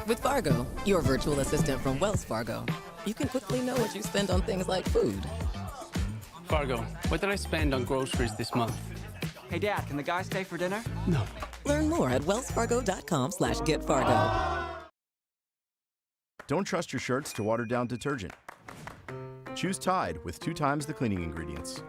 With Fargo, your virtual assistant from Wells Fargo, you can quickly know what you spend on things like food. Fargo, what did I spend on groceries this month? Hey, Dad, can the guy stay for dinner? No. Learn more at wellsfargo.com/getfargo. Don't trust your shirts to watered-down detergent. Choose Tide with 2 times the cleaning ingredients.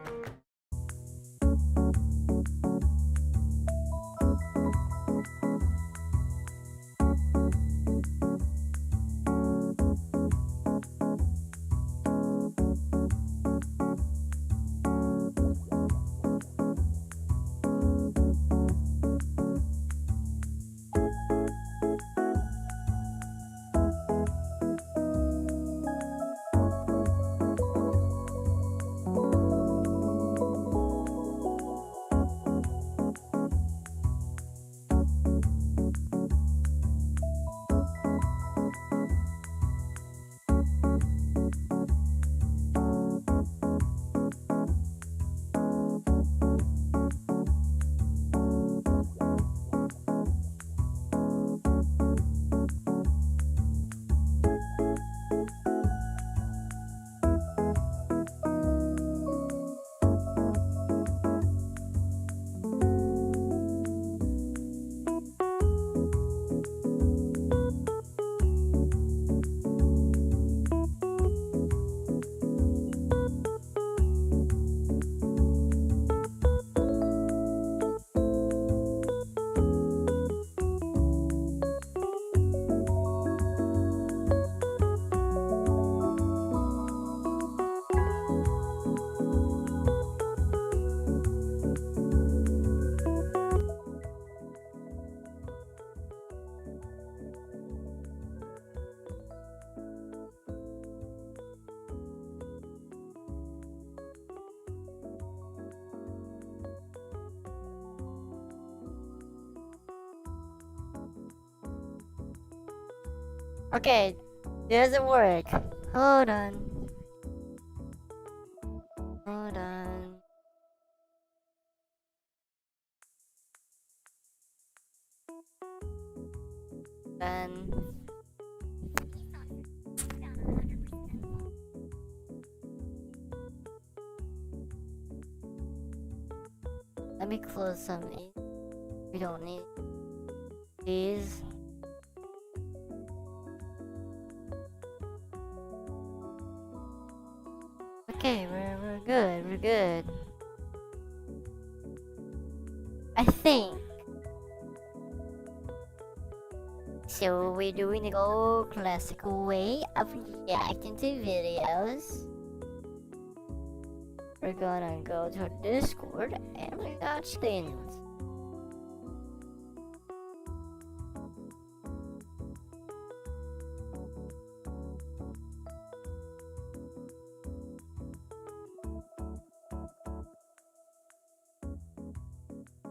Okay, doesn't work. Hold on. Hold on. Then let me close some of these. We don't need these. Okay, we're good, we're good. I think. So we're doing the old classical way of reacting to videos. We're gonna go to Discord and we got things.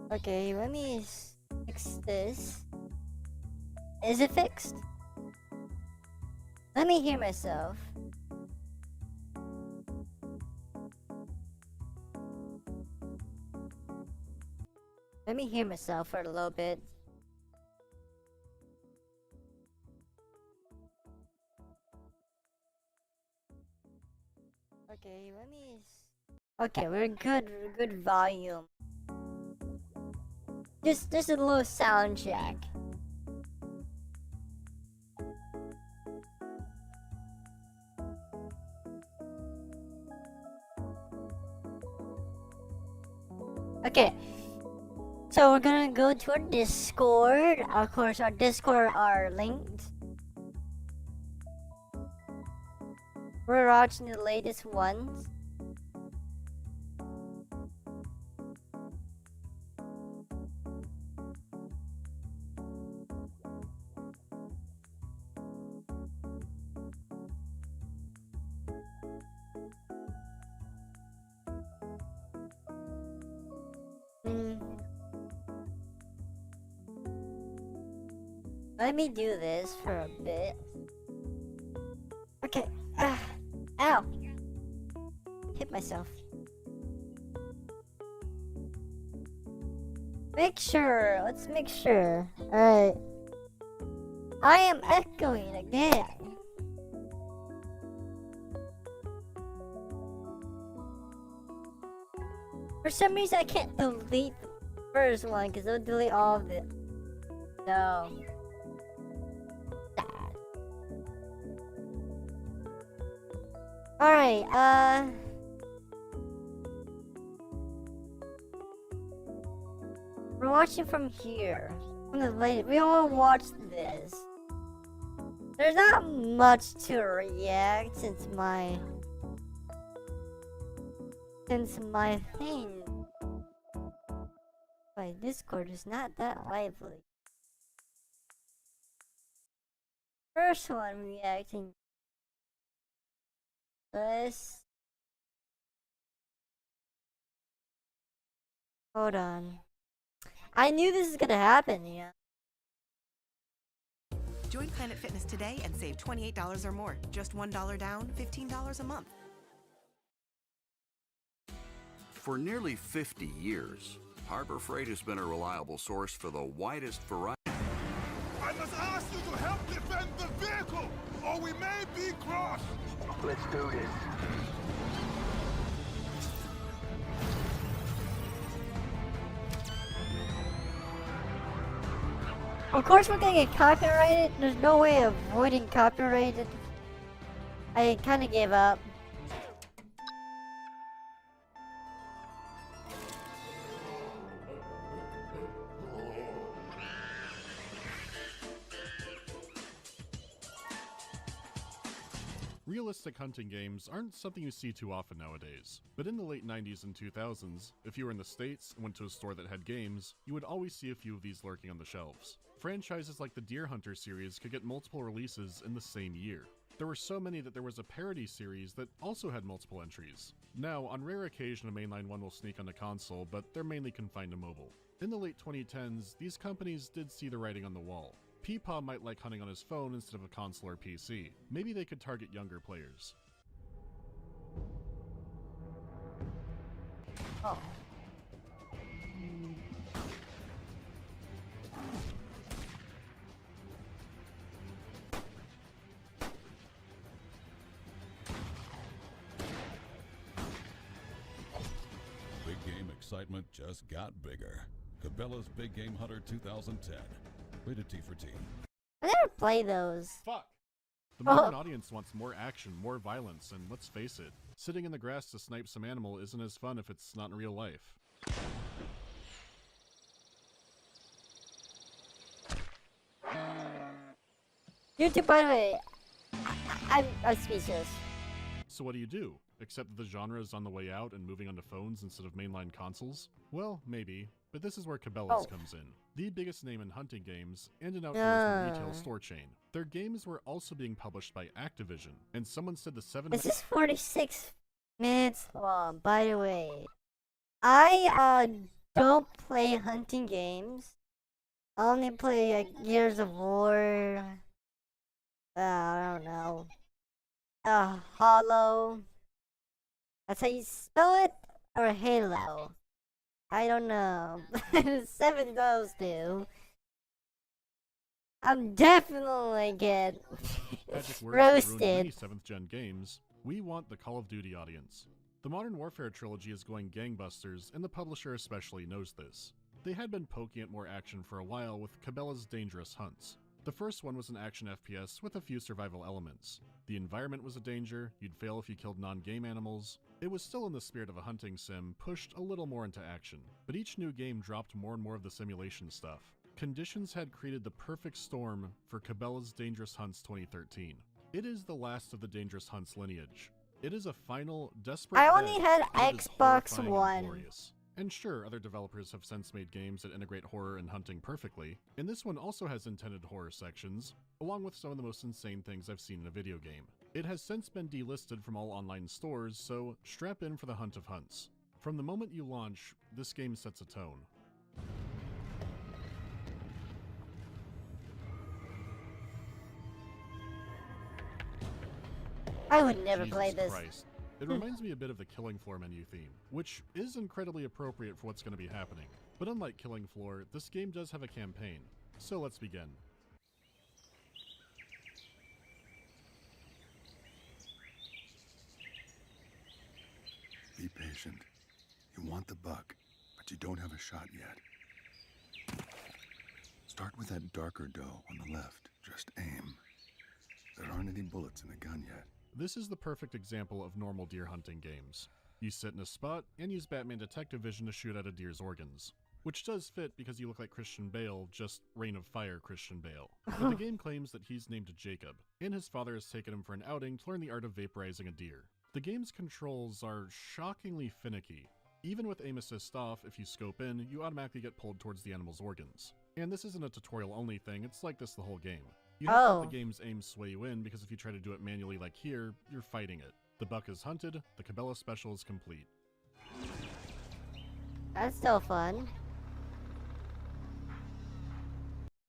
Okay, let me fix this. Is it fixed? Let me hear myself. Let me hear myself for a little bit. Okay, let me. Okay, we're good volume. Just a little sound check. Okay, so we're gonna go to our Discord. Of course, our Discord are linked. We're watching the latest ones. Let me do this for a bit. Okay. Ow! Hit myself. Make sure. Let's make sure. Alright. I am echoing again. For some reason, I can't delete the first one because it'll delete all of it. No. Alright, we're watching from here. From the late, we all watched this. There's not much to react since my thing. My Discord is not that lively. First one reacting. This. Hold on. I knew this is gonna happen, yeah. Join Planet Fitness today and save $28 or more. Just $1 down, $15 a month. For nearly 50 years, Harbor Freight has been a reliable source for the widest variety. I must ask you to help defend the vehicle, or we may be crossed. Let's do this. Of course we're gonna get copyrighted. There's no way of avoiding copyrighted. I kinda gave up. Realistic hunting games aren't something you see too often nowadays, but in the late 90s and 2000s, if you were in the States and went to a store that had games, you would always see a few of these lurking on the shelves. Franchises like the Deer Hunter series could get multiple releases in the same year. There were so many that there was a parody series that also had multiple entries. Now, on rare occasion a mainline one will sneak on a console, but they're mainly confined to mobile. In the late 2010s, these companies did see the writing on the wall. Peepaw might like hunting on his phone instead of a console or PC. Maybe they could target younger players. Oh. Big game excitement just got bigger. Cabela's Big Game Hunter 2010. Rated T for Teen. I never play those. Fuck! The modern audience wants more action, more violence, and let's face it, sitting in the grass to snipe some animal isn't as fun if it's not in real life. YouTube, by the way, I'm speechless. So what do? Accept that the genre is on the way out and moving onto phones instead of mainline consoles? Well, maybe, but this is where Cabela's comes in. The biggest name in hunting games and an outdoors retail store chain. Their games were also being published by Activision, and someone said the 7... This is 46 minutes long, by the way. I don't play hunting games. I only play like Gears of War. I don't know. Hollow. That's how you spell it? Or Halo? I don't know. 7 of those two. I'm definitely get roasted. Many 7th gen games. We want the Call of Duty audience. The Modern Warfare trilogy is going gangbusters, and the publisher especially knows this. They had been poking at more action for a while with Cabela's Dangerous Hunts. The first one was an action FPS with a few survival elements. The environment was a danger, you'd fail if you killed non-game animals. It was still in the spirit of a hunting sim, pushed a little more into action. But each new game dropped more and more of the simulation stuff. Conditions had created the perfect storm for Cabela's Dangerous Hunts 2013. It is the last of the Dangerous Hunts lineage. It is a final, desperate I only had Xbox One. Glorious. And sure, other developers have since made games that integrate horror and hunting perfectly, and this one also has intended horror sections, along with some of the most insane things I've seen in a video game. It has since been delisted from all online stores, so strap in for the hunt of hunts. From the moment you launch, this game sets a tone. I would never Jesus play this. Christ. It reminds me a bit of the Killing Floor menu theme, which is incredibly appropriate for what's going to be happening. But unlike Killing Floor, this game does have a campaign. So let's begin. Be patient. You want the buck, but you don't have a shot yet. Start with that darker doe on the left. Just aim. There aren't any bullets in the gun yet. This is the perfect example of normal deer hunting games. You sit in a spot and use Batman Detective Vision to shoot at a deer's organs. Which does fit because you look like Christian Bale, just Reign of Fire Christian Bale. But the game claims that he's named Jacob, and his father has taken him for an outing to learn the art of vaporizing a deer. The game's controls are shockingly finicky. Even with aim assist off, if you scope in, you automatically get pulled towards the animal's organs. And this isn't a tutorial only thing, it's like this the whole game. You have to let the game's aim sway you in, because if you try to do it manually like here, you're fighting it. The buck is hunted, the Cabela special is complete. That's still fun.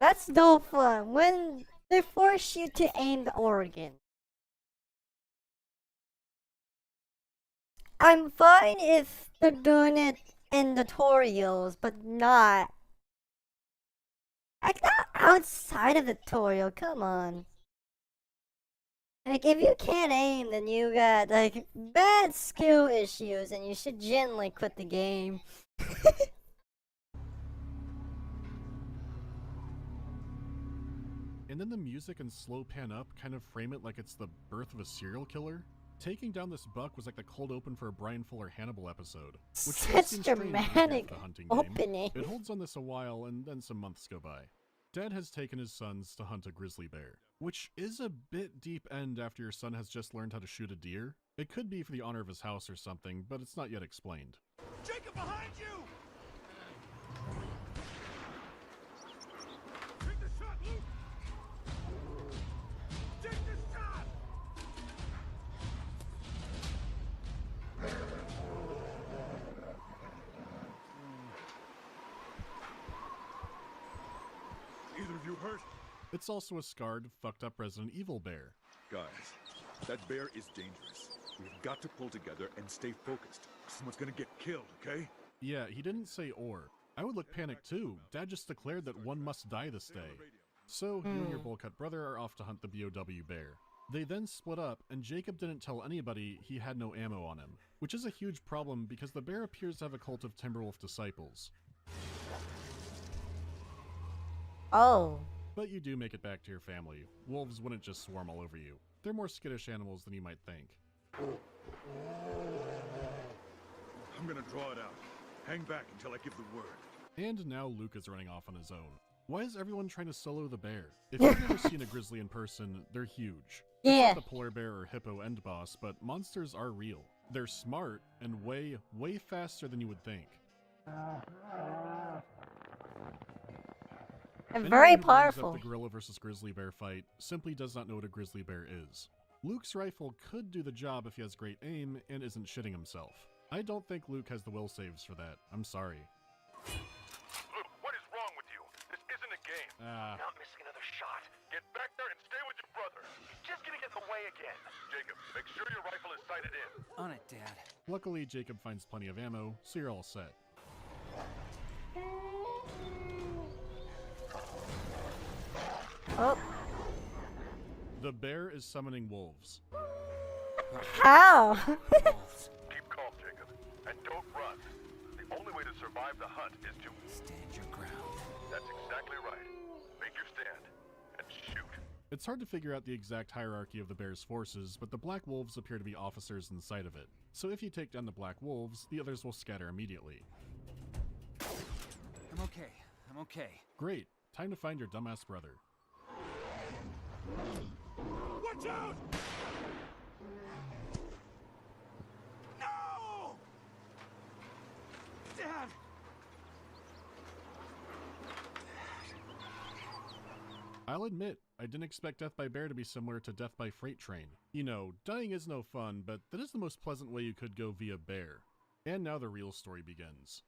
That's still fun when they force you to aim the organ. I'm fine if they're doing it in tutorials, but not like not outside of the tutorial. Come on. Like, if you can't aim, then you got like bad skill issues, and you should gently quit the game. And then the music and slow pan up kind of frame it like it's the birth of a serial killer. Taking down this buck was like the cold open for a Brian Fuller Hannibal episode. Which Such dramatic opening. It holds on this a while, and then some months go by. Dad has taken his sons to hunt a grizzly bear, which is a bit deep end after your son has just learned how to shoot a deer. It could be for the honor of his house or something, but it's not yet explained. Jacob, behind you! Take the shot, Luke! Take the shot! Either of you hurt? It's also a scarred, fucked up Resident Evil bear. Guys, that bear is dangerous. We've got to pull together and stay focused. Someone's gonna get killed, okay? Yeah, he didn't say or. I would look panicked too. Dad just declared that one must die this day. So, you and your bowl-cut brother are off to hunt the BOW bear. They then split up, and Jacob didn't tell anybody he had no ammo on him, which is a huge problem because the bear appears to have a cult of Timberwolf disciples. Oh. But you do make it back to your family. Wolves wouldn't just swarm all over you. They're more skittish animals than you might think. I'm gonna draw it out. Hang back until I give the word. And now Luke is running off on his own. Why is everyone trying to solo the bear? If you've never seen a grizzly in person, they're huge. Yeah. It's not the polar bear or hippo end boss, but monsters are real. They're smart and way faster than you would think. And Anyone very who brings up powerful. the gorilla versus grizzly bear fight simply does not know what a grizzly bear is. Luke's rifle could do the job if he has great aim and isn't shitting himself. I don't think Luke has the will saves for that. I'm sorry. Luke, what is wrong with you? This isn't a game. Not missing another shot. Get back there and stay with your brother. He's just gonna get in the way again. Jacob, make sure your rifle is sighted in. On it, Dad. Luckily, Jacob finds plenty of ammo, so you're all set. Oh. The bear is summoning wolves. How? Keep calm, Jacob, and don't run. The only way to survive the hunt is to Stand your ground. That's exactly right. Make your stand and shoot. It's hard to figure out the exact hierarchy of the bear's forces, but the black wolves appear to be officers inside of it. So if you take down the black wolves, the others will scatter immediately. I'm okay. I'm okay. Great. Time to find your dumbass brother. Watch out! No! Dad! I'll admit, I didn't expect Death by Bear to be similar to Death by Freight Train. You know, dying is no fun, but that is the most pleasant way you could go via bear. And now the real story begins.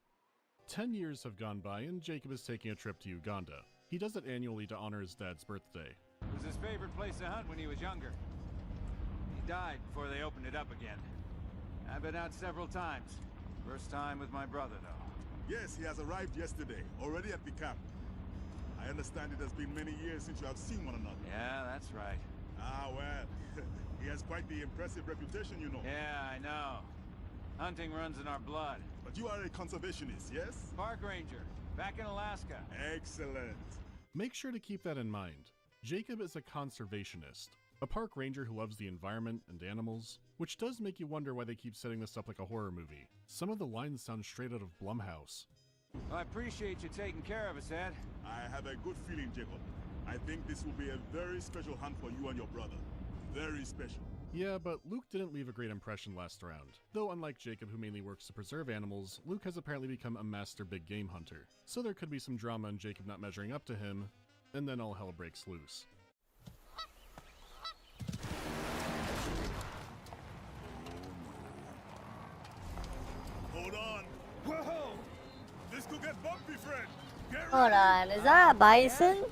10 years have gone by and Jacob is taking a trip to Uganda. He does it annually to honor his dad's birthday. It was his favorite place to hunt when he was younger. He died before they opened it up again. I've been out several times. First time with my brother, though. Yes, he has arrived yesterday, already at the camp. I understand it has been many years since you have seen one another. Yeah, that's right. Ah, well, he has quite the impressive reputation, you know. Yeah, I know. Hunting runs in our blood. But you are a conservationist, yes? Park ranger, back in Alaska. Excellent. Make sure to keep that in mind. Jacob is a conservationist, a park ranger who loves the environment and animals, which does make you wonder why they keep setting this up like a horror movie. Some of the lines sound straight out of Blumhouse. Well, I appreciate you taking care of us, Ed. I have a good feeling, Jacob. I think this will be a very special hunt for you and your brother. Very special. Yeah, but Luke didn't leave a great impression last round. Though unlike Jacob, who mainly works to preserve animals, Luke has apparently become a master big game hunter. So there could be some drama in Jacob not measuring up to him, and then all hell breaks loose. Hold on. Whoa! This could get bumpy, friend. Get Hold on, is that a bison?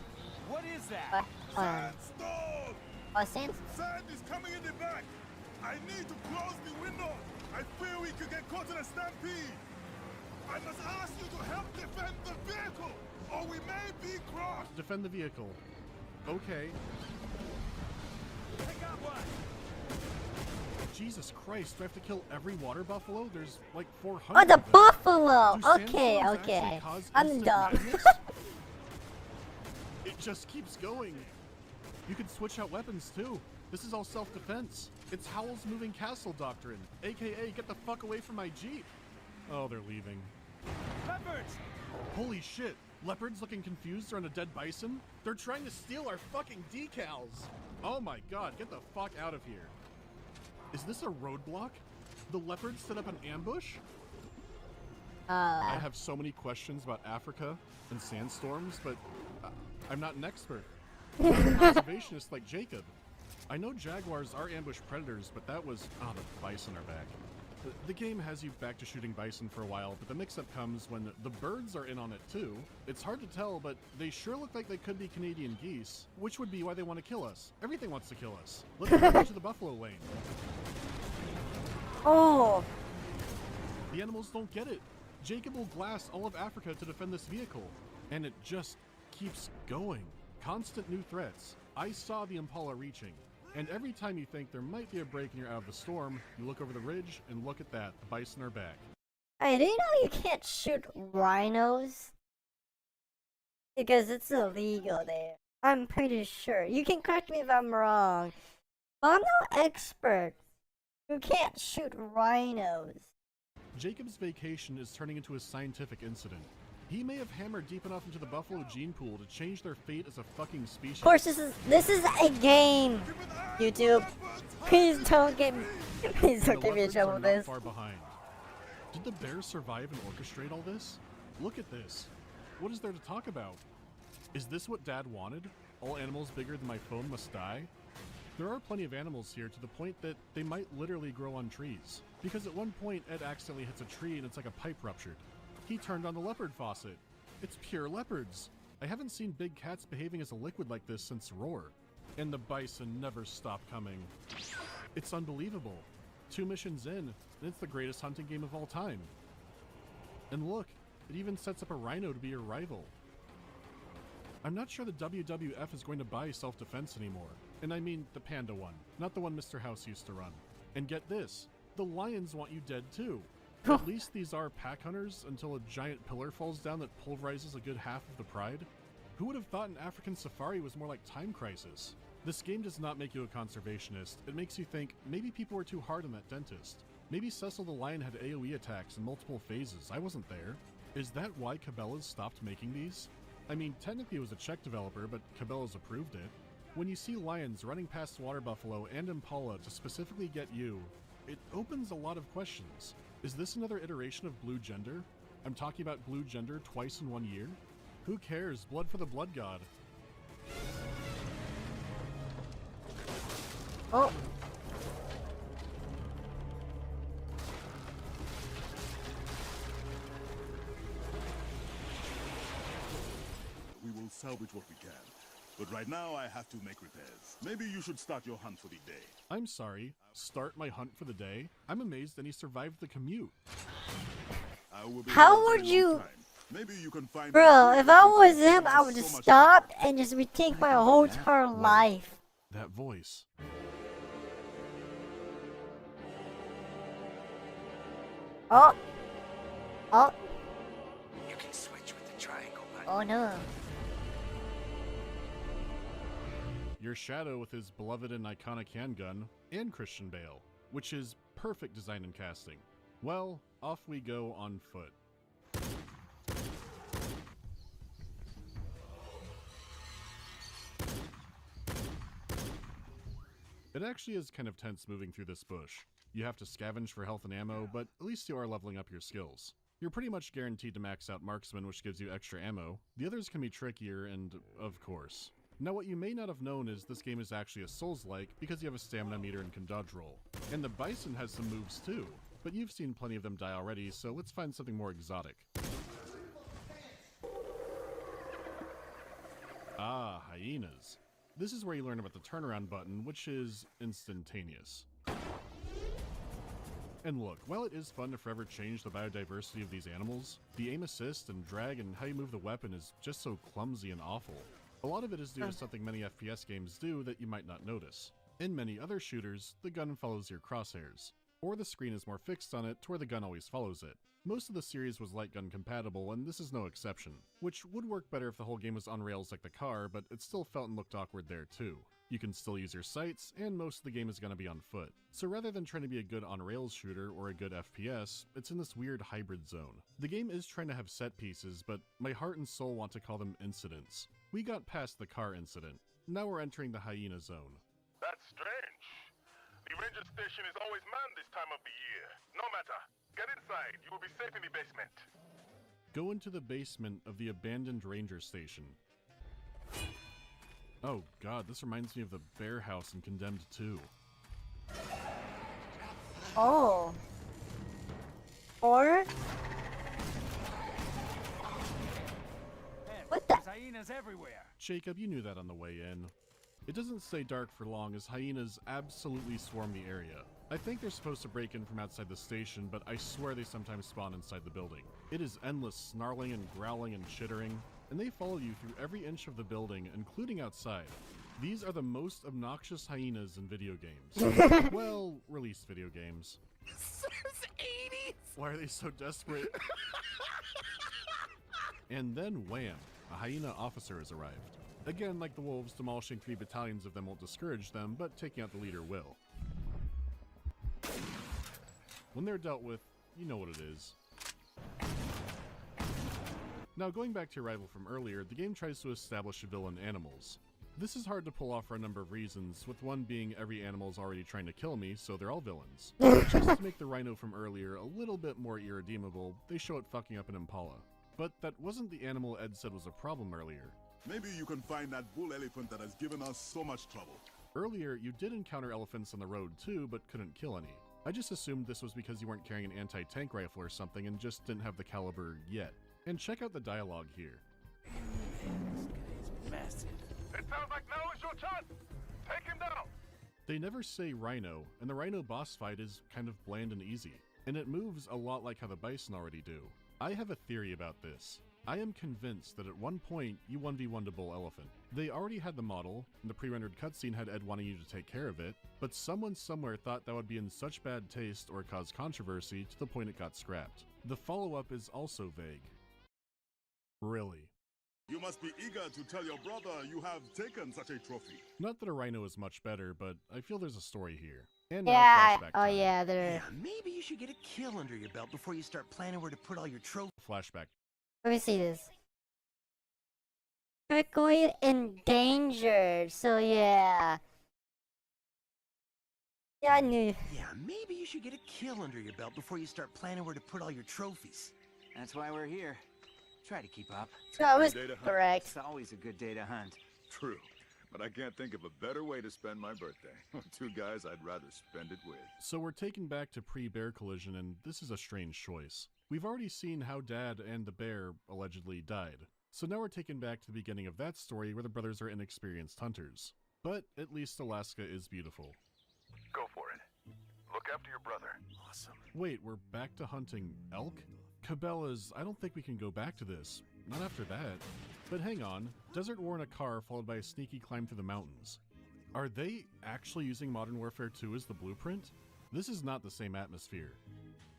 What is that? Sandstorm! Oh, sand. Sand is coming in the back. I need to close the window. I fear we could get caught in a stampede. I must ask you to help defend the vehicle, or we may be crossed. Defend the vehicle. Okay. I got one. Jesus Christ, do I have to kill every water buffalo? There's like 400 Oh, the of them. buffalo! Do Okay, sandstorms okay. actually cause I'm instant dumb. madness? It just keeps going. You can switch out weapons too. This is all self-defense. It's Howell's moving castle doctrine, aka get the fuck away from my Jeep. Oh, they're leaving. Leopards! Holy shit. Leopards looking confused around a dead bison? They're trying to steal our fucking decals. Oh my god, get the fuck out of here. Is this a roadblock? The leopards set up an ambush? I have so many questions about Africa and sandstorms, but I'm not an expert. I'm a conservationist like Jacob. I know jaguars are ambush predators, but that was... Oh, the bison are back. The game has you back to shooting bison for a while, but the mix-up comes when the birds are in on it too. It's hard to tell, but they sure look like they could be Canadian geese, which would be why they want to kill us. Everything wants to kill us. Let's go to the buffalo lane. Oh! The animals don't get it. Jacob will glass all of Africa to defend this vehicle, and it just keeps going. Constant new threats. I saw the Impala reaching. And every time you think there might be a break and you're out of the storm, you look over the ridge and look at that. The bison are back. Hey, do you know you can't shoot rhinos? Because it's illegal there. I'm pretty sure. You can correct me if I'm wrong. But I'm no expert. You can't shoot rhinos. Jacob's vacation is turning into a scientific incident. He may have hammered deep enough into the buffalo gene pool to change their fate as a fucking species. Of course, this is a game. YouTube, please don't get me in trouble with this. Far behind. Did the bears survive and orchestrate all this? Look at this. What is there to talk about? Is this what Dad wanted? All animals bigger than my phone must die? There are plenty of animals here to the point that they might literally grow on trees. Because at one point, Ed accidentally hits a tree and it's like a pipe ruptured. He turned on the leopard faucet. It's pure leopards. I haven't seen big cats behaving as a liquid like this since Roar. And the bison never stop coming. It's unbelievable. 2 missions in, and it's the greatest hunting game of all time. And look, it even sets up a rhino to be your rival. I'm not sure the WWF is going to buy self-defense anymore. And I mean the panda one, not the one Mr. House used to run. And get this, the lions want you dead too. At least these are pack hunters until a giant pillar falls down that pulverizes a good half of the pride. Who would have thought an African safari was more like Time Crisis? This game does not make you a conservationist. It makes you think maybe people were too hard on that dentist. Maybe Cecil the lion had AoE attacks in multiple phases. I wasn't there. Is that why Cabela's stopped making these? I mean, technically it was a Czech developer, but Cabela's approved it. When you see lions running past water buffalo and impala to specifically get you, it opens a lot of questions. Is this another iteration of Blue Gender? I'm talking about Blue Gender twice in 1 year? Who cares? Blood for the blood god. Oh. We will salvage what we can. But right now, I have to make repairs. Maybe you should start your hunt for the day. I'm sorry. Start my hunt for the day? I'm amazed that he survived the commute. How would you... Maybe you can find... Bro, if I was him, I would just stop and just rethink my whole entire life. That voice. Oh! Oh! You can switch with the triangle button. Oh no. Your Shadow with his beloved and iconic handgun, and Christian Bale, which is perfect design and casting. Well, off we go on foot. It actually is kind of tense moving through this bush. You have to scavenge for health and ammo, but at least you are leveling up your skills. You're pretty much guaranteed to max out Marksman, which gives you extra ammo. The others can be trickier and, of course. Now what you may not have known is this game is actually a Souls-like because you have a stamina meter and can dodge roll. And the Bison has some moves too, but you've seen plenty of them die already, so let's find something more exotic. Ah, hyenas. This is where you learn about the turnaround button, which is instantaneous. And look, while it is fun to forever change the biodiversity of these animals, the aim assist and drag and how you move the weapon is just so clumsy and awful. A lot of it is due to something many FPS games do that you might not notice. In many other shooters, the gun follows your crosshairs, or the screen is more fixed on it to where the gun always follows it. Most of the series was light gun compatible, and this is no exception, which would work better if the whole game was on rails like the car, but it still felt and looked awkward there too. You can still use your sights, and most of the game is going to be on foot. So rather than trying to be a good on-rails shooter or a good FPS, it's in this weird hybrid zone. The game is trying to have set pieces, but my heart and soul want to call them incidents. We got past the car incident. Now we're entering the hyena zone. That's strange. The ranger station is always manned this time of the year. No matter. Get inside. You will be safe in the basement. Go into the basement of the abandoned ranger station. Oh god, this reminds me of the bear house in Condemned 2. Oh. Or? What the? There's hyenas everywhere. Jacob, you knew that on the way in. It doesn't stay dark for long as hyenas absolutely swarm the area. I think they're supposed to break in from outside the station, but I swear they sometimes spawn inside the building. It is endless snarling and growling and chittering, and they follow you through every inch of the building, including outside. These are the most obnoxious hyenas in video games. Well, released video games. Since 80s! Why are they so desperate? And then wham, a hyena officer has arrived. Again, like the wolves, demolishing 3 battalions of them won't discourage them, but taking out the leader will. When they're dealt with, you know what it is. Now, going back to your rival from earlier, the game tries to establish villain animals. This is hard to pull off for a number of reasons, with one being every animal is already trying to kill me, so they're all villains. Just to make the rhino from earlier a little bit more irredeemable, they show it fucking up an impala. But that wasn't the animal Ed said was a problem earlier. Maybe you can find that bull elephant that has given us so much trouble. Earlier, you did encounter elephants on the road too, but couldn't kill any. I just assumed this was because you weren't carrying an anti-tank rifle or something and just didn't have the caliber yet. And check out the dialogue here. Massive. It sounds like now is your chance! Take him down! They never say rhino, and the rhino boss fight is kind of bland and easy. And it moves a lot like how the bison already do. I have a theory about this. I am convinced that at one point you 1v1'd a bull elephant. They already had the model, and the pre-rendered cutscene had Ed wanting you to take care of it, but someone somewhere thought that would be in such bad taste or cause controversy to the point it got scrapped. The follow-up is also vague. Really. You must be eager to tell your brother you have taken such a trophy. Not that a rhino is much better, but I feel there's a story here. And Yeah, now flashback oh time. yeah, they're... Yeah, maybe you should get a kill under your belt before you start planning where to put all your trophies. Flashback. Let me see this. Critically endangered, so yeah. Yeah, I knew. Yeah, maybe you should get a kill under your belt before you start planning where to put all your trophies. That's why we're here. Try to keep up. That was Day to hunt. correct. It's always a good day to hunt. True, but I can't think of a better way to spend my birthday. 2 guys I'd rather spend it with. So we're taken back to pre-bear collision, and this is a strange choice. We've already seen how Dad and the bear allegedly died. So now we're taken back to the beginning of that story where the brothers are inexperienced hunters. But at least Alaska is beautiful. Go for it. Look after your brother. Awesome. Wait, we're back to hunting elk? Cabela's, I don't think we can go back to this. Not after that. But hang on, Desert War in a car followed by a sneaky climb through the mountains. Are they actually using Modern Warfare 2 as the blueprint? This is not the same atmosphere.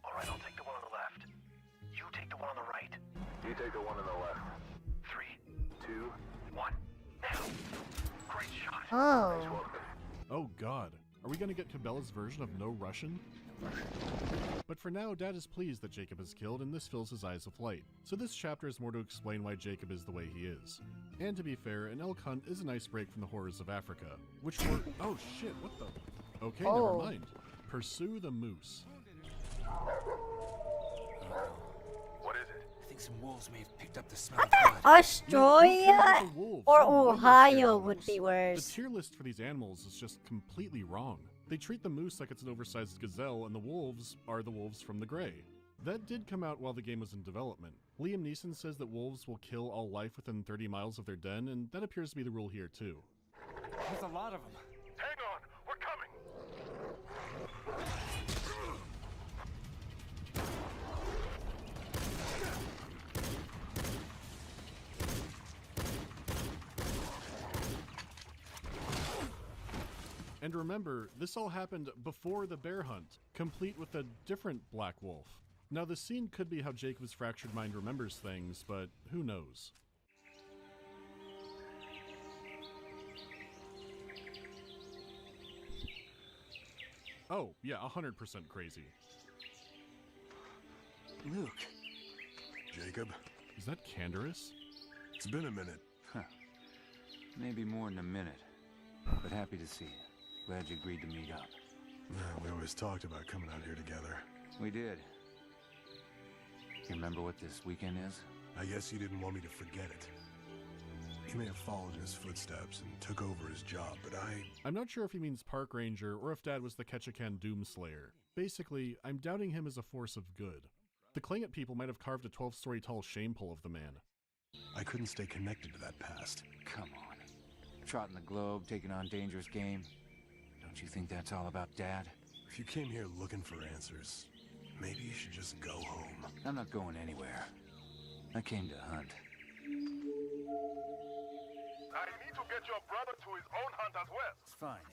Alright, I'll take the one on the You take the one on the left. 3, 2, 1, now! Great shot. Oh. Nice work. Oh god, are we gonna get Cabela's version of no Russian? But for now, Dad is pleased that Jacob is killed, and this fills his eyes with light. So this chapter is more to explain why Jacob is the way he is. And to be fair, an elk hunt is a nice break from the horrors of Africa, which were— oh shit, what the— okay, never mind. Pursue the moose. What is it? I think some wolves may have picked up the smell I of blood. thought Australia The wolves, or some wonders Ohio they're would be The worse. tier list for these animals is just completely wrong. They treat the moose like it's an oversized gazelle, and the wolves are the wolves from The Grey. That did come out while the game was in development. Liam Neeson says that wolves will kill all life within 30 miles of their den, and that appears to be the rule here too. There's a lot of them. Hang on, we're coming. And remember, this all happened before the bear hunt, complete with a different black wolf. Now the scene could be how Jacob's fractured mind remembers things, but who knows? Oh, yeah, 100% crazy. Luke. Jacob, Is that Canderous? it's been a minute. Huh. Maybe more than a minute. But happy to see you. Glad you agreed to meet up. We always talked about coming out here together. We did. You remember what this weekend is? I guess you didn't want me to forget it. He may have followed in his footsteps and took over his job, but I'm not sure if he means park ranger or if Dad was the Ketchikan Doomslayer. Basically, I'm doubting him as a force of good. The Klingit people might have carved a 12-story tall shame pole of the man. I couldn't stay connected to that past. Come on. Trotting the globe, taking on dangerous game. Don't you think that's all about Dad? If you came here looking for answers, maybe you should just go home. I'm not going anywhere. I came to hunt. I need to get your brother to his own hunt as well. It's fine.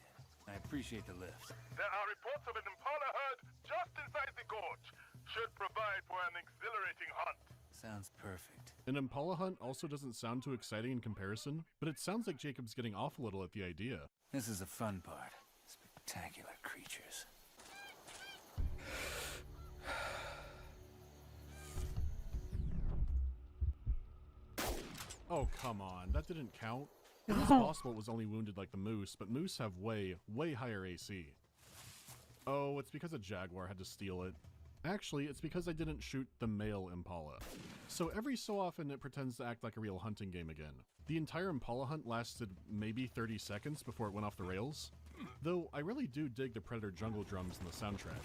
I appreciate the lift. There are reports of an impala herd just inside the gorge. Should provide for an exhilarating hunt. Sounds perfect. An impala hunt also doesn't sound too exciting in comparison, but it sounds like Jacob's getting off a little at the idea. This is the fun part. Spectacular creatures. Oh, come on, that didn't count. It is possible it was only wounded like the moose, but moose have way higher AC. Oh, it's because a jaguar had to steal it. Actually, it's because I didn't shoot the male impala. So every so often it pretends to act like a real hunting game again. The entire impala hunt lasted maybe 30 seconds before it went off the rails. Though I really do dig the Predator jungle drums in the soundtrack.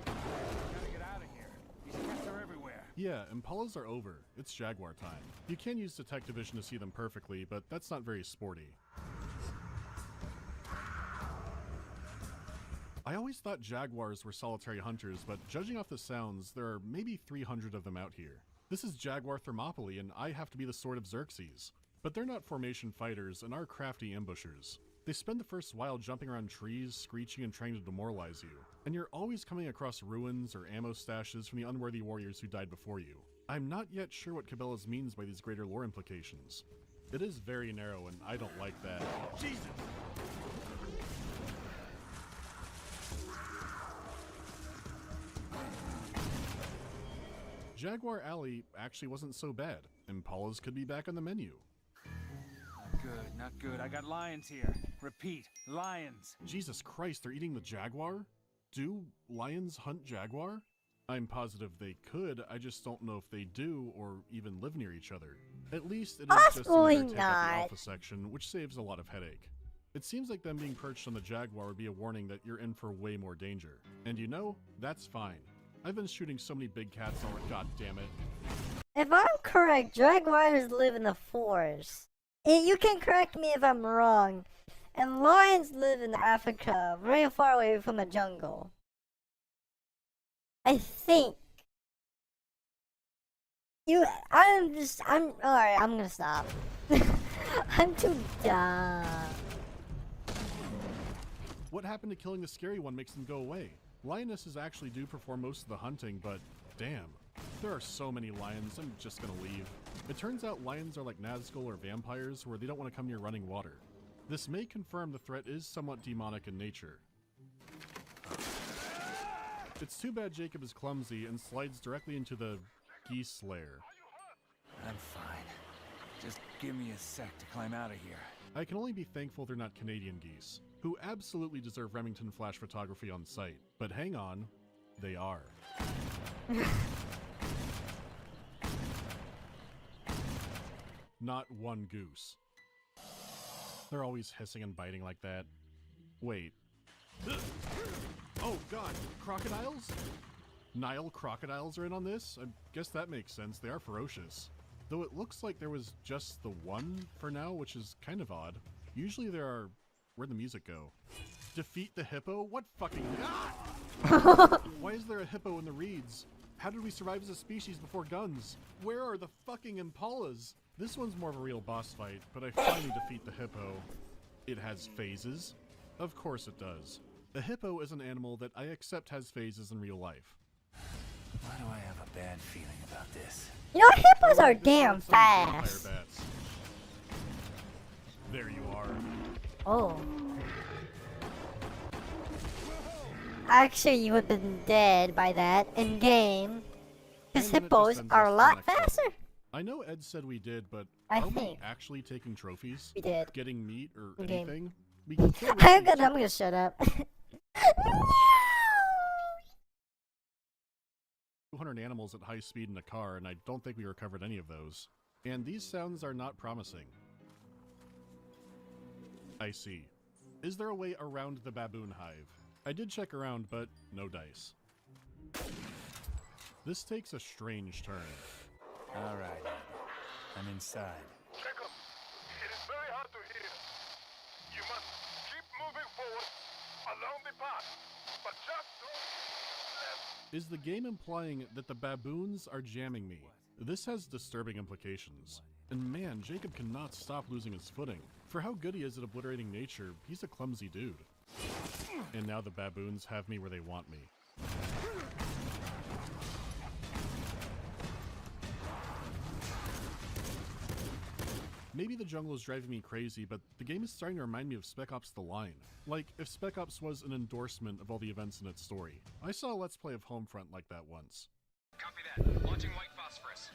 Gotta get out of here. These cats are everywhere. Yeah, impalas are over. It's jaguar time. You can use detective vision to see them perfectly, but that's not very sporty. I always thought jaguars were solitary hunters, but judging off the sounds, there are maybe 300 of them out here. This is Jaguar Thermopylae, and I have to be the Sword of Xerxes. But they're not formation fighters and are crafty ambushers. They spend the first while jumping around trees, screeching and trying to demoralize you. And you're always coming across ruins or ammo stashes from the unworthy warriors who died before you. I'm not yet sure what Cabela's means by these greater lore implications. It is very narrow, and I don't like that. Jesus! Jaguar Alley actually wasn't so bad. Impalas could be back on the menu. Not good, not good. I got lions here. Repeat, lions. Jesus Christ, they're eating the jaguar? Do lions hunt jaguar? I'm positive they could, I just don't know if they do or even live near each other. At least it is just another take out the alpha section, which saves a lot of headache. It seems like them being perched on the jaguar would be a warning that you're in for way more danger. And you know, that's fine. I've been shooting so many big cats already, god damn it. If I'm correct, jaguars live in the forest. You can correct me if I'm wrong. And lions live in Africa, very far away from the jungle. I think. Alright, I'm gonna stop. I'm too dumb. What happened to killing the scary one makes them go away? Lionesses actually do perform most of the hunting, but damn. There are so many lions, I'm just gonna leave. It turns out lions are like Nazgul or vampires where they don't want to come near running water. This may confirm the threat is somewhat demonic in nature. It's too bad Jacob is clumsy and slides directly into the geese lair. I'm fine. Just give me a sec to climb out of here. I can only be thankful they're not Canadian geese, who absolutely deserve Remington flash photography on site. But hang on, they are. Not one goose. They're always hissing and biting like that. Wait. Oh god, crocodiles? Nile crocodiles are in on this? I guess that makes sense, they are ferocious. Though it looks like there was just the one for now, which is kind of odd. Usually there are... Where'd the music go? Defeat the hippo? What fucking... Ah! Why is there a hippo in the reeds? How did we survive as a species before guns? Where are the fucking impalas? This one's more of a real boss fight, but I finally defeat the hippo. It has phases? Of course it does. A hippo is an animal that I accept has phases in real life. Why do I have a bad feeling about this? You know, hippos are damn fast. There you are. Oh. Actually, you would have been dead by that in game. Because hippos are a lot faster. I know Ed said we did, but I are think we actually taking trophies? we did. Getting meat or Okay. anything? We can kill I'm gonna shut up. 200 animals at high speed in a car, and I don't think we recovered any of those. And these sounds are not promising. I see. Is there a way around the baboon hive? I did check around, but no dice. This takes a strange turn. Alright, I'm inside. Jacob, it is very hard to hear. You must keep moving forward along the path, but just don't left. Is the game implying that the baboons are jamming me? This has disturbing implications. And man, Jacob cannot stop losing his footing. For how good he is at obliterating nature, he's a clumsy dude. And now the baboons have me where they want me. Maybe the jungle is driving me crazy, but the game is starting to remind me of Spec Ops: The Line. Like, if Spec Ops was an endorsement of all the events in its story. I saw a Let's Play of Homefront like that once. Copy that. Launching white phosphorus.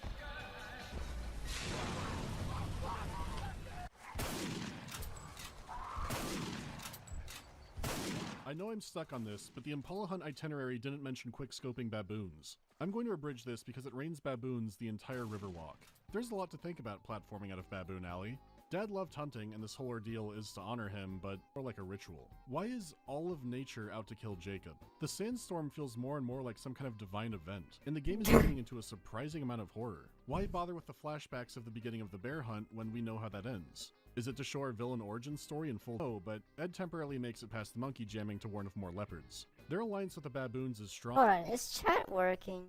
I know I'm stuck on this, but the Impala Hunt itinerary didn't mention quick-scoping baboons. I'm going to abridge this because it rains baboons the entire Riverwalk. There's a lot to think about platforming out of Baboon Alley. Dad loved hunting, and this whole ordeal is to honor him, but more like a ritual. Why is all of nature out to kill Jacob? The sandstorm feels more and more like some kind of divine event, and the game is getting into a surprising amount of horror. Why bother with the flashbacks of the beginning of the bear hunt when we know how that ends? Is it to show our villain origin story in full? Oh, but Ed temporarily makes it past the monkey jamming to warn of more leopards. Their alliance with the baboons is strong. Hold on, is chat working?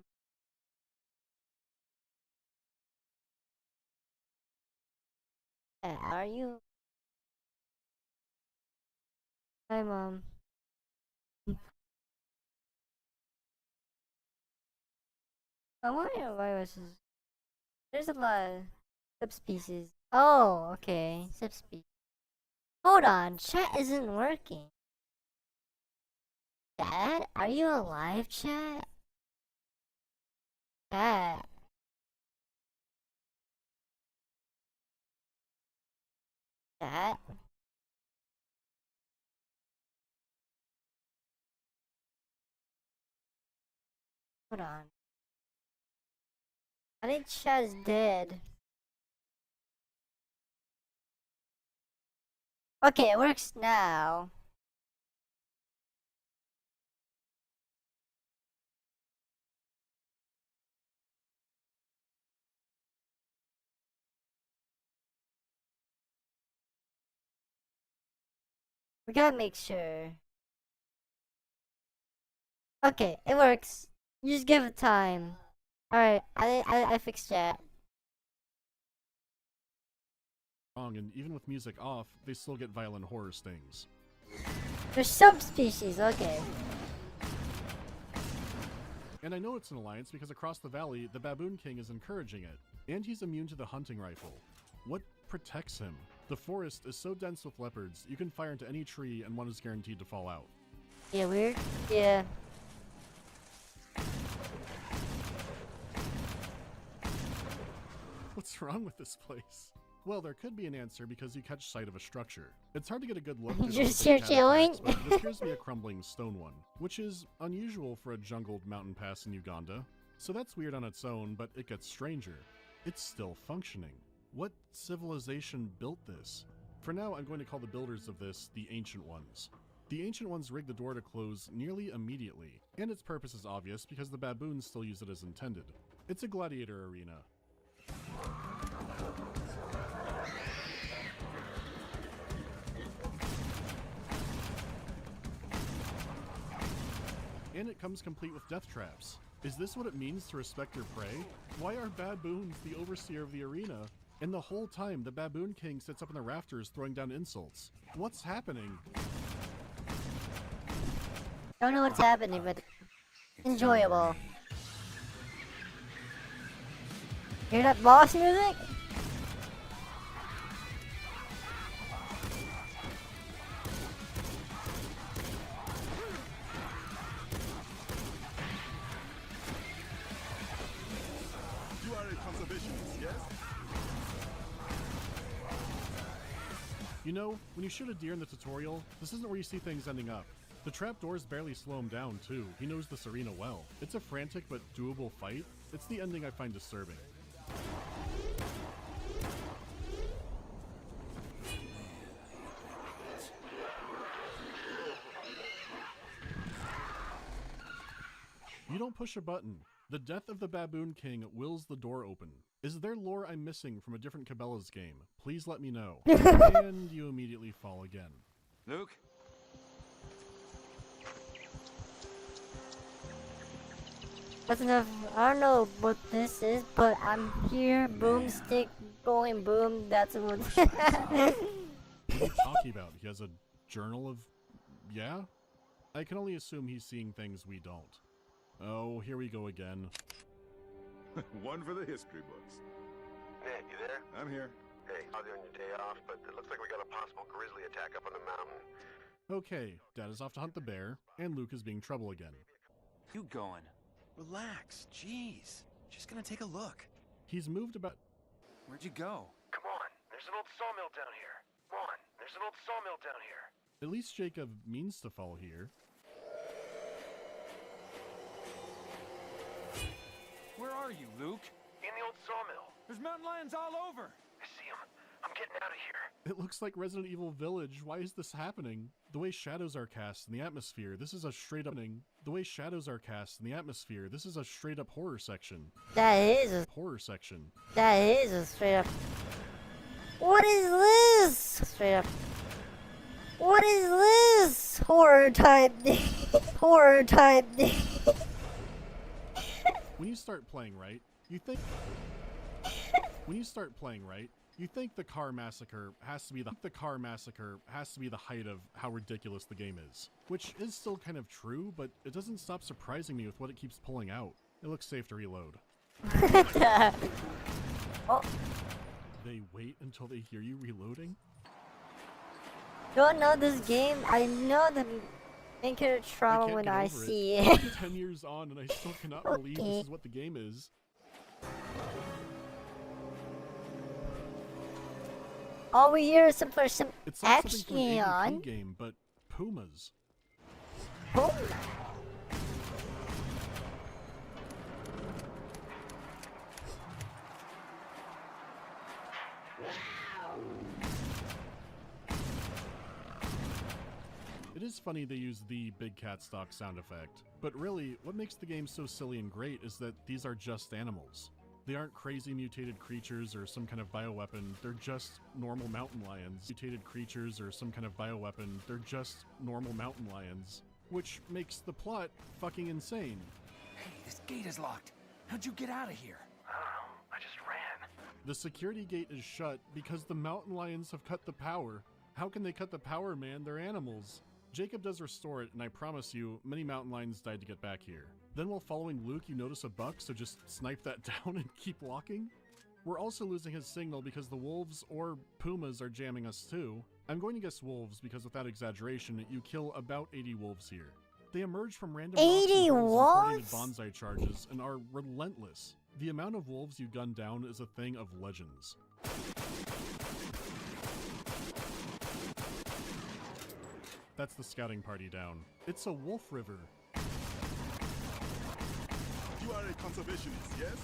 Are you? Hi, Mom. I wonder why was this? There's a lot of subspecies. Oh, okay, subspecies. Hold on, chat isn't working. Chat, are you alive, chat? Chat. Chat. Hold on. I think chat is dead. Okay, it works now. We gotta make sure. Okay, it works. You just give it time. Alright, I fixed chat. And even with music off, they still get violent horror stings. They're subspecies, okay. And I know it's an alliance because across the valley, the Baboon King is encouraging it. And he's immune to the hunting rifle. What protects him? The forest is so dense with leopards, you can fire into any tree and one is guaranteed to fall out. Yeah, weird. Yeah. What's wrong with this place? Well, there could be an answer because you catch sight of a structure. It's hard to get a good look. Just here chilling? But it appears to be a crumbling stone one, which is unusual for a jungled mountain pass in Uganda. So that's weird on its own, but it gets stranger. It's still functioning. What civilization built this? For now, I'm going to call the builders of this the Ancient Ones. The Ancient Ones rigged the door to close nearly immediately, and its purpose is obvious because the baboons still use it as intended. It's a gladiator arena. And it comes complete with death traps. Is this what it means to respect your prey? Why are baboons the overseer of the arena? And the whole time, the Baboon King sits up in the rafters throwing down insults. What's happening? Don't know what's happening, but enjoyable. Hear that boss music? You are a conservationist, yes? You know, when you shoot a deer in the tutorial, this isn't where you see things ending up. The trapdoors barely slow him down too. He knows this arena well. It's a frantic but doable fight. It's the ending I find disturbing. You don't push a button. The death of the Baboon King wills the door open. Is there lore I'm missing from a different Cabela's game? Please let me know. And you immediately fall again. Luke? That's enough. I don't know what this is, but I'm here. Boomstick going boom. That's what. What are you talking about? He has a journal of... Yeah? I can only assume he's seeing things we don't. Oh, here we go again. One for the history books. Ned, you there? I'm here. Hey, sorry on your day off, but it looks like we got a possible grizzly attack up on the mountain. Okay, Dad is off to hunt the bear, and Luke is being trouble again. You going? Relax, jeez. Just gonna take a look. He's moved about... Where'd you go? Come on, there's an old sawmill down here. Come on, there's an old sawmill down here. At least Jacob means to fall here. Where are you, Luke? In the old sawmill. There's mountain lions all over. I see him. I'm getting out of here. It looks like Resident Evil Village. Why is this happening? The way shadows are cast in the atmosphere, this is a straight up... The way shadows are cast in the atmosphere, this is a straight up horror section. That is a horror section. That is a straight up. What is this? Straight up. What is this? Horror type thing. Horror type thing. When you start playing right, you think... When you start playing right, you think the car massacre has to be the height of how ridiculous the game is. Which is still kind of true, but it doesn't stop surprising me with what it keeps pulling out. It looks safe to reload. Oh. They wait until they hear you reloading? Don't know this game. I know the main character trauma when I see it. 10 years on and I still cannot believe this is what the game is. All we hear is some It's like action something from an on. AVP game, but pumas. Puma. It is funny they use the big cat stock sound effect, but really, what makes the game so silly and great is that these are just animals. They aren't crazy mutated creatures or some kind of bioweapon, they're just normal mountain lions. Mutated creatures or some kind of bioweapon, they're just normal mountain lions. Which makes the plot fucking insane. Hey, this gate is locked. How'd you get out of here? I don't know. I just ran. The security gate is shut because the mountain lions have cut the power. How can they cut the power, man? They're animals. Jacob does restore it, and I promise you, many mountain lions died to get back here. Then while following Luke, you notice a buck, so just snipe that down and keep walking. We're also losing his signal because the wolves or pumas are jamming us too. I'm going to guess wolves because without exaggeration, you kill about 80 wolves here. They emerge from random 80 wolves? wolves? Bonsai charges and are relentless. The amount of wolves you gun down is a thing of legends. That's the scouting party down. It's a wolf river. You are a conservationist, yes?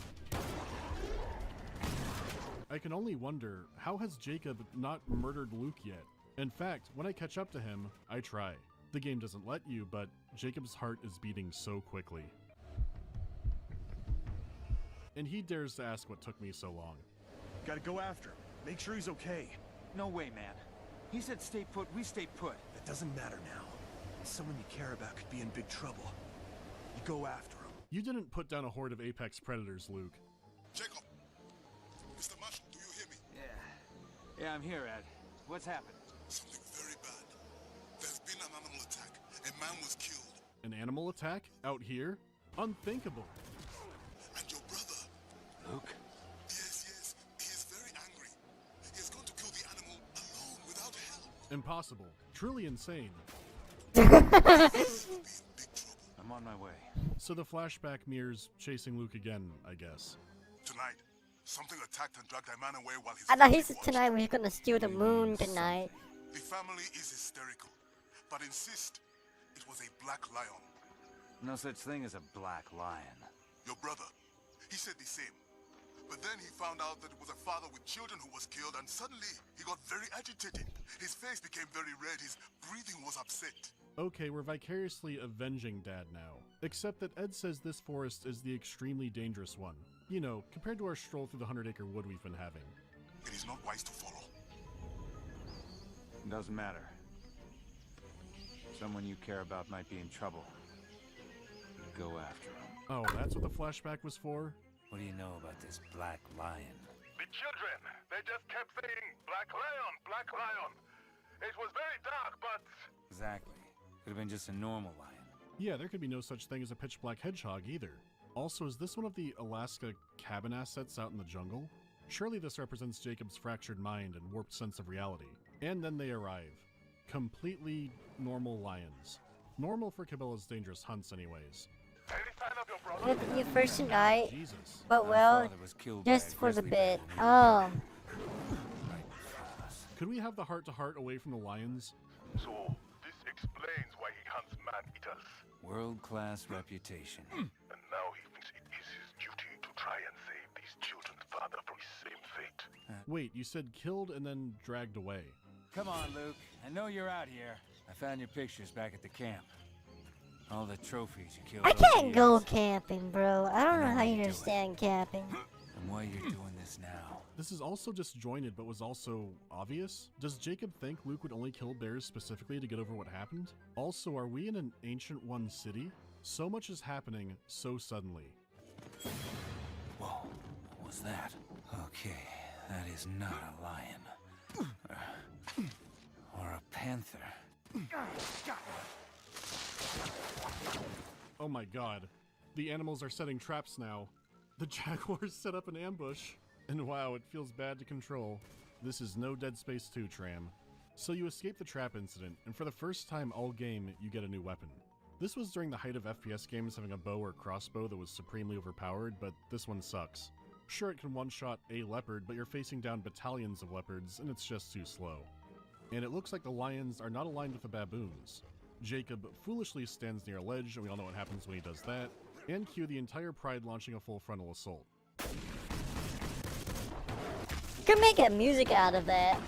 I can only wonder, how has Jacob not murdered Luke yet? In fact, when I catch up to him, I try. The game doesn't let you, but Jacob's heart is beating so quickly. And he dares to ask what took me so long. Gotta go after him. Make sure he's okay. No way, man. He said stay put, we stay put. That doesn't matter now. Someone you care about could be in big trouble. You go after him. You didn't put down a horde of apex predators, Luke. Jacob! Mr. Marshall, do you hear me? Yeah, I'm here, Ed. What's happened? Something very bad. There's been an animal attack. A man was killed. An animal attack? Out here? Unthinkable. And your brother? Luke? Yes. He is very angry. He is going to kill the animal alone, without help. Impossible. Truly insane. I'm on my way. So the flashback mirrors chasing Luke again, I guess. Tonight, something attacked and dragged a man away while his I thought he family said watched. tonight we're gonna steal the moon tonight. The family is hysterical, but insist it was a black lion. No such thing as a black lion. Your brother, he said the same. But then he found out that it was a father with children who was killed, and suddenly he got very agitated. His face became very red, his breathing was upset. Okay, we're vicariously avenging Dad now. Except that Ed says this forest is the extremely dangerous one. You know, compared to our stroll through the 100-acre wood we've been having. It is not wise to follow. Doesn't matter. Someone you care about might be in trouble. Go after him. Oh, that's what the flashback was for? What do you know about this black lion? The children, they just kept saying, Black Lion, Black Lion. It was very dark, but... Exactly. Could have been just a normal lion. Yeah, there could be no such thing as a pitch black hedgehog either. Also, is this one of the Alaska cabin assets out in the jungle? Surely this represents Jacob's fractured mind and warped sense of reality. And then they arrive. Completely normal lions. Normal for Cabela's dangerous hunts anyways. With you first tonight, Jesus. but well, just for the bit. Oh. Could we have the heart-to-heart away from the lions? So, this explains why he hunts man-eaters. World-class reputation. And now he thinks it is his duty to try and save these children's father from his same fate. Wait, you said killed and then dragged away. Come on, Luke. I know you're out here. I found your pictures back at the camp. All the trophies you killed. I over the can't go years. camping, bro. I don't know how you understand camping. And why you're doing this now. This is also disjointed, but was also obvious. Does Jacob think Luke would only kill bears specifically to get over what happened? Also, are we in an Ancient One city? So much is happening so suddenly. Whoa, what was that? Okay, that is not a lion. Or a panther. Oh my god. The animals are setting traps now. The jaguars set up an ambush. And wow, it feels bad to control. This is no Dead Space 2, Tram. So you escape the trap incident, and for the first time all game, you get a new weapon. This was during the height of FPS games having a bow or crossbow that was supremely overpowered, but this one sucks. Sure, it can one-shot a leopard, but you're facing down battalions of leopards, and it's just too slow. And it looks like the lions are not aligned with the baboons. Jacob foolishly stands near a ledge, and we all know what happens when he does that, and cue the entire pride launching a full frontal assault. You could make a music out of that.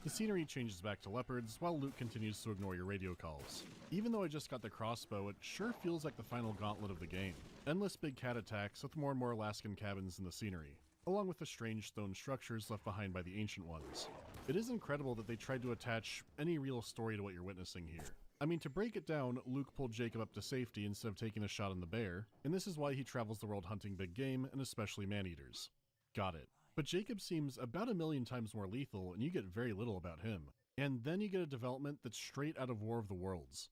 The scenery changes back to leopards, while Luke continues to ignore your radio calls. Even though I just got the crossbow, it sure feels like the final gauntlet of the game. Endless big cat attacks with more and more Alaskan cabins in the scenery, along with the strange stone structures left behind by the Ancient Ones. It is incredible that they tried to attach any real story to what you're witnessing here. I mean, to break it down, Luke pulled Jacob up to safety instead of taking a shot on the bear, and this is why he travels the world hunting big game, and especially man-eaters. Got it. But Jacob seems about 1,000,000 times more lethal, and you get very little about him. And then you get a development that's straight out of War of the Worlds.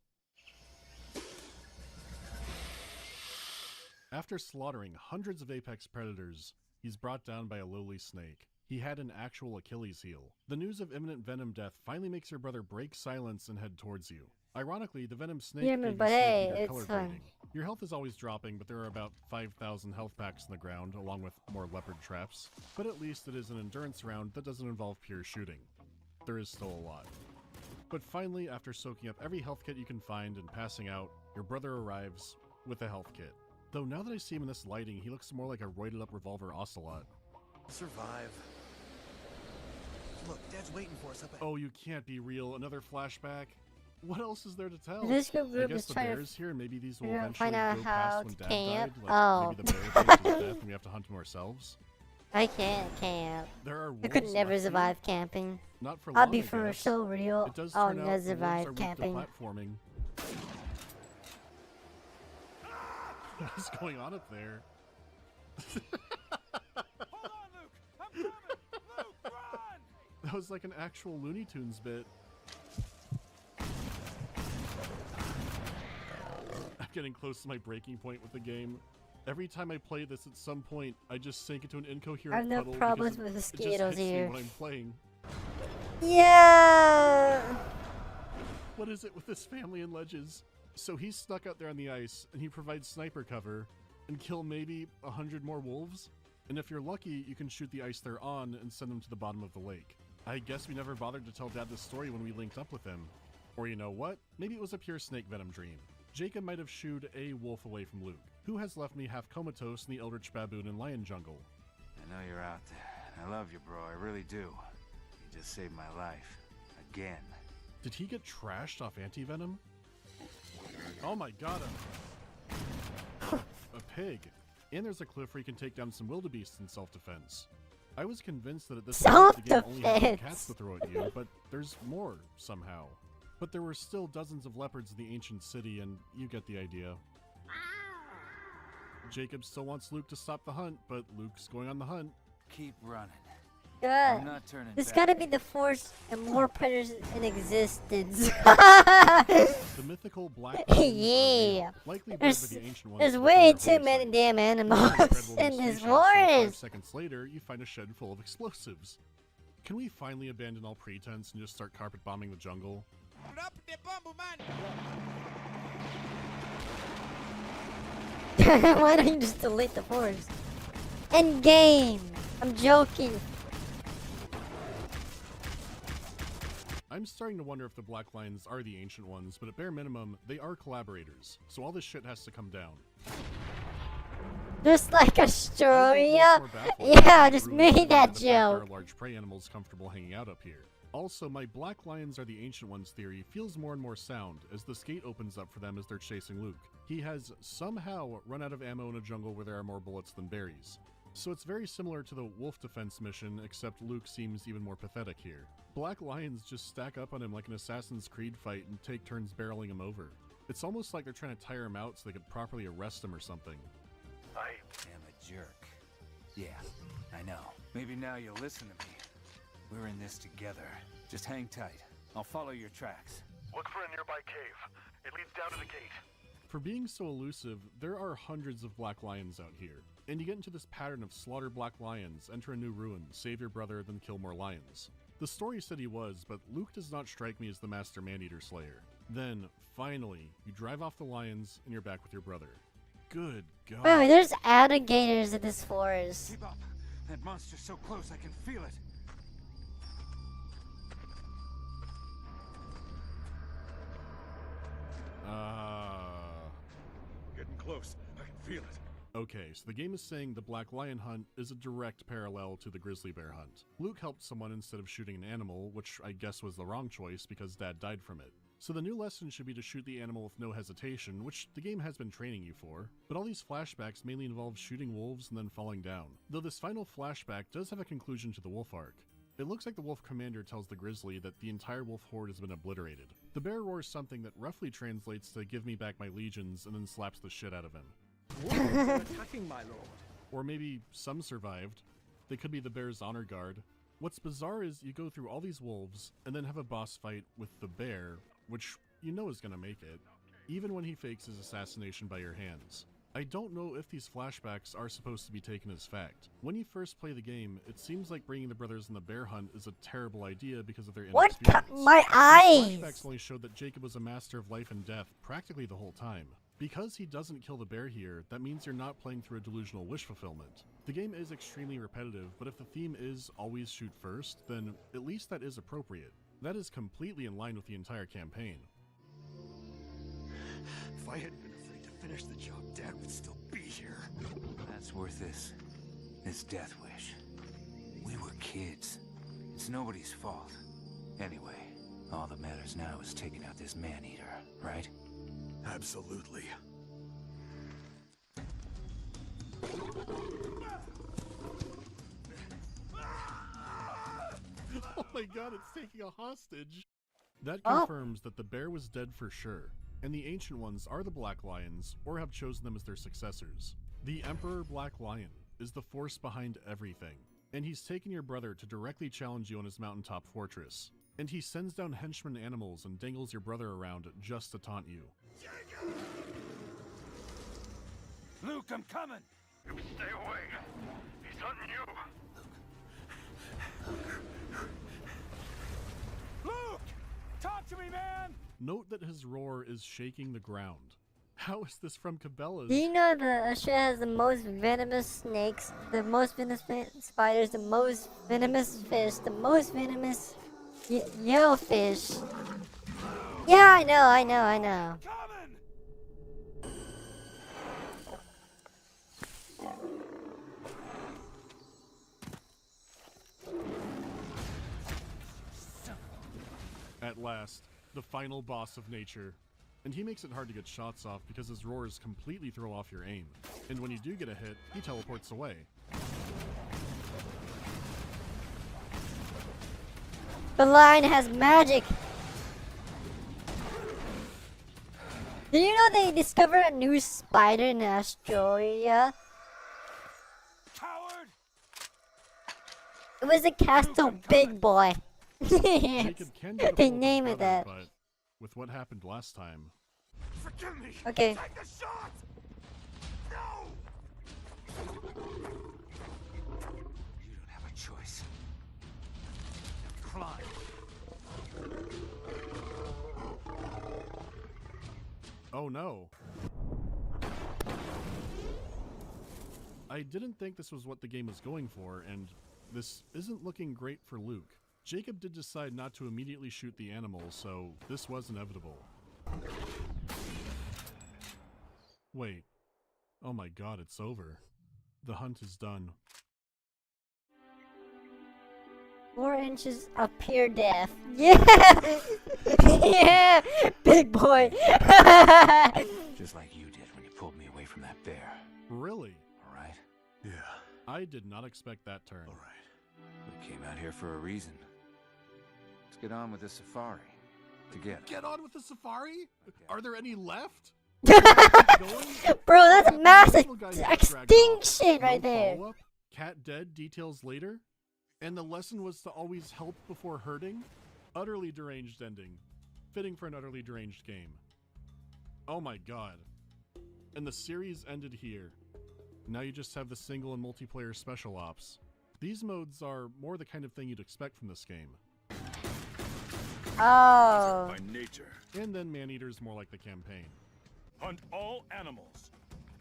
After slaughtering hundreds of apex predators, he's brought down by a lowly snake. He had an actual Achilles heel. The news of imminent venom death finally makes your brother break silence and head towards you. Ironically, the venom snake Yeah, gave but you hey, slightly it's color fun. grading. Your health is always dropping, but there are about 5,000 health packs in the ground, along with more leopard traps. But at least it is an endurance round that doesn't involve pure shooting. There is still a lot. But finally, after soaking up every health kit you can find and passing out, your brother arrives with a health kit. Though now that I see him in this lighting, he looks more like a roided up revolver ocelot. Survive. Look, Dad's waiting for us up ahead. Oh, you can't be real. Another flashback? What else is there to tell? This group I guess is the trying to bears here, and maybe these will figure out- eventually find out go how past when to Dad camp. died. Like Oh. maybe the bear faked his death and we have to hunt him ourselves. I can't camp. There are I could wolves never left here. survive camping. Not for I'll long, be I for guess. so real. It does I'll turn out never the wolves survive are weak camping. to platforming. What is going on up there? That was like an actual Looney Tunes bit. I'm getting close to my breaking point with the game. Every time I play this, at some point, I just sink into an incoherent I have no puddle problems because with it just mosquitoes hits me here. when I'm playing. Yeah. What is it with this family and ledges? So he's stuck out there on the ice, and he provides sniper cover, and kill maybe 100 more wolves? And if you're lucky, you can shoot the ice they're on and send them to the bottom of the lake. I guess we never bothered to tell Dad this story when we linked up with him. Or you know what? Maybe it was a pure snake venom dream. Jacob might have shooed a wolf away from Luke, who has left me half comatose in the Eldritch Baboon and Lion Jungle. I know you're out there. I love you, bro. I really do. You just saved my life. Again. Did he get trashed off anti-venom? Oh my god, a pig. And there's a cliff where you can take down some wildebeests in self-defense. I was convinced that at this point the game only had cats to throw at you, but there's more, somehow. But there were still dozens of leopards in the ancient city, and you get the idea. Jacob still wants Luke to stop the hunt, but Luke's going on the hunt. Keep running. Good. I'm not turning There's back. gotta be the force and more predators in existence. The mythical black Yeah. likely bred There's, by the ancient ones there's to way defend their too many holy damn sites. animals Incredible in this species, so 5 forest. seconds later, you find a shed full of explosives. Can we finally abandon all pretense and just start carpet bombing the jungle? Why don't you just delete the forest? End game. I'm joking. I'm starting to wonder if the Black Lions are the ancient ones, but at bare minimum, they are collaborators, so all this shit has to come down. Just like Astoria. I think what's more baffling Yeah, I is the just rumor made that that there are joke. large prey animals comfortable hanging out up here. Also, my Black Lions are the ancient ones theory feels more and more sound as this gate opens up for them as they're chasing Luke. He has somehow run out of ammo in a jungle where there are more bullets than berries. So it's very similar to the wolf defense mission, except Luke seems even more pathetic here. Black Lions just stack up on him like an Assassin's Creed fight and take turns barreling him over. It's almost like they're trying to tire him out so they could properly arrest him or something. I am a jerk. Yeah, I know. Maybe now you'll listen to me. We're in this together. Just hang tight. I'll follow your tracks. Look for a nearby cave. It leads down to the gate. For being so elusive, there are hundreds of Black Lions out here, and you get into this pattern of slaughter Black Lions, enter a new ruin, save your brother, then kill more lions. The story said he was, but Luke does not strike me as the master man-eater slayer. Then, finally, you drive off the lions, and you're back with your brother. Good God. Wait, there's alligators in this forest. Keep up. That monster's so close I can feel it. Getting close. I can feel it. Okay, so the game is saying the Black Lion hunt is a direct parallel to the grizzly bear hunt. Luke helped someone instead of shooting an animal, which I guess was the wrong choice because Dad died from it. So the new lesson should be to shoot the animal with no hesitation, which the game has been training you for. But all these flashbacks mainly involve shooting wolves and then falling down. Though this final flashback does have a conclusion to the wolf arc. It looks like the wolf commander tells the grizzly that the entire wolf horde has been obliterated. The bear roars something that roughly translates to "give me back my legions" and then slaps the shit out of him. Wolves are attacking, my lord. Or maybe some survived. They could be the bear's honor guard. What's bizarre is you go through all these wolves and then have a boss fight with the bear, which you know is gonna make it, even when he fakes his assassination by your hands. I don't know if these flashbacks are supposed to be taken as fact. When you first play the game, it seems like bringing the brothers on the bear hunt is a terrible idea because of their inexperience. My eyes! These flashbacks only showed that Jacob was a master of life and death practically the whole time. Because he doesn't kill the bear here, that means you're not playing through a delusional wish fulfillment. The game is extremely repetitive, but if the theme is always shoot first, then at least that is appropriate. That is completely in line with the entire campaign. If I hadn't been afraid to finish the job, Dad would still be here. That's worth this death wish. We were kids. It's nobody's fault. Anyway, all that matters now is taking out this man-eater, right? Absolutely. Oh my god, it's taking a hostage! That confirms that the bear was dead for sure, and the Ancient Ones are the Black Lions, or have chosen them as their successors. The Emperor Black Lion is the force behind everything, and he's taken your brother to directly challenge you on his mountaintop fortress. And he sends down henchmen animals and dangles your brother around just to taunt you. Luke, I'm coming! You stay away. He's hunting you. Luke! Talk to me, man! Note that his roar is shaking the ground. How is this from Cabela's? Do you know the Australia has the most venomous snakes, the most venomous spiders, the most venomous fish, the most venomous yellowfish? Yeah, I know. At last, the final boss of nature. And he makes it hard to get shots off because his roars completely throw off your aim. And when you do get a hit, he teleports away. The lion has magic. Did you know they discovered a new spider in Australia? Coward! It was a castle big boy. Jacob can get a They hold of name his it brother, that. But with what happened last time, Forgive me! Okay. Take the shot! No! You don't have a choice. Climb. oh no. I didn't think this was what the game was going for, and this isn't looking great for Luke. Jacob did decide not to immediately shoot the animal, so this was inevitable. Wait. Oh my god, it's over. The hunt is done. 4 inches of pure death. Yeah! Yeah! Big boy! Just like you did when you pulled me away from that bear. Really? Alright? Yeah. I did not expect that turn. Alright. We came out here for a reason. Let's get on with the safari. Together. Get on with the safari? Okay. Are there any left? Bro, that's a massive Little guy got dragged off. extinction right No there. follow-up? Cat dead, details later? And the lesson was to always help before hurting? Utterly deranged ending. Fitting for an utterly deranged game. Oh my god. And the series ended here. Now you just have the single and multiplayer special ops. These modes are more the kind of thing you'd expect from this game. Oh. By nature. And then Maneater's more like the campaign. Hunt all animals.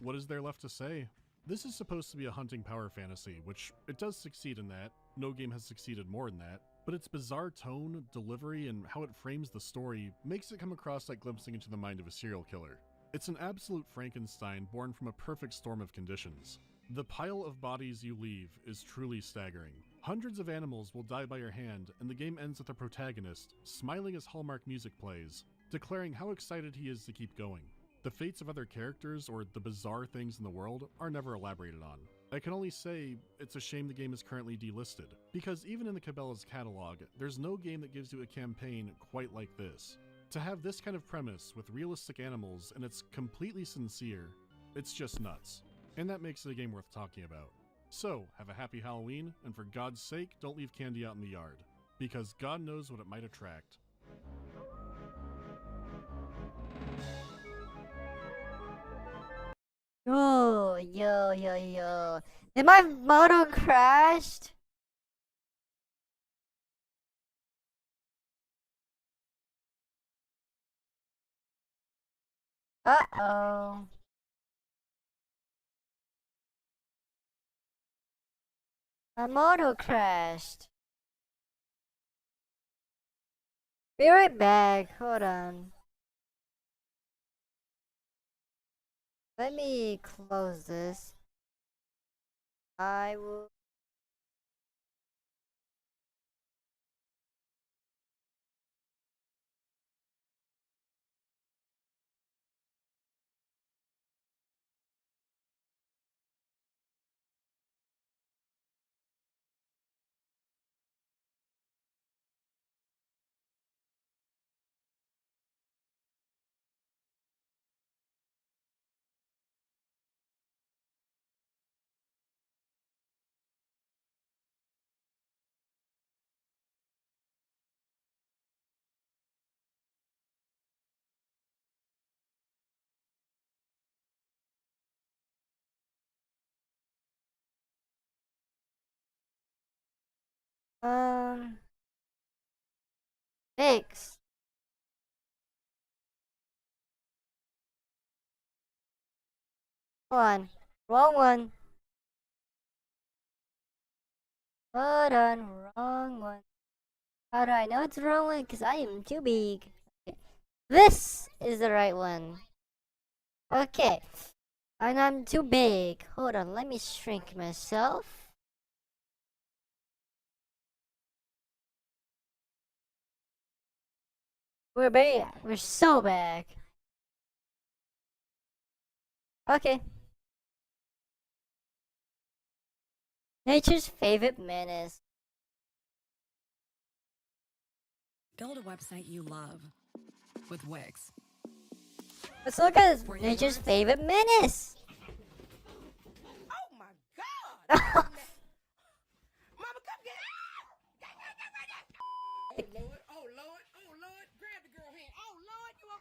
What is there left to say? This is supposed to be a hunting power fantasy, which it does succeed in that. No game has succeeded more than that. But its bizarre tone, delivery, and how it frames the story makes it come across like glimpsing into the mind of a serial killer. It's an absolute Frankenstein born from a perfect storm of conditions. The pile of bodies you leave is truly staggering. Hundreds of animals will die by your hand, and the game ends with the protagonist, smiling as Hallmark music plays, declaring how excited he is to keep going. The fates of other characters or the bizarre things in the world are never elaborated on. I can only say it's a shame the game is currently delisted, because even in the Cabela's catalog, there's no game that gives you a campaign quite like this. To have this kind of premise with realistic animals and it's completely sincere, it's just nuts. And that makes it a game worth talking about. So, have a happy Halloween, and for God's sake, don't leave candy out in the yard, because God knows what it might attract. Oh, yo. Did my model crashed? Uh-oh. My model crashed. Be right back. Hold on. Let me close this. I will. Fix. Hold on. Wrong one. Hold on. Wrong one. How do I know it's the wrong one? Because I am too big. This is the right one. Okay. And I'm too big. Hold on. Let me shrink myself. We're back. We're so back. Okay. Nature's favorite menace. Build a website you love with Wix. Let's look at nature's favorite menace. Oh my god! Mama, come get it! Oh Lord, grab the girl hand. Oh Lord, you are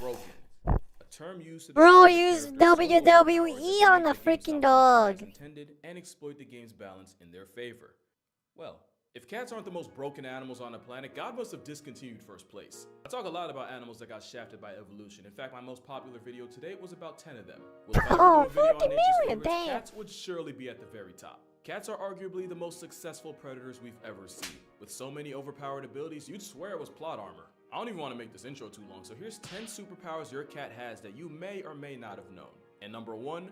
Broken. A term used to Bro, describe use a character's WWE on the freaking dog. intended and exploit the game's balance in their favor. Well, if cats aren't the most broken animals on the planet, God must have discontinued first place. I talk a lot about animals that got shafted by evolution. In fact, my most popular video today was about 10 of them. Well, if I ever do a video on nature's favorites, cats would surely be at the very top. Cats are arguably the most successful predators we've ever seen. With so many overpowered abilities, you'd swear it was plot armor. I don't even want to make this intro too long, so here's 10 superpowers your cat has that you may or may not have known. And number 1,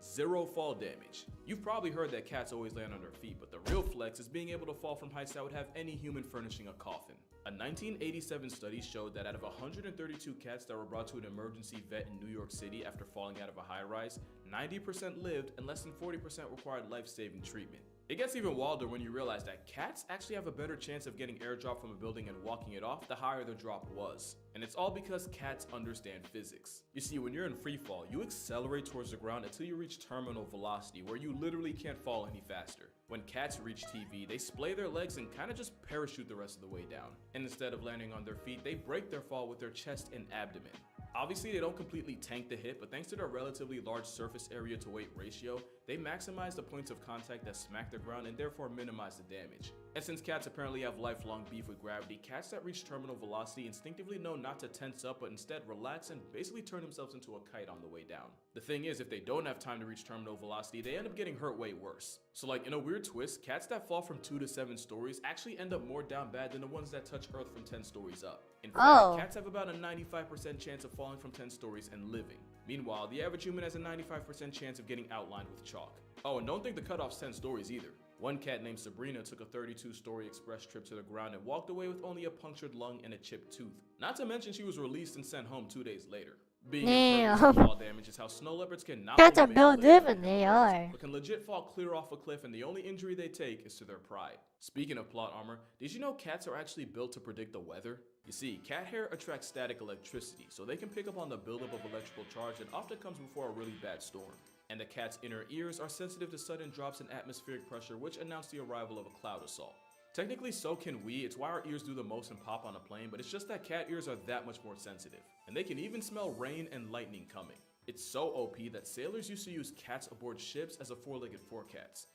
0 fall damage. You've probably heard that cats always land on their feet, but the real flex is being able to fall from heights that would have any human furnishing a coffin. A 1987 study showed that out of 132 cats that were brought to an emergency vet in New York City after falling out of a high-rise, 90% lived and less than 40% required life-saving treatment. It gets even wilder when you realize that cats actually have a better chance of getting airdropped from a building and walking it off the higher the drop was. And it's all because cats understand physics. You see, when you're in free fall, you accelerate towards the ground until you reach terminal velocity, where you literally can't fall any faster. When cats reach TV, they splay their legs and kind of just parachute the rest of the way down. And instead of landing on their feet, they break their fall with their chest and abdomen. Obviously, they don't completely tank the hit, but thanks to their relatively large surface area to weight ratio, they maximize the points of contact that smack the ground and therefore minimize the damage. And since cats apparently have lifelong beef with gravity, cats that reach terminal velocity instinctively know not to tense up, but instead relax and basically turn themselves into a kite on the way down. The thing is, if they don't have time to reach terminal velocity, they end up getting hurt way worse. So like, in a weird twist, cats that fall from 2 to 7 stories actually end up more down bad than the ones that touch Earth from 10 stories up. In fact, cats have about a 95% chance of falling from 10 stories and living. Meanwhile, the average human has a 95% chance of getting outlined with chalk. Oh, and don't think the cutoff's 10 stories either. One cat named Sabrina took a 32-story express trip to the ground and walked away with only a punctured lung and a chipped tooth. Not to mention she was released and sent home 2 days later. Being impervious to fall damage is how snow leopards can not Cats only are make built a living different, in they the are. woods, but can legit fall clear off a cliff, and the only injury they take is to their pride. Speaking of plot armor, did you know cats are actually built to predict the weather? You see, cat hair attracts static electricity, so they can pick up on the buildup of electrical charge that often comes before a really bad storm. And the cat's inner ears are sensitive to sudden drops in atmospheric pressure, which announce the arrival of a cloud assault. Technically, so can we. It's why our ears do the most and pop on a plane, but it's just that cat ears are that much more sensitive. And they can even smell rain and lightning coming. It's so OP that sailors used to use cats aboard ships as a four-legged forecast.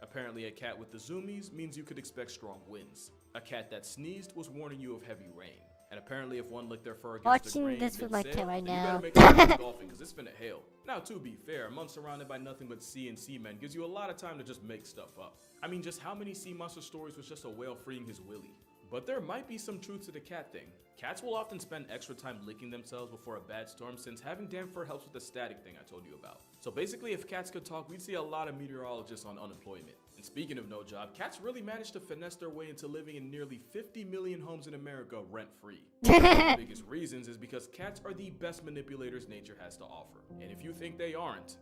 Apparently, a cat with the zoomies means you could expect strong winds. A cat that sneezed was warning you of heavy rain. And apparently, if one licked their fur against the grain This with my cat right then now. you better make sure golfing, because it's finna hail. Now, to be fair, a month surrounded by nothing but sea and seamen gives you a lot of time to just make stuff up. I mean, just how many sea monster stories was just a whale freeing his willy? But there might be some truth to the cat thing. Cats will often spend extra time licking themselves before a bad storm, since having damp fur helps with the static thing I told you about. So basically, if cats could talk, we'd see a lot of meteorologists on unemployment. And speaking of no job, cats really managed to finesse their way into living in nearly 50 million homes in America rent-free. One of the biggest reasons is because cats are the best manipulators nature has to offer. And if you think they aren't,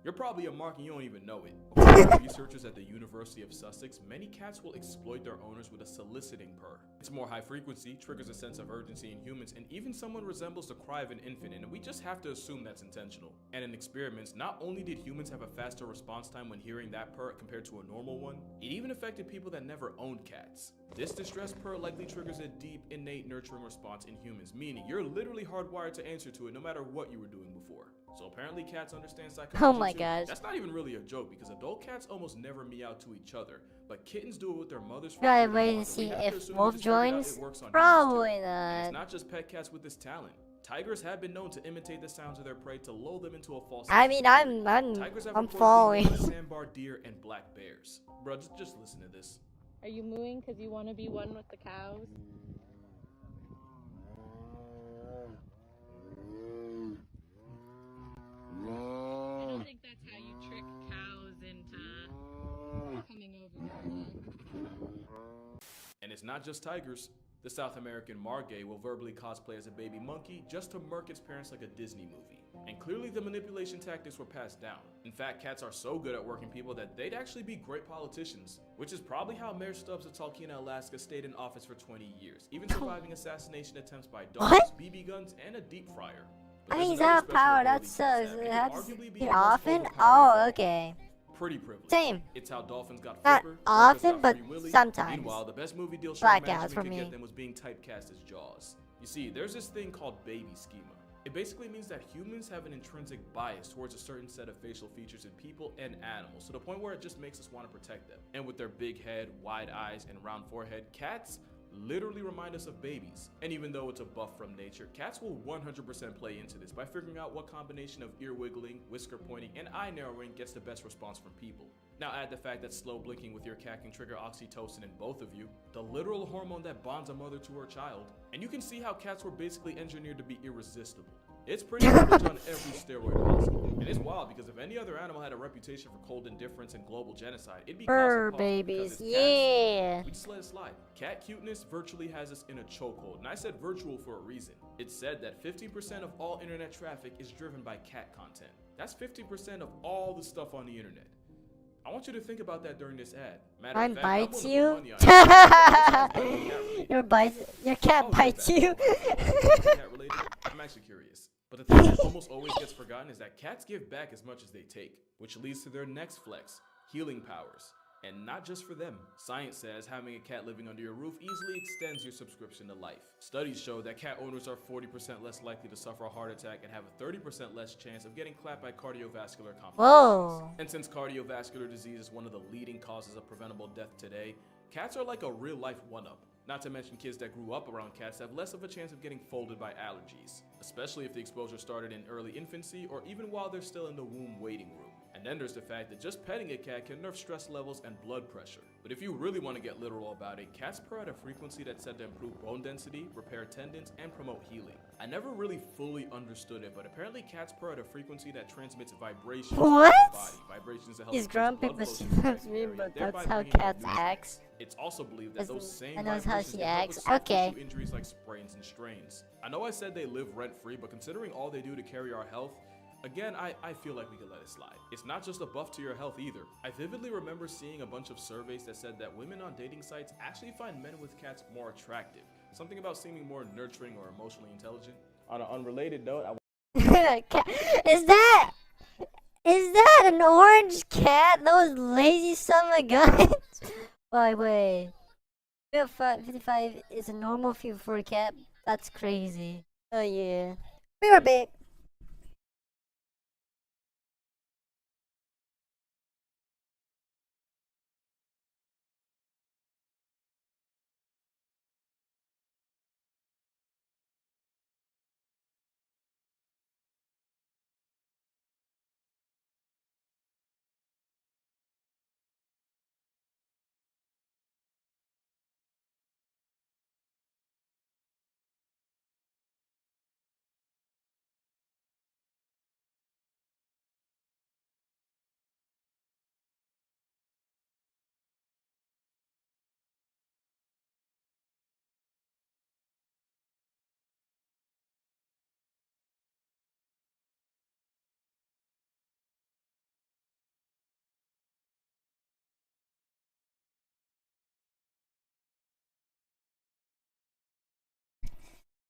you're probably a mark and you don't even know it. According to researchers at the University of Sussex, many cats will exploit their owners with a soliciting purr. It's more high frequency, triggers a sense of urgency in humans, and even someone resembles the cry of an infant, and we just have to assume that's intentional. And in experiments, not only did humans have a faster response time when hearing that purr compared to a normal one, it even affected people that never owned cats. This distress purr likely triggers a deep, innate nurturing response in humans, meaning you're literally hardwired to answer to it no matter what you were doing before. So apparently cats understand psychology. Oh my too. gosh. That's not even really a joke, because adult cats almost never meow to each other, but kittens do it with their mothers. Gotta wait and see if Wolf joins. Probably not. And it's not just pet cats with this talent. Tigers have been known to imitate the sounds of their prey to lull them into a false. I mean, I'm following. Sandbar deer and black bears. Bro, just listen to this. Are you mooing because you want to be one with the cows? I don't think that's how you trick cows into coming over. And it's not just tigers. The South American margay will verbally cosplay as a baby monkey just to murk its parents like a Disney movie. And clearly the manipulation tactics were passed down. In fact, cats are so good at working people that they'd actually be great politicians, which is probably how Mayor Stubbs of Talkeetna, Alaska stayed in office for 20 years, even surviving assassination attempts by dogs, BB guns, and a deep fryer. I mean, he's out of power. That sucks. That's often? Oh, okay. Pretty privileged. Same. It's how dolphins got Not Flipper, often, but Willy. sometimes. Meanwhile, the best movie deal Blackouts management for could me. get them was being typecast as Jaws. You see, there's this thing called baby schema. It basically means that humans have an intrinsic bias towards a certain set of facial features in people and animals, to the point where it just makes us want to protect them. And with their big head, wide eyes, and round forehead, cats literally remind us of babies. And even though it's a buff from nature, cats will 100% play into this by figuring out what combination of ear wiggling, whisker pointing, and eye narrowing gets the best response from people. Now add the fact that slow blinking with your cat can trigger oxytocin in both of you, the literal hormone that bonds a mother to her child, and you can see how cats were basically engineered to be irresistible. It's pretty much on every steroid possible. And it's wild because if any other animal had a reputation for cold indifference and global genocide, it'd be Fur babies, yeah. We just let it slide. Cat cuteness virtually has us in a chokehold, and I said virtual for a reason. It's said that 15% of all internet traffic is driven by cat content. That's 15% of all the stuff on the internet. I want you to think about that during this ad. Mine bites you? Your cat bites you? I'm actually curious. But the thing that almost always gets forgotten is that cats give back as much as they take, which leads to their next flex, healing powers. And not just for them. Science says having a cat living under your roof easily extends your subscription to life. Studies show that cat owners are 40% less likely to suffer a heart attack and have a 30% less chance of getting clapped by cardiovascular complications. Whoa. And since cardiovascular disease is one of the leading causes of preventable death today, cats are like a real-life one-up. Not to mention kids that grew up around cats have less of a chance of getting folded by allergies, especially if the exposure started in early infancy or even while they're still in the womb waiting room. And then there's the fact that just petting a cat can nerf stress levels and blood pressure. But if you really want to get literal about it, cats purr at a frequency that's said to improve bone density, repair tendons, and promote healing. I never really fully understood it, but apparently cats purr at a frequency that transmits vibrations to the body. Vibrations that help He's grumpy, but she loves me, but that's how cats act. It's also believed that those same I know how vibrations she can help acts. with soft Okay. tissue injuries like sprains and strains. I know I said they live rent-free, but considering all they do to carry our health, again, I feel like we could let it slide. It's not just a buff to your health either. I vividly remember seeing a bunch of surveys that said that women on dating sites actually find men with cats more attractive. Something about seeming more nurturing or emotionally intelligent. On an unrelated note, Is that an orange cat? Those lazy son of a guns. By the way, 55 is a normal fee for a cat. That's crazy. Oh yeah. We were big.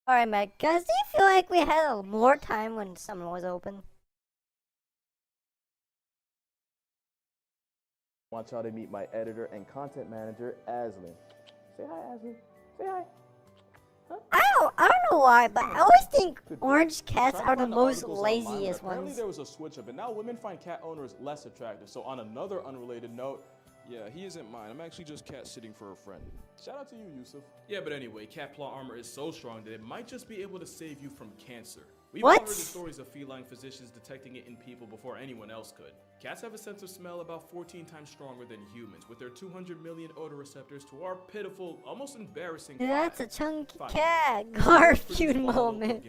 Alright, Mike. Guys, do you feel like we had more time when summer was open? Want y'all to meet my editor and content manager, Aslan. Say hi, Aslan. Say hi. I don't know why, but I always think orange cats are the most laziest Apparently ones. there was a switch up, and now women find cat owners less attractive. So on another unrelated note, yeah, he isn't mine. I'm actually just cat sitting for a friend. Shout out to you, Yusuf. Yeah, but anyway, cat claw armor is so strong that it might just be able to save you from cancer. We've all heard the stories of feline physicians detecting it in people before anyone else could. Cats have a sense of smell about 14 times stronger than humans, with their 200 million odor receptors to our pitiful, almost embarrassing That's a chunky cat. Garfield moment.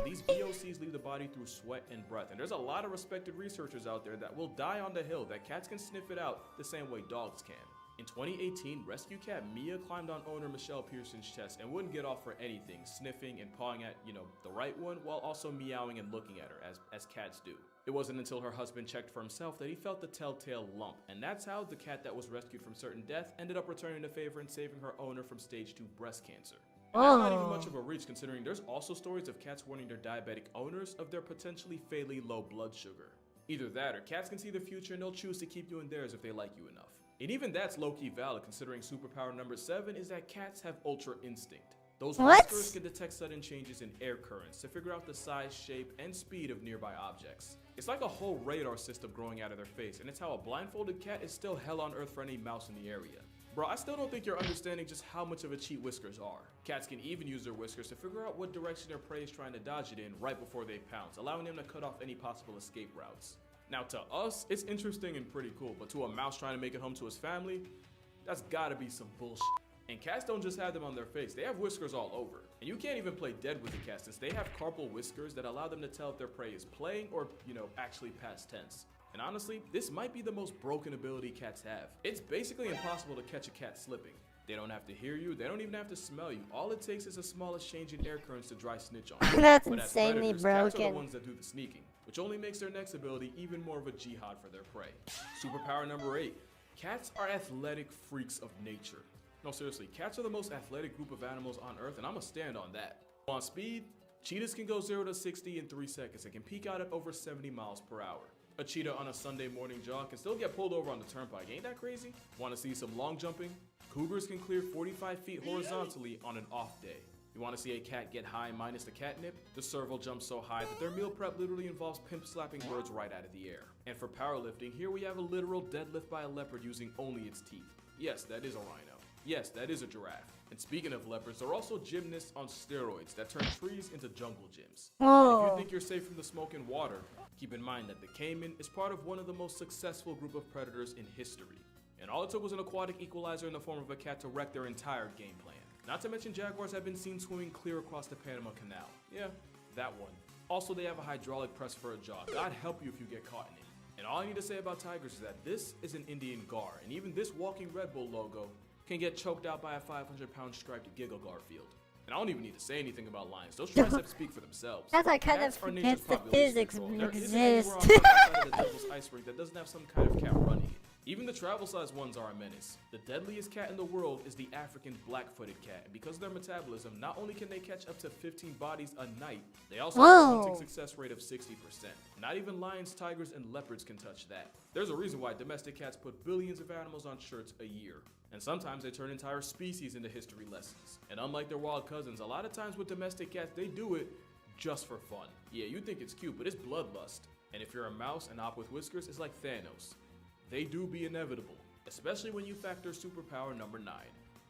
These VOCs leave the body through sweat and breath, and there's a lot of respected researchers out there that will die on the hill that cats can sniff it out the same way dogs can. In 2018, rescue cat Mia climbed on owner Michelle Pearson's chest and wouldn't get off for anything, sniffing and pawing at, the right one, while also meowing and looking at her, as cats do. It wasn't until her husband checked for himself that he felt the telltale lump, and that's how the cat that was rescued from certain death ended up returning the favor and saving her owner from stage 2 breast cancer. And that's not even much of a reach, considering there's also stories of cats warning their diabetic owners of their potentially fatally low blood sugar. Either that, or cats can see the future and they'll choose to keep you in theirs if they like you enough. And even that's low-key valid, considering superpower number 7 is that cats have ultra instinct. Those whiskers can detect sudden changes in air currents to figure out the size, shape, and speed of nearby objects. It's like a whole radar system growing out of their face, and it's how a blindfolded cat is still hell on earth for any mouse in the area. Bro, I still don't think you're understanding just how much of a cheat whiskers are. Cats can even use their whiskers to figure out what direction their prey is trying to dodge it in right before they pounce, allowing them to cut off any possible escape routes. Now to us, it's interesting and pretty cool, but to a mouse trying to make it home to his family, that's gotta be some bullshit. And cats don't just have them on their face, they have whiskers all over. And you can't even play dead with the cat since they have carpal whiskers that allow them to tell if their prey is playing or, actually past tense. And honestly, this might be the most broken ability cats have. It's basically impossible to catch a cat slipping. They don't have to hear you, they don't even have to smell you. All it takes is a smallest change in air currents to dry snitch on you. That's but insanely as predators, cats are the broken. ones that do the sneaking, which only makes their next ability even more of a jihad for their prey. Superpower number 8. Cats are athletic freaks of nature. No, seriously, cats are the most athletic group of animals on Earth, and I'ma stand on that. On speed, cheetahs can go 0 to 60 in 3 seconds and can peak out at over 70 miles per hour. A cheetah on a Sunday morning jog can still get pulled over on the turnpike. Ain't that crazy? Want to see some long jumping? Cougars can clear 45 feet horizontally on an off day. You want to see a cat get high minus the catnip? The serval jumps so high that their meal prep literally involves pimp slapping birds right out of the air. And for powerlifting, here we have a literal deadlift by a leopard using only its teeth. Yes, that is a rhino. Yes, that is a giraffe. And speaking of leopards, they're also gymnasts on steroids that turn trees into jungle gyms. And if you think you're safe from the smoke and water, keep in mind that the caiman is part of one of the most successful group of predators in history. And all it took was an aquatic equalizer in the form of a cat to wreck their entire game plan. Not to mention jaguars have been seen swimming clear across the Panama Canal. Yeah, that one. Also, they have a hydraulic press for a jaw. God help you if you get caught in it. And all I need to say about tigers is that this is an Indian gar, and even this walking Red Bull logo can get choked out by a 500-pound striped Giggle Garfield. And I don't even need to say anything about lions. Those triceps speak for themselves. That's I kind of Cats are nature's forgets the population physics control. There isn't exist. anywhere on the outside of the devil's ice rink that doesn't have some kind of cat running it. Even the travel-sized ones are a menace. The deadliest cat in the world is the African black-footed cat, and because of their metabolism, not only can they catch up to 15 bodies a night, they also have a hunting success rate of 60%. Not even lions, tigers, and leopards can touch that. There's a reason why domestic cats put billions of animals on shirts a year. And sometimes they turn entire species into history lessons. And unlike their wild cousins, a lot of times with domestic cats, they do it just for fun. Yeah, you think it's cute, but it's bloodlust. And if you're a mouse and op with whiskers, it's like Thanos. They do be inevitable, especially when you factor superpower number 9.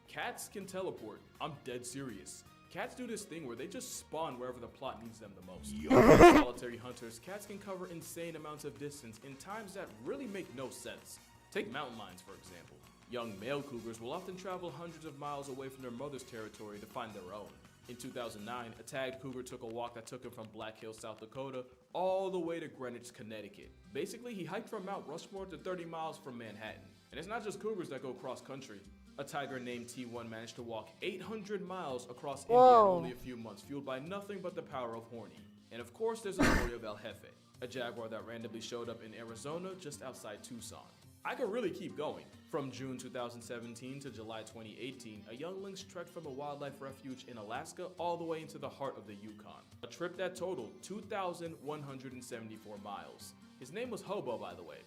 Cats can teleport. I'm dead serious. Cats do this thing where they just spawn wherever the plot needs them the most. As solitary hunters, cats can cover insane amounts of distance in times that really make no sense. Take mountain lions, for example. Young male cougars will often travel hundreds of miles away from their mother's territory to find their own. In 2009, a tagged cougar took a walk that took him from Black Hills, South Dakota, all the way to Greenwich, Connecticut. Basically, he hiked from Mount Rushmore to 30 miles from Manhattan. And it's not just cougars that go cross-country. A tiger named T1 managed to walk 800 miles across India in only a few months, fueled by nothing but the power of horny. And of course, there's a story of El Jefe, a jaguar that randomly showed up in Arizona just outside Tucson. I could really keep going. From June 2017 to July 2018, a young lynx trekked from a wildlife refuge in Alaska all the way into the heart of the Yukon. A trip that totaled 2,174 miles. His name was Hobo, by the way.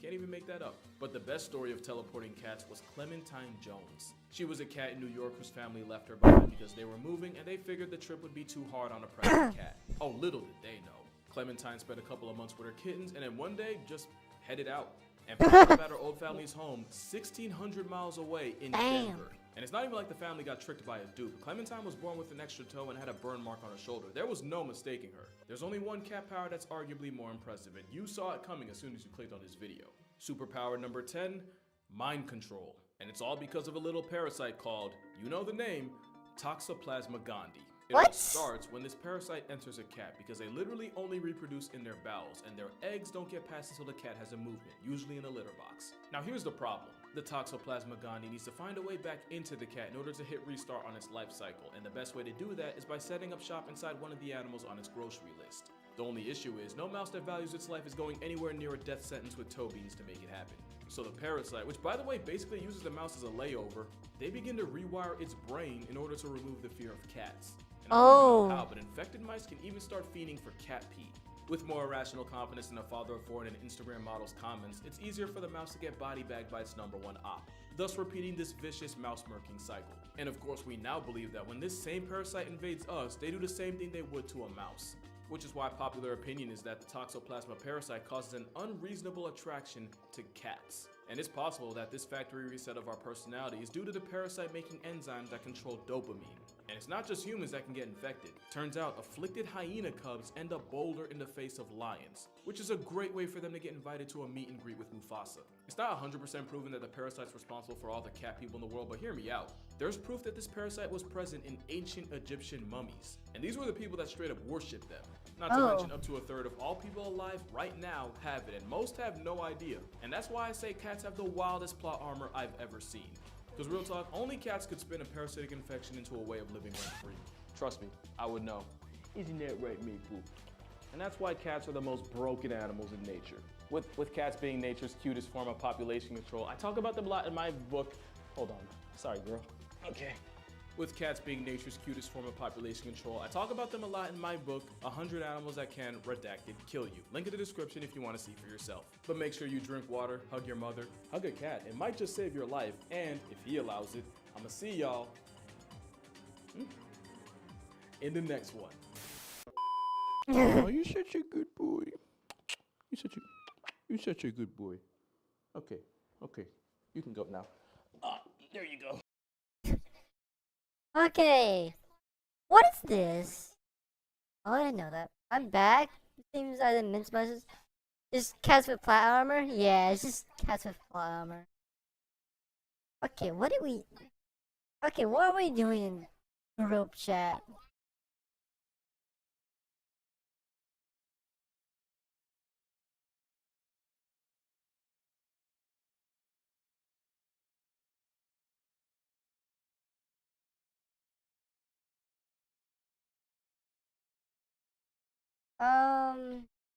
Can't even make that up. But the best story of teleporting cats was Clementine Jones. She was a cat in New York whose family left her behind because they were moving and they figured the trip would be too hard on a pregnant cat. Oh, little did they know. Clementine spent a couple of months with her kittens and then one day just headed out. And found out at her old family's home 1,600 miles away in Denver. And it's not even like the family got tricked by a dupe. Clementine was born with an extra toe and had a burn mark on her shoulder. There was no mistaking her. There's only one cat power that's arguably more impressive, and you saw it coming as soon as you clicked on this video. Superpower number 10, mind control. And it's all because of a little parasite called, you know the name, Toxoplasma gondii. It all starts when this parasite enters a cat because they literally only reproduce in their bowels and their eggs don't get passed until the cat has a movement, usually in a litter box. Now here's the problem. The Toxoplasma gondii needs to find a way back into the cat in order to hit restart on its life cycle, and the best way to do that is by setting up shop inside one of the animals on its grocery list. The only issue is no mouse that values its life is going anywhere near a death sentence with toe beans to make it happen. So the parasite, which by the way basically uses the mouse as a layover, they begin to rewire its brain in order to remove the fear of cats. And I don't know how, but infected mice can even start fiending for cat pee. With more irrational confidence in a father of four and an Instagram model's comments, it's easier for the mouse to get body bagged by its number one op, thus repeating this vicious mouse-murking cycle. And of course, we now believe that when this same parasite invades us, they do the same thing they would to a mouse. Which is why popular opinion is that the Toxoplasma parasite causes an unreasonable attraction to cats. And it's possible that this factory reset of our personality is due to the parasite making enzymes that control dopamine. And it's not just humans that can get infected. Turns out afflicted hyena cubs end up bolder in the face of lions, which is a great way for them to get invited to a meet and greet with Mufasa. It's not 100% proven that the parasite's responsible for all the cat people in the world, but hear me out. There's proof that this parasite was present in ancient Egyptian mummies. And these were the people that straight up worshipped them. Not to mention up to a third of all people alive right now have it, and most have no idea. And that's why I say cats have the wildest plot armor I've ever seen. Because real talk, only cats could spin a parasitic infection into a way of living rent-free. Trust me, I would know. Isn't that right, Maple? And that's why cats are the most broken animals in nature. With cats being nature's cutest form of population control, I talk about them a lot in my book. Hold on, sorry girl. Okay. With cats being nature's cutest form of population control, I talk about them a lot in my book, 100 Animals That Can, Redacted, Kill You. Link in the description if you want to see for yourself. But make sure you drink water, hug your mother, hug a cat. It might just save your life, and if he allows it, I'ma see y'all in the next one. Oh, you're such a good boy. You're such a good boy. Okay, you can go now. There you go. Okay. What is this? Oh, I didn't know that. I'm back. Seems I didn't mince much. Just cats with plot armor? Yeah, it's just cats with plot armor. Okay, what are we doing in group chat?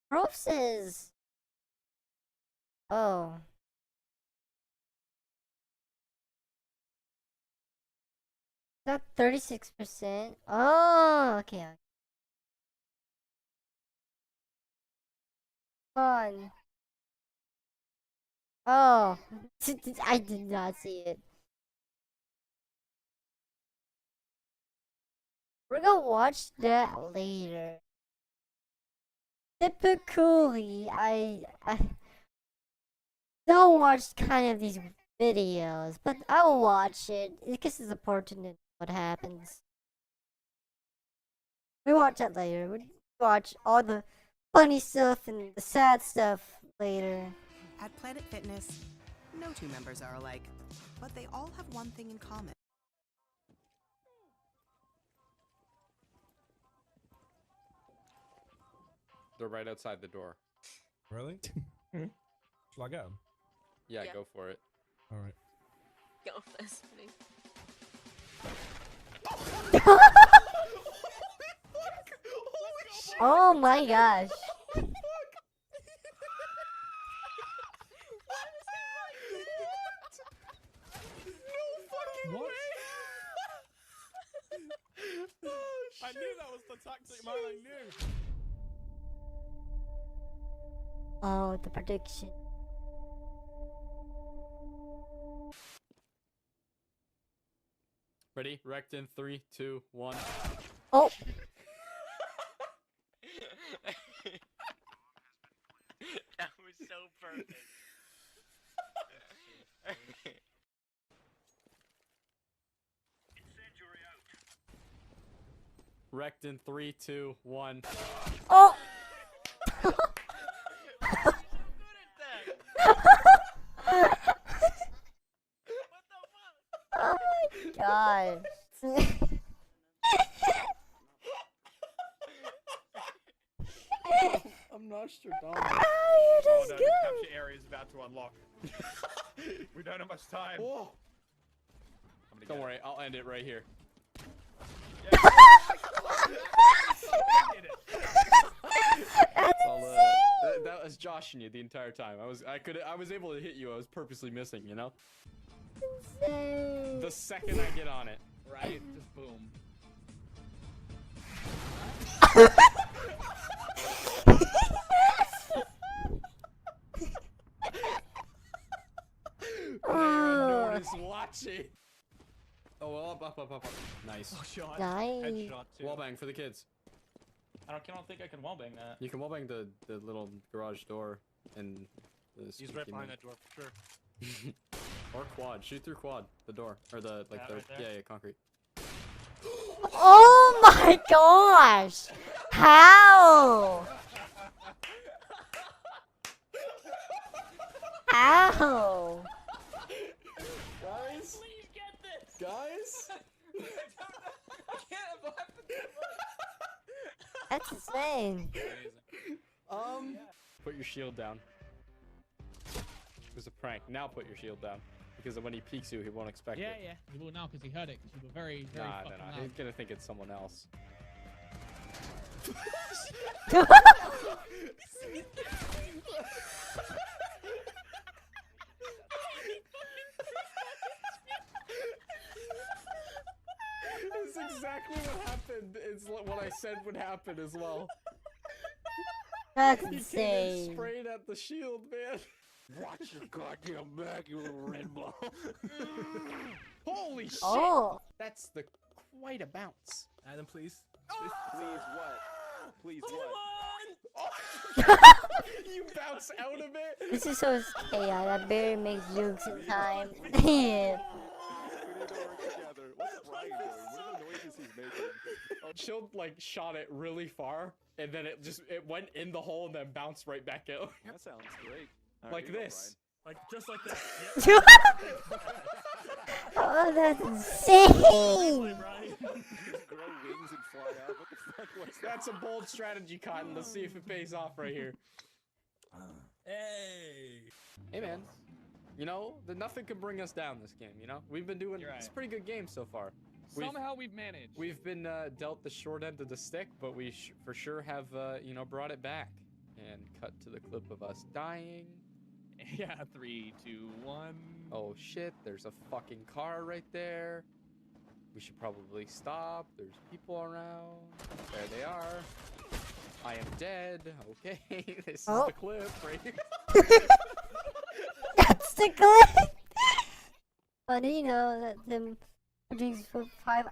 Proof says, oh, That 36%. Oh, okay. Come on. Oh, I did not see it. We're gonna watch that later. Typically, I don't watch kind of these videos, but I'll watch it because it's important to know what happens. We watch that later. We watch all the funny stuff and the sad stuff later. At Planet Fitness, no two members are alike, but they all have one thing in common. They're right outside the door. Really? Shall I go? Yeah, Yeah. go for it. All right. Go this, please. Oh my gosh. What? I knew that was the tactic, man. I knew. Oh, the prediction. Ready? Wrecked in 3, 2, 1. Oh. That was so perfect. Wrecked in 3, 2, 1. Oh. Oh my god. I'm Nostradamus. Oh, you're just The good. capture area is about to unlock. We don't have much time. Whoa. Don't worry, I'll end it right here. That's That was joshing you the entire time. I was able to hit you. I was purposely missing, you know? insane. The second I get on it. Right? Just boom. Everyone is watching. Oh, up. Nice. Oh, shot. Nice. Headshot too. Wallbang for the kids. I don't think I can wallbang that. You can wallbang the little garage door and the He's right behind that door for sure. Or quad. Shoot through quad. The door. Or the That right there? yeah, concrete. Oh my gosh! How? How? Guys? Please get this! Guys? I can't. That's insane. Put your shield down. It was a prank. Now put your shield down. Because when he peeks you, he won't expect it. Yeah. He will now because he heard it. Because you were very, very Nah. fucking loud. He's gonna think it's someone else. That's exactly what happened. It's what I said would happen as well. That's He came insane. and sprayed at the shield, man. Watch your goddamn back, you little red ball. Holy shit! Oh. That's quite a bounce. Adam, please. Please what? Please what? You bounce out of it? This is so chaotic. That barely makes jokes in time. Yeah. We need to work together. What's Brian doing? What are the noises he's making? Chill shot it really far, and then it went in the hole and then bounced right back out. That sounds great. All Like right, you go, this. Like just like that. Oh, that's insane. Just grow wings and fly out. What the fuck was that? That's a bold strategy, Cotton. Let's see if it pays off right here. Hey, man. You know, nothing can bring us down this game, you know? We've been doing it's a pretty good game so far. Somehow we've managed. We've been dealt the short end of the stick, but we for sure have, brought it back. And cut to the clip of us dying. Yeah, 3, 2, 1. Oh shit, there's a fucking car right there. We should probably stop. There's people around. There they are. I am dead. Okay, this is the clip right here. That's the clip. Funny, you know that them produce for five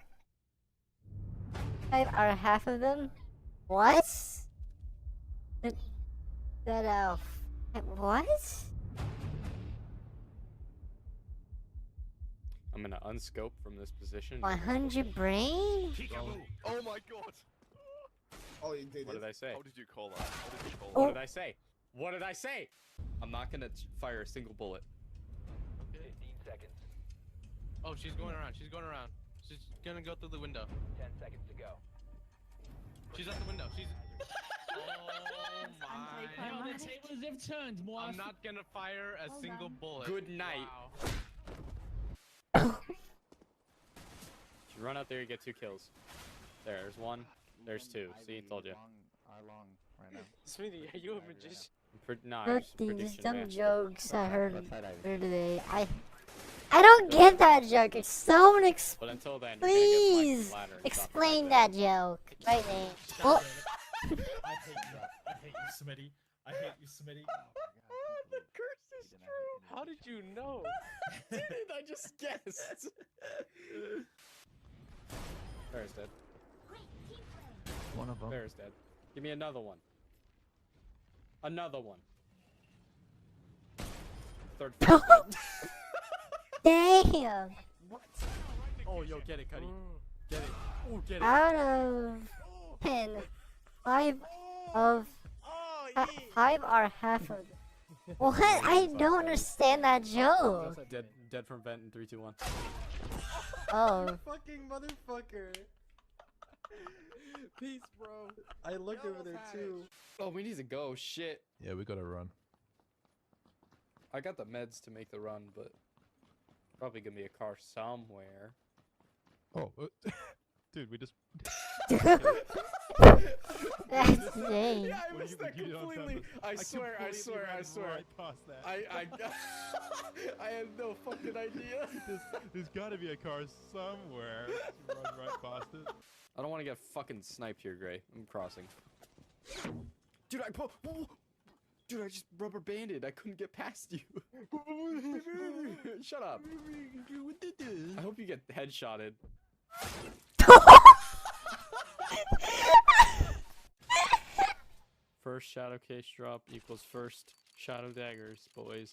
are half of them. What? That what? I'm gonna unscope from this position. 100 brain? Oh my god! Oh, you did What did I say? How did you call that? How did you call What that? did I say? What did I say? I'm not gonna fire a single bullet. 15 seconds. Oh, she's going around. She's going around. She's gonna go through the window. 10 seconds to go. She's at the window. She's. Oh my. Yo, the tables have turned, moi. I'm not gonna fire a single bullet. Good night. Wow. You run out there, you get 2 kills. There's 1. There's 2. See, told you. Right now. Smithy, are you a magician? Nah, These dumb master. jokes I heard earlier today. I don't get that joke. It's so unexplainable. But until then, Please explain that joke right now. Oh. I hate you. I hate you, Smitty. I hate you, Smitty. The curse is true. How did you know? Didn't I just guessed? Bear's dead. One of them. Bear's dead. Give me another one. Another one. Third. Damn. What? Oh, yo, get it, Cuddy. Get it. Oh, get it. Out of 10, 5 of 5 are half of them. What? I don't understand that joke. Dead from vent in 3, 2, 1. Oh. Fucking motherfucker. Peace, bro. I looked over there too. Oh, we need to go. Shit. Yeah, we gotta run. I got the meds to make the run, but probably gonna be a car somewhere. Oh, dude, we just. That's insane. Yeah, I missed that completely. I swear. Right past that. I had no fucking idea. There's gotta be a car somewhere. Run right past it. I don't want to get fucking sniped here, Gray. I'm crossing. Dude, Dude, I just rubber banded. I couldn't get past you. Shut up. I hope you get headshotted. First shadow case drop equals first shadow daggers, boys.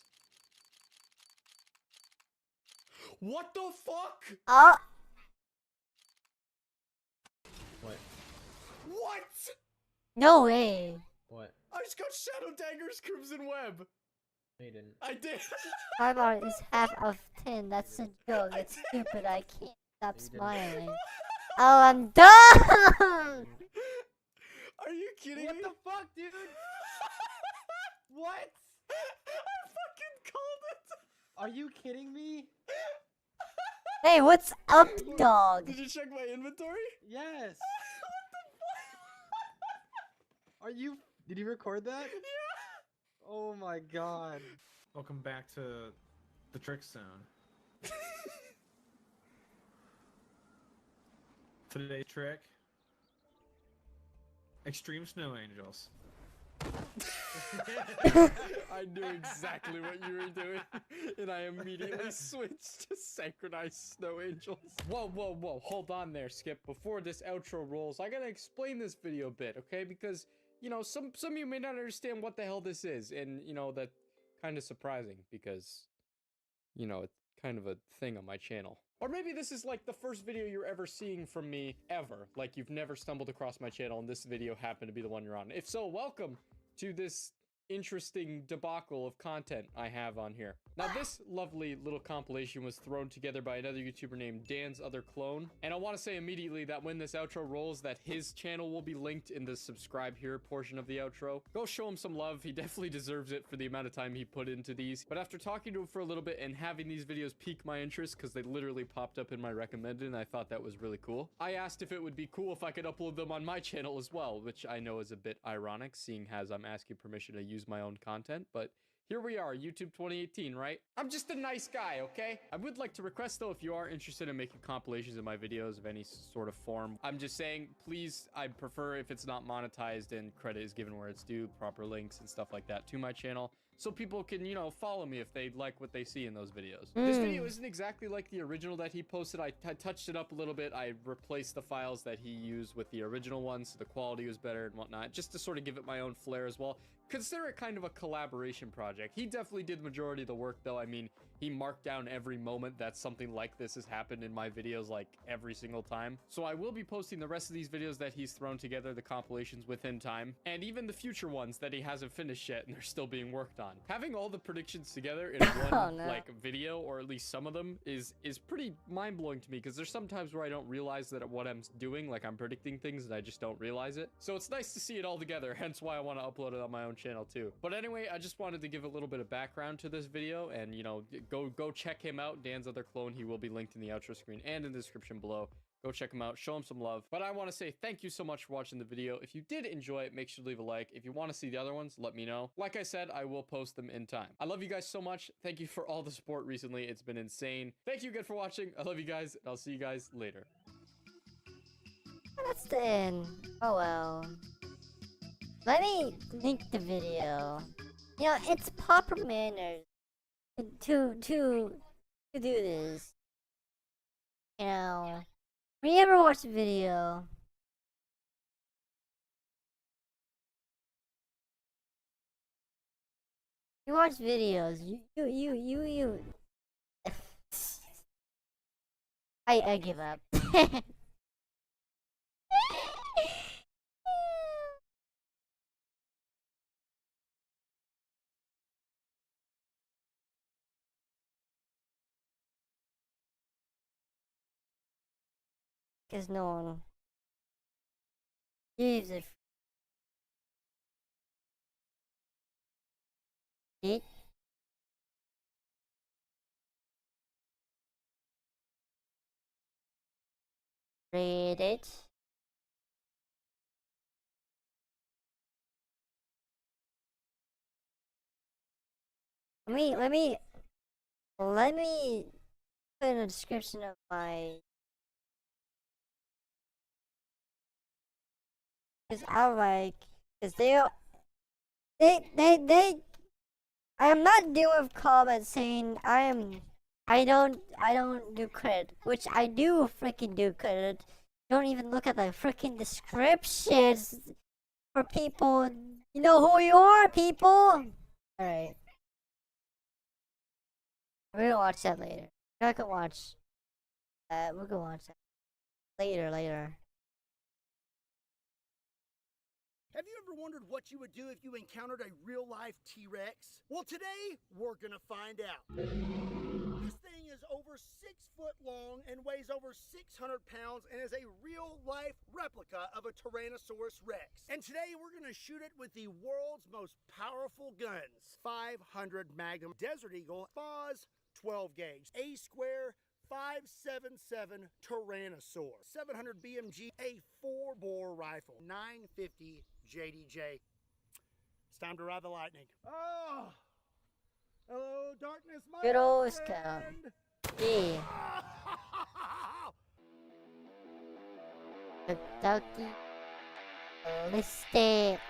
What the fuck? What? What? No way. What? I just got shadow daggers, Crimson Web. No, you didn't. I did. 5 is half of 10. That's a joke. That's stupid. I can't stop smiling. Oh, I'm done. Are you kidding What me? the fuck, dude? What? I fucking called it. Are you kidding me? Hey, what's up, dog? Did you check my inventory? Yes. Are you? Did you record that? Yeah. Oh my god. Welcome back to the trick zone. Today's trick: extreme snow angels. I knew exactly what you were doing, and I immediately switched to synchronized snow angels. Whoa, whoa, whoa! Hold on there, Skip. Before this outro rolls, I gotta explain this video a bit, okay? Because you know, some of you may not understand what the hell this is, and you know that's kind of surprising because you know it's kind of a thing on my channel. Or maybe this is like the first video you're ever seeing from me ever. Like you've never stumbled across my channel and this video happened to be the one you're on. If so, welcome to this interesting debacle of content I have on here. Now this lovely little compilation was thrown together by another YouTuber named Dan's Other Clone, and I want to say immediately that when this outro rolls that his channel will be linked in the subscribe here portion of the outro. Go show him some love, he definitely deserves it for the amount of time he put into these. But after talking to him for a little bit and having these videos pique my interest because they literally popped up in my recommended and I thought that was really cool, I asked if it would be cool if I could upload them on my channel as well, which I know is a bit ironic seeing as I'm asking permission to use my own content, but Here we are, YouTube 2018, right? I'm just a nice guy, okay? I would like to request, though, if you are interested in making compilations of my videos of any sort of form, I'm just saying, please, I prefer if it's not monetized and credit is given where it's due, proper links and stuff like that to my channel, so people can, you know, follow me if they like what they see in those videos. This video isn't exactly like the original that he posted. I touched it up a little bit. I replaced the files that he used with the original ones, so the quality was better and whatnot, just to sort of give it my own flair as well. Consider it kind of a collaboration project. He definitely did the majority of the work, though. I mean, he marked down every moment that something like this has happened in my videos, like every single time. So I will be posting the rest of these videos that he's thrown together, the compilations, within time, and even the future ones that he hasn't finished yet and they're still being worked on. Having all the predictions together in one like video, or at least some of them, is pretty mind-blowing to me, because there's sometimes where I don't realize that what I'm doing, like I'm predicting things and I just don't realize it. So it's nice to see it all together, hence why I want to upload it on my own channel too. But anyway, I just wanted to give a little bit of background to this video, and you know, go check him out. Dan's other clone, he will be linked in the outro screen and in the description below. Go check him out, show him some love. But I want to say thank you so much for watching the video. If you did enjoy it, make sure to leave a like. If you want to see the other ones, let me know. Like I said, I will post them in time. I love you guys so much. Thank you for all the support recently. It's been insane. Thank you again for watching. I love you guys, and I'll see you guys later. That's the end. Oh well. Let me link the video. You know, it's proper manners to do this. You know, when you ever watch a video, you watch videos, you I give up. Because no one gives a shit. Read it. Let me put in a description of my, because I'm not doing comments saying I don't do credit, which I do freaking do credit. Don't even look at the freaking descriptions for people. You know who you are, people. Alright. We're gonna watch that later. We're not gonna watch that. We're gonna watch that later. Have you ever wondered what you would do if you encountered a real-life T-Rex? Well, today, we're gonna find out. This thing is over 6 foot long and weighs over 600 pounds and is a real-life replica of a Tyrannosaurus Rex. And today, we're gonna shoot it with the world's most powerful guns. 500 Magnum Desert Eagle, FAS 12 gauge, A square 577 Tyrannosaur, 700 BMG, a 4-bore rifle, 950 JDJ. It's time to ride the lightning. Oh, hello, darkness, my Good old friend. scout. Yeah. Kentucky. Ballistic.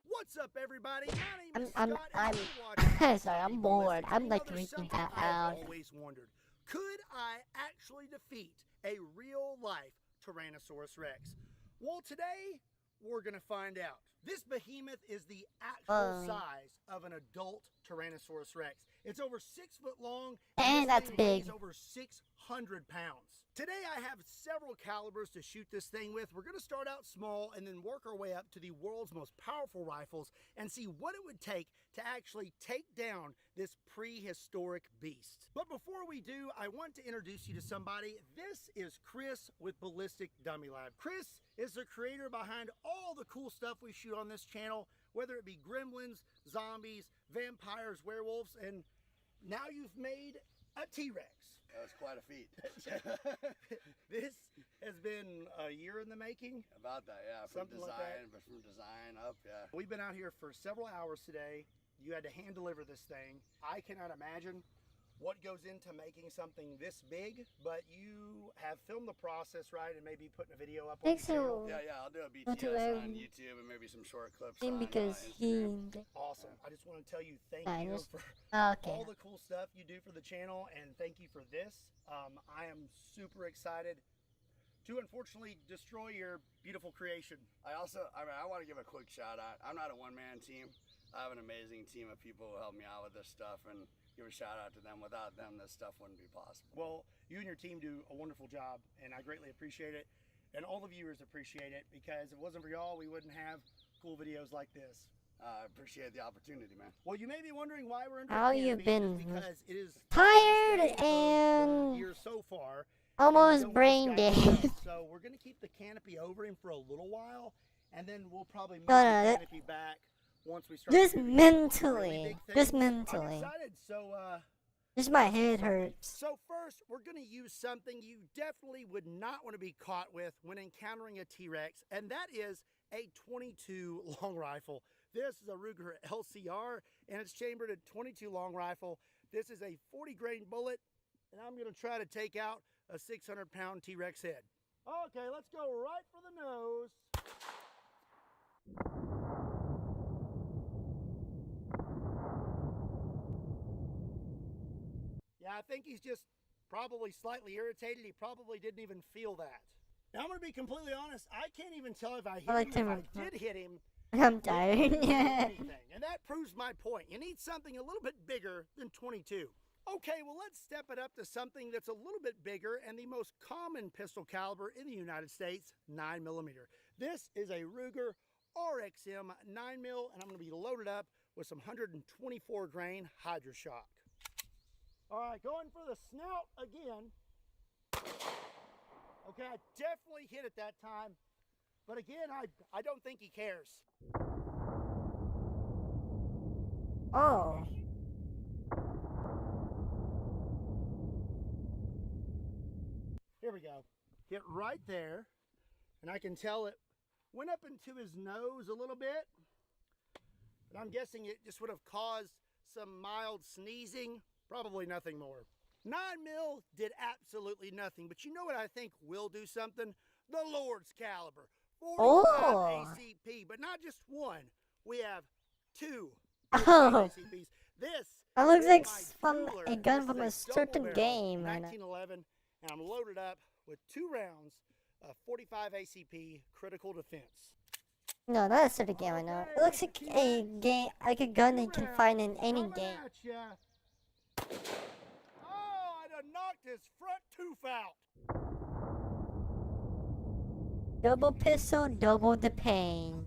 What's up, everybody? My name is I'm sorry, I'm bored. I'm like reading that out. I've always wondered, could I actually defeat a real-life Tyrannosaurus Rex? Well, today, we're gonna find out. This behemoth is the actual size of an adult Tyrannosaurus Rex. It's over 6 foot long, and that's big. Weighs over 600 pounds. Today I have several calibers to shoot this thing with. We're gonna start out small and then work our way up to the world's most powerful rifles and see what it would take to actually take down this prehistoric beast. But before we do, I want to introduce you to somebody. This is Chris with Ballistic Dummy Lab. Chris is the creator behind all the cool stuff we shoot on this channel, whether it be gremlins, zombies, vampires, werewolves, and now you've made a T-Rex. That was quite a feat. This has been a year in the making. About that, yeah. From design up, yeah. We've been out here for several hours today, you had to hand deliver this thing. I cannot imagine what goes into making something this big, but you have filmed the process, right, and maybe putting a video up on the channel. Yeah, I'll do a BTS on YouTube and maybe some short clips because he. Awesome. I just want to tell you thank I you just- for Okay. all the cool stuff you do for the channel, and thank you for this. I am super excited to unfortunately destroy your beautiful creation. I want to give a quick shout out. I'm not a one-man team. I have an amazing team of people who help me out with this stuff, and give a shout out to them. Without them, this stuff wouldn't be possible. Well, you and your team do a wonderful job, and I greatly appreciate it. And all the viewers appreciate it, because if it wasn't for y'all, we wouldn't have cool videos like this. I appreciate the opportunity, man. Well, you may be wondering why we're in How you've been because it is tired and here so far. almost brain dead. So we're gonna keep the canopy over him for a little while, and then we'll probably move No, the no, canopy back once we start. Just shooting mentally. really big Just things. I'm mentally. excited. So Just my head hurts. So first, we're going to use something you definitely would not want to be caught with when encountering a T-Rex, and that is a 22 long rifle. This is a Ruger LCR, and it's chambered at 22 long rifle. This is a 40 grain bullet, and I'm going to try to take out a 600-pound T-Rex head. Okay, let's go right for the nose. Yeah, I think he's just probably slightly irritated. He probably didn't even feel that. Now, I'm going to be completely honest. I can't even tell if I hit him. If I did hit him, I'm tired. and that proves my point. You need something a little bit bigger than 22. Okay, well, let's step it up to something that's a little bit bigger and the most common pistol caliber in the United States, 9mm. This is a Ruger RXM 9mm, and I'm going to be loaded up with some 124 grain Hydra-Shock. All right, going for the snout again. Okay, I definitely hit it that time. But again, I don't think he cares. Oh. Here we go. Hit right there. And I can tell it went up into his nose a little bit. But I'm guessing it just would have caused some mild sneezing. Probably nothing more. 9mm did absolutely nothing. But you know what I think will do something? The Lord's caliber. 45 ACP, but not just one. We have two ACPs. This looks like from a gun from a certain game. 1911, and I'm loaded up with 2 rounds of 45 ACP critical defense. No, not a certain game. I know. It looks like a game, like a gun you can find in any game. Oh, I done knocked his front tooth out. Double pistol, double the pain.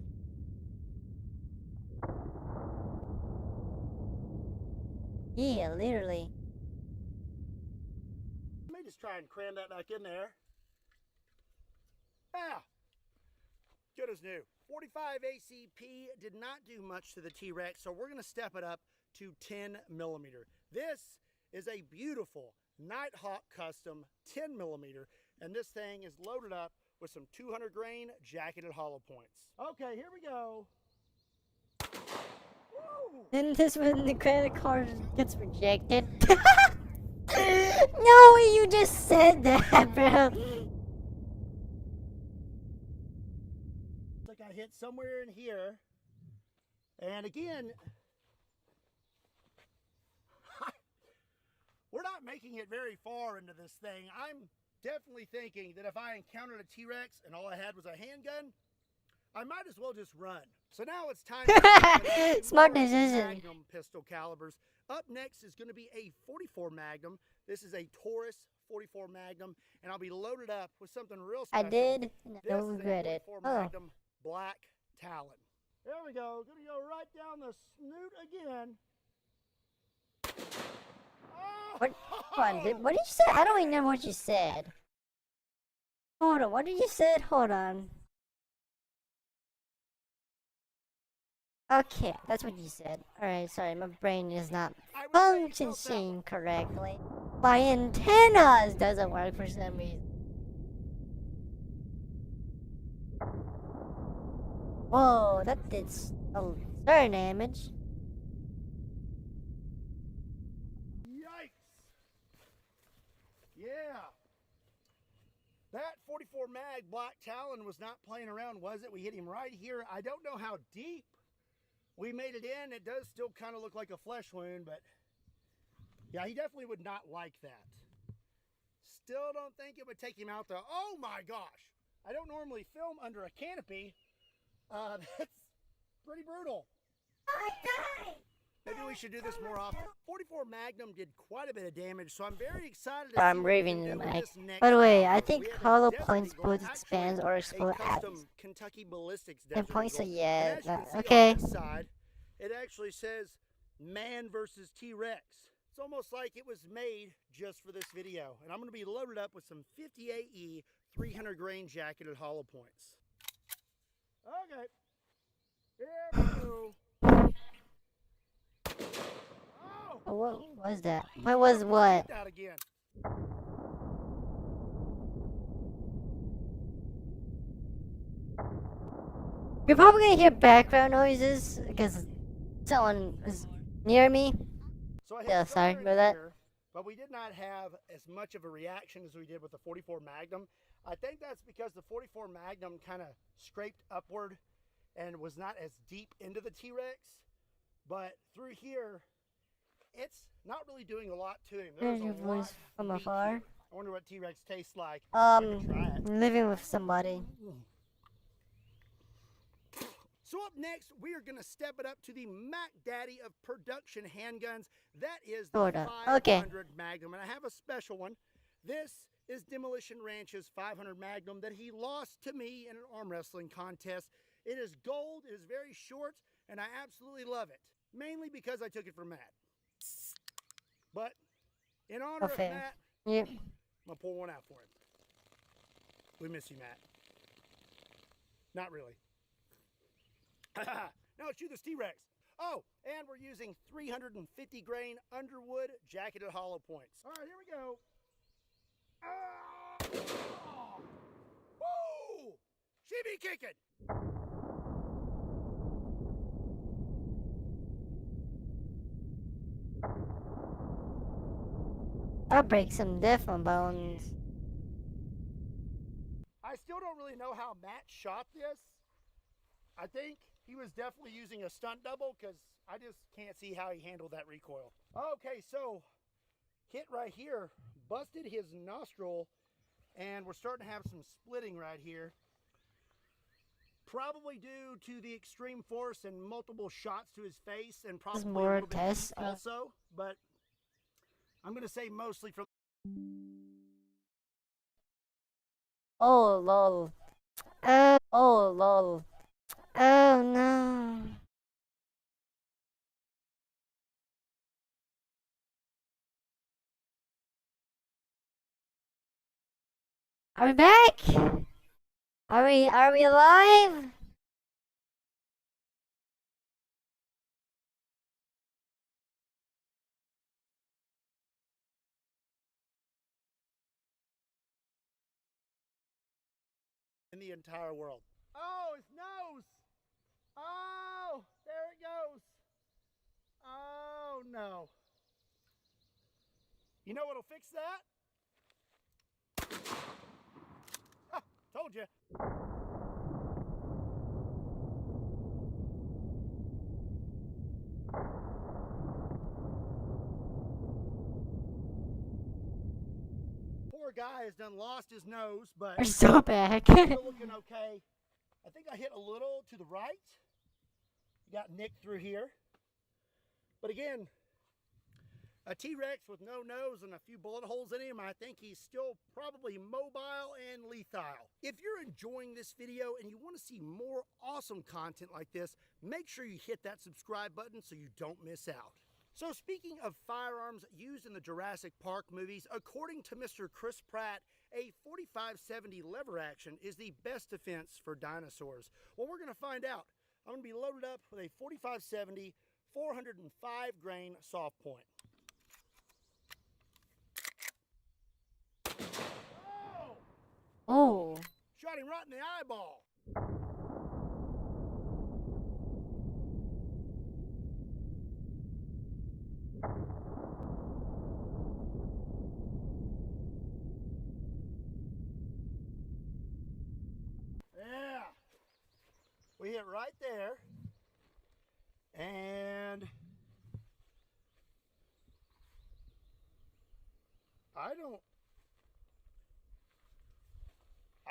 Yeah, literally. Let me just try and cram that back in there. Ah, good as new. 45 ACP did not do much to the T-Rex, so we're going to step it up to 10mm. This is a beautiful Nighthawk Custom 10mm, and this thing is loaded up with some 200 grain jacketed hollow points. Okay, here we go. Woo! Then this when the credit card gets rejected. No, you just said that, bro. Looks like I hit somewhere in here. And again, we're not making it very far into this thing. I'm definitely thinking that if I encountered a T-Rex and all I had was a handgun, I might as well just run. So now it's time to Smart decision. Magnum pistol calibers. Up next is going to be a 44 Magnum. This is a Taurus 44 Magnum, and I'll be loaded up with something real special. I did, and I This don't is a regret it. 44 Oh. Magnum Black Talon. There we go. Gonna go right down the snoot again. What? Hold on, what did you say? I don't even know what you said. Hold on, what did you say? Hold on. Okay, that's what you said. Alright, sorry, my brain is not functioning correctly. My antennas doesn't work for some reason. Whoa, that did certain damage. 44 mag Black Talon was not playing around, was it? We hit him right here. I don't know how deep we made it in. It does still kind of look like a flesh wound, but yeah, he definitely would not like that. Still don't think it would take him out though. Oh my gosh. I don't normally film under a canopy. That's pretty brutal. Maybe we should do this more often. 44 Magnum did quite a bit of damage, so I'm very excited to see I'm what we raving can the do with mic. this next By the way, round. I think We have a hollow Desert points Eagle, both actually expands or a explode custom Kentucky Ballistics and Desert points Eagle. are yeah. And as you can see Okay. on this side, it actually says man versus T-Rex. It's almost like it was made just for this video. And I'm going to be loaded up with some 58E 300 grain jacketed hollow points. Okay. Here we go. Oh, what was that? What was what? That again. You're probably gonna hear background noises because someone is near me. So I Yeah, hit sorry somewhere for in that. here, but we did not have as much of a reaction as we did with the 44 Magnum. I think that's because the 44 Magnum kind of scraped upward and was not as deep into the T-Rex. But through here, it's not really doing a lot to him. Here's There's your a lot voice from of meat afar. here. I wonder what T-Rex tastes like. I could try it. Living with somebody. So up next, we are going to step it up to the Mac Daddy of production handguns. That is the Sorta. 500 Okay. Magnum, and I have a special one. This is Demolition Ranch's 500 Magnum that he lost to me in an arm wrestling contest. It is gold, it is very short, and I absolutely love it. Mainly because I took it from Matt. But in honor of Okay. Matt, Yep. I'm going to pull one out for him. We miss you, Matt. Not really. Now let's shoot this T-Rex. Oh, and we're using 350 grain Underwood jacketed hollow points. All right, here we go. Oh. Woo! She be kicking. I'll break some different bones. I still don't really know how Matt shot this. I think he was definitely using a stunt double because I just can't see how he handled that recoil. Okay, so hit right here, busted his nostril, and we're starting to have some splitting right here. Probably due to the extreme force and multiple shots to his face, and probably a more little bit tests. heat also, but I'm going to say mostly from... Oh lol. Oh lol. Oh no. Are we back? Are we alive? in the entire world. Oh, his nose! Oh, there it goes. Oh, no. You know what'll fix that? Ha, told you. Poor guy has done lost his nose, but We're so back. still looking okay. I think I hit a little to the right. Got nicked through here. But again, a T-Rex with no nose and a few bullet holes in him, I think he's still probably mobile and lethal. If you're enjoying this video and you want to see more awesome content like this, make sure you hit that subscribe button so you don't miss out. So speaking of firearms used in the Jurassic Park movies, according to Mr. Chris Pratt, a 4570 lever action is the best defense for dinosaurs. Well, we're going to find out. I'm going to be loaded up with a 4570 405 grain soft point. Oh. Shot him right in the eyeball. it right there. And I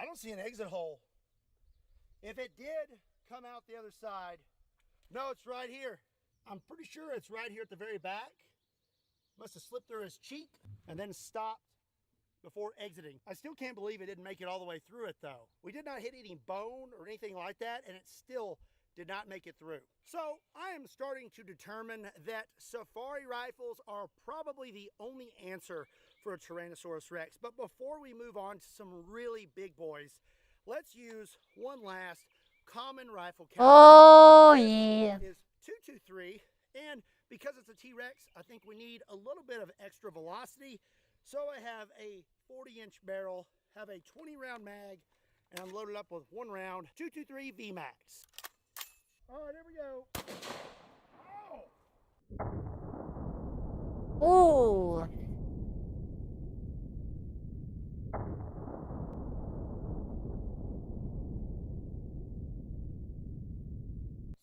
don't see an exit hole. If it did come out the other side, no, it's right here. I'm pretty sure it's right here at the very back. Must have slipped through his cheek and then stopped before exiting. I still can't believe it didn't make it all the way through it though. We did not hit any bone or anything like that, and it still did not make it through. So I am starting to determine that safari rifles are probably the only answer for a Tyrannosaurus Rex. But before we move on to some really big boys, let's use one last common rifle caliber. Oh yeah. Is 223, and because it's a T-Rex, I think we need a little bit of extra velocity. So I have a 40-inch barrel, have a 20-round mag, and I'm loaded up with one round 223 VMAX. All right, there we go. Oh! Ooh.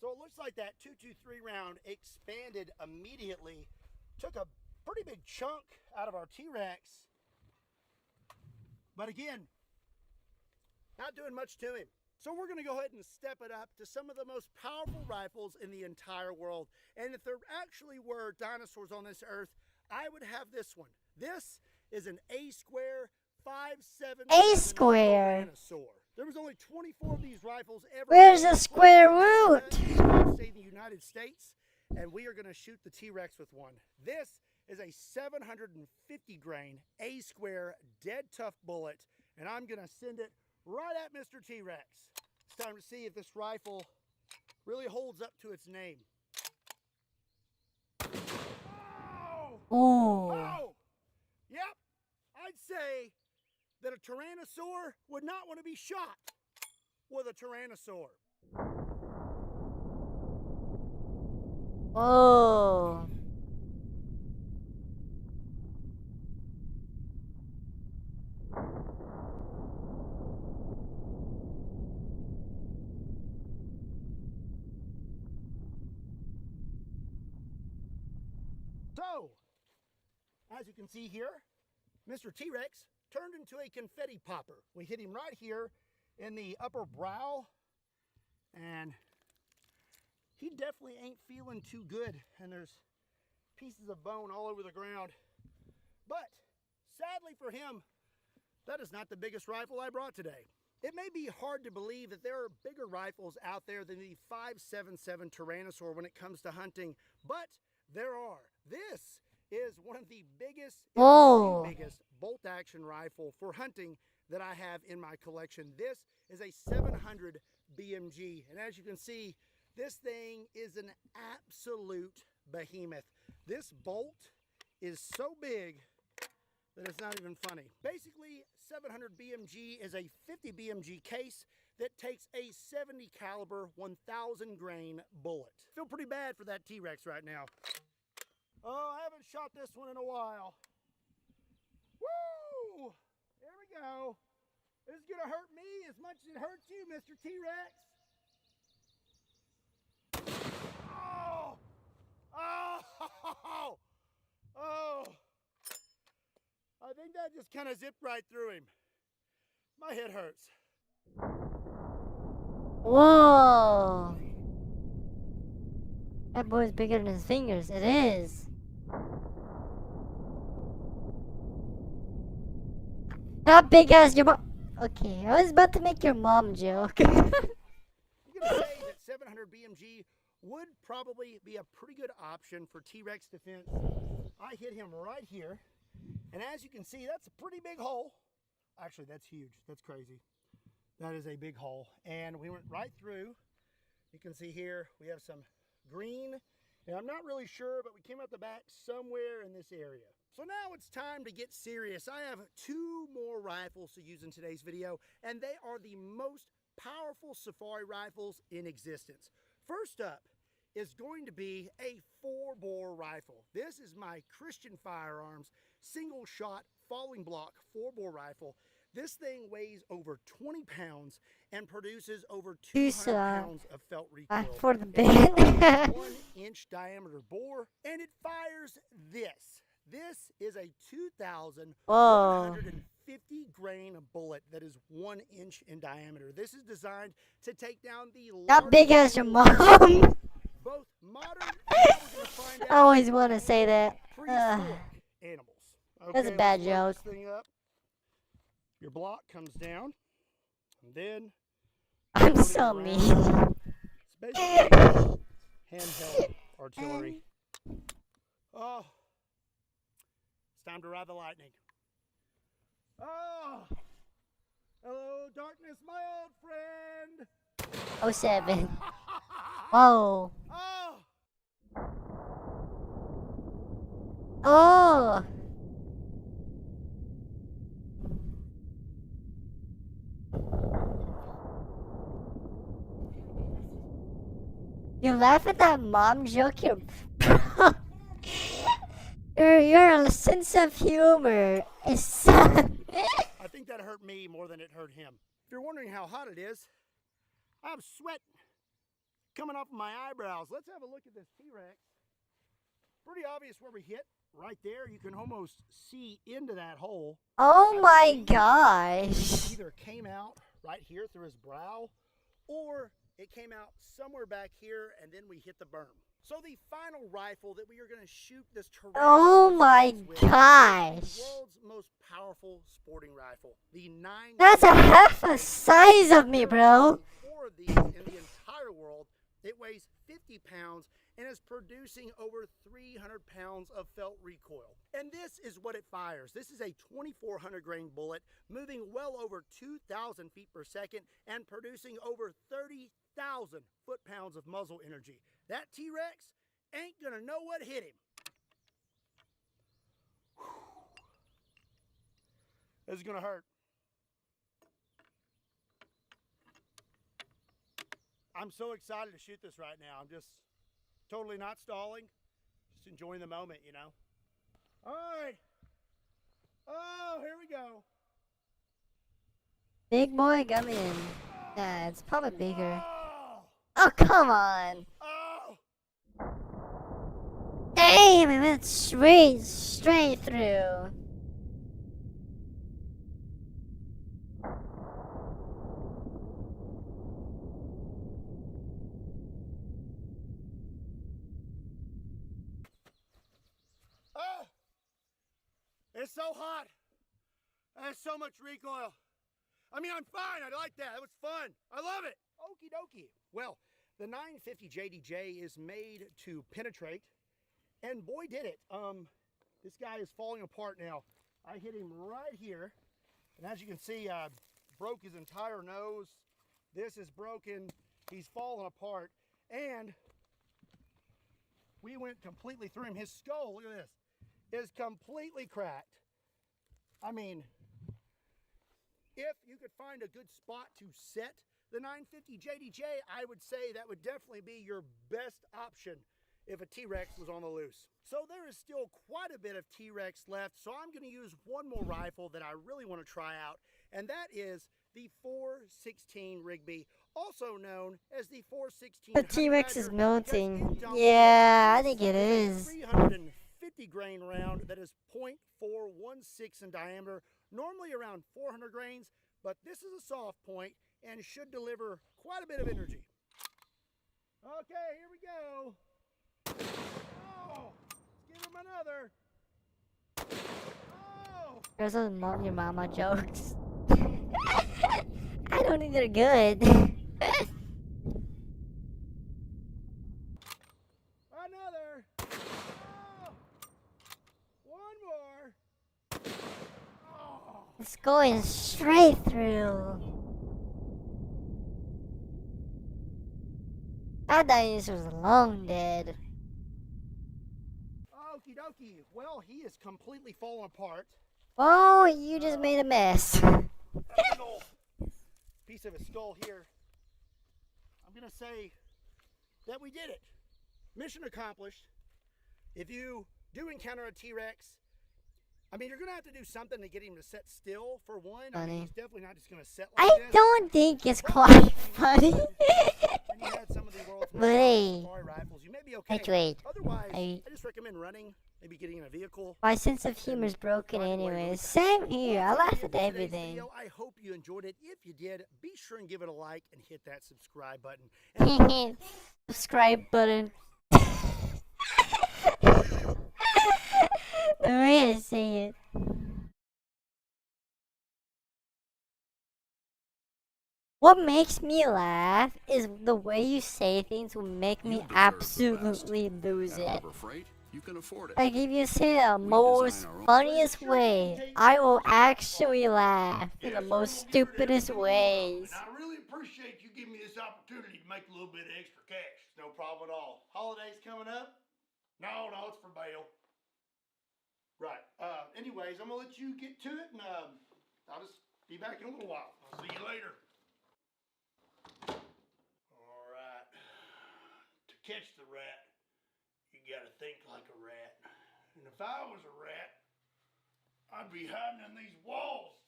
So it looks like that 223 round expanded immediately, took a pretty big chunk out of our T-Rex. But again, not doing much to him. So we're gonna go ahead and step it up to some of the most powerful rifles in the entire world. And if there actually were dinosaurs on this earth, I would have this one. This is an A-square 5.7 A-square. Tyrannosaur. There was only 24 of these rifles ever. Where's the square root? In the United States, and we are gonna shoot the T-Rex with one. This is a 750 grain A-square dead tough bullet, and I'm gonna send it right at Mr. T-Rex. It's time to see if this rifle really holds up to its name. Oh! Ooh. Oh! Yep, I'd say that a Tyrannosaur would not want to be shot with a Tyrannosaur. Oh. So, as you can see here, Mr. T-Rex turned into a confetti popper. We hit him right here in the upper brow, and he definitely ain't feeling too good, and there's pieces of bone all over the ground. But sadly for him, that is not the biggest rifle I brought today. It may be hard to believe that there are bigger rifles out there than the 5.77 Tyrannosaur when it comes to hunting, but there are. This is one of the biggest, biggest bolt action rifle for hunting that I have in my collection. This is a 700 BMG, and as you can see, this thing is an absolute behemoth. This bolt is so big that it's not even funny. Basically, 700 BMG is a 50 BMG case that takes a 70 caliber 1000 grain bullet. Feel pretty bad for that T-Rex right now. Oh, I haven't shot this one in a while. Woo! There we go. This is gonna hurt me as much as it hurts you, Mr. T-Rex. Oh! Oh! Oh! I think that just kind of zipped right through him. My head hurts. Whoa. That boy's bigger than his fingers. It is. How big as your mom? Okay, I was about to make your mom joke. I'm gonna say that 700 BMG would probably be a pretty good option for T-Rex defense. I hit him right here, and as you can see, that's a pretty big hole. Actually, that's huge. That's crazy. That is a big hole, and we went right through. You can see here we have some green, and I'm not really sure, but we came out the back somewhere in this area. So now it's time to get serious. I have two more rifles to use in today's video, and they are the most powerful safari rifles in existence. First up is going to be a 4-bore rifle. This is my Christian Firearms single shot falling block 4-bore rifle. This thing weighs over 20 pounds and produces over 200 pounds of felt recoil. For the It is bit. a 1-inch diameter bore, and it fires this. This is a 2,150 grain bullet that is 1 inch in diameter. This is designed to take down the Not big as your mom. both modern and we're gonna find out I always want to say that. prehistoric animals. That's a bad let's load joke. this thing up. Your block comes down, and then I'm load it so around. mean. It's basically handheld artillery. Oh, it's time to ride the lightning. Oh, hello, darkness, my old friend. 07. Whoa. Oh, Oh. You laugh at that mom joke, your sense of humor is so I think that hurt me more than it hurt him. If you're wondering how hot it is, I'm sweat coming off of my eyebrows. Let's have a look at this T-Rex. Pretty obvious where we hit. Right there, you can almost see into that hole. Oh my It gosh. either came out right here through his brow, or it came out somewhere back here, and then we hit the berm. So the final rifle that we are going to shoot this Oh my with gosh. is the world's most powerful sporting rifle. The 9. That's a half a size of me, bro. 4 of these in the entire world. It weighs 50 pounds and is producing over 300 pounds of felt recoil. And this is what it fires. This is a 2,400 grain bullet moving well over 2,000 feet per second and producing over 30,000 foot-pounds of muzzle energy. That T-Rex ain't gonna know what hit him. This is gonna hurt. I'm so excited to shoot this right now. I'm just totally not stalling, just enjoying the moment, you know. All right. Oh, here we go. Big boy, come in. Nah, it's probably bigger. Oh, come on. Damn, it went straight through. Oh, it's so hot. There's so much recoil. I mean, I'm fine. I like that. It was fun. I love it. Okie dokie. Well, the 950 JDJ is made to penetrate, and boy, did it. This guy is falling apart now. I hit him right here, and as you can see, I broke his entire nose. This is broken. He's falling apart, and we went completely through him. His skull, look at this, is completely cracked. I mean, if you could find a good spot to set the 950 JDJ, I would say that would definitely be your best option if a T-Rex was on the loose. So there is still quite a bit of T-Rex left, so I'm going to use one more rifle that I really want to try out, and that is the 416 Rigby, also known as the 416. The T-Rex is melting. Yeah, I think it is. 350 grain round that is .416 in diameter, normally around 400 grains, but this is a soft point and should deliver quite a bit of energy. Okay, here we go. Oh, let's give him another. Oh. There's those your mama jokes. I don't think they're good. Another. Oh. One more. Oh. It's going straight through. I thought this was long dead. Okie dokie. Well, he is completely fallen apart. Oh, you just made a mess. That big old piece of his skull here. I'm gonna say that we did it. Mission accomplished. If you do encounter a T-Rex I mean, you're gonna have to do something to get him to sit still for one. I Funny. mean, he's definitely not just gonna sit like I this. don't think it's quite funny. And you had some of the world's But most hey, safari rifles. You may be okay. wait. Otherwise, I I just recommend running, maybe getting in a vehicle. My sense of humor is broken anyways. Same here. I laugh at Today's everything. video. I hope you enjoyed it. If you did, be sure and give it a like and hit that subscribe button. Subscribe button. The way to say it. What makes me laugh is the way you say things will make me absolutely lose it. You can afford it. Like if you say the most funniest way, I will actually laugh in the most stupidest ways. I really appreciate you giving me this opportunity to make a little bit of extra cash. No problem at all. Holidays coming up? No, it's for bail. Right. Anyways, I'm gonna let you get to it, and I'll just be back in a little while. I'll see you later. All right. To catch the rat, you gotta think like a rat. And if I was a rat, I'd be hiding in these walls.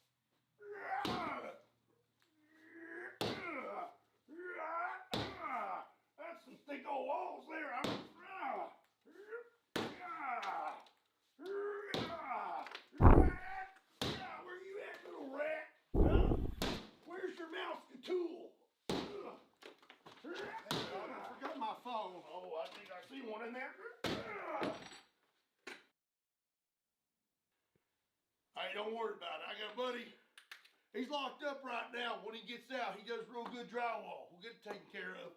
That's some thick old walls there. Where you at, little rat? Where's your mouse and tool? I forgot my phone. Oh, I think I see one in there. Hey, don't worry about it. I got a buddy. He's locked up right now. When he gets out, he does real good drywall. We'll get it taken care of.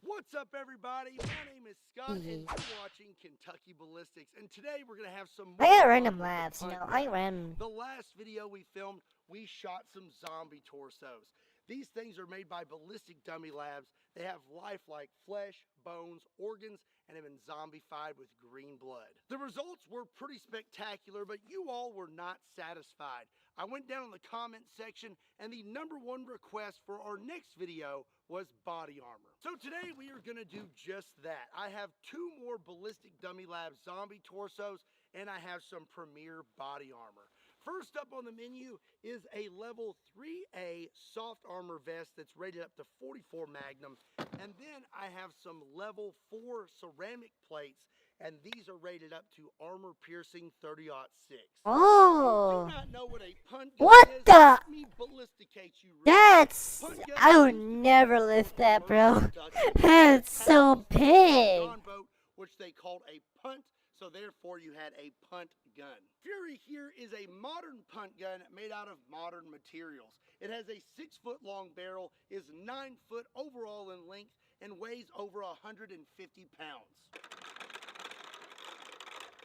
What's up, everybody? My name is Scott, and you're watching Kentucky Ballistics. And today we're gonna have some. I got random laughs, you know. I ran. The last video we filmed, we shot some zombie torsos. These things are made by Ballistic Dummy Labs. They have lifelike flesh, bones, organs, and have been zombified with green blood. The results were pretty spectacular, but you all were not satisfied. I went down in the comment section, and the #1 request for our next video was body armor. So today we are gonna do just that. I have 2 more Ballistic Dummy Labs zombie torsos, and I have some premier body armor. First up on the menu is a level 3A soft armor vest that's rated up to 44 Magnum. And then I have some level 4 ceramic plates, and these are rated up to armor piercing 30-06. Oh! If you do not know what a punt gun What is, the? let me ballisticate you real That's. quick. Punt gun I would is never lift that, bro. Kentucky. That's so big. Gunboat, which they called a punt, so therefore you had a punt gun. Fury here is a modern punt gun made out of modern materials. It has a 6-foot long barrel, is 9 foot overall in length, and weighs over 150 pounds.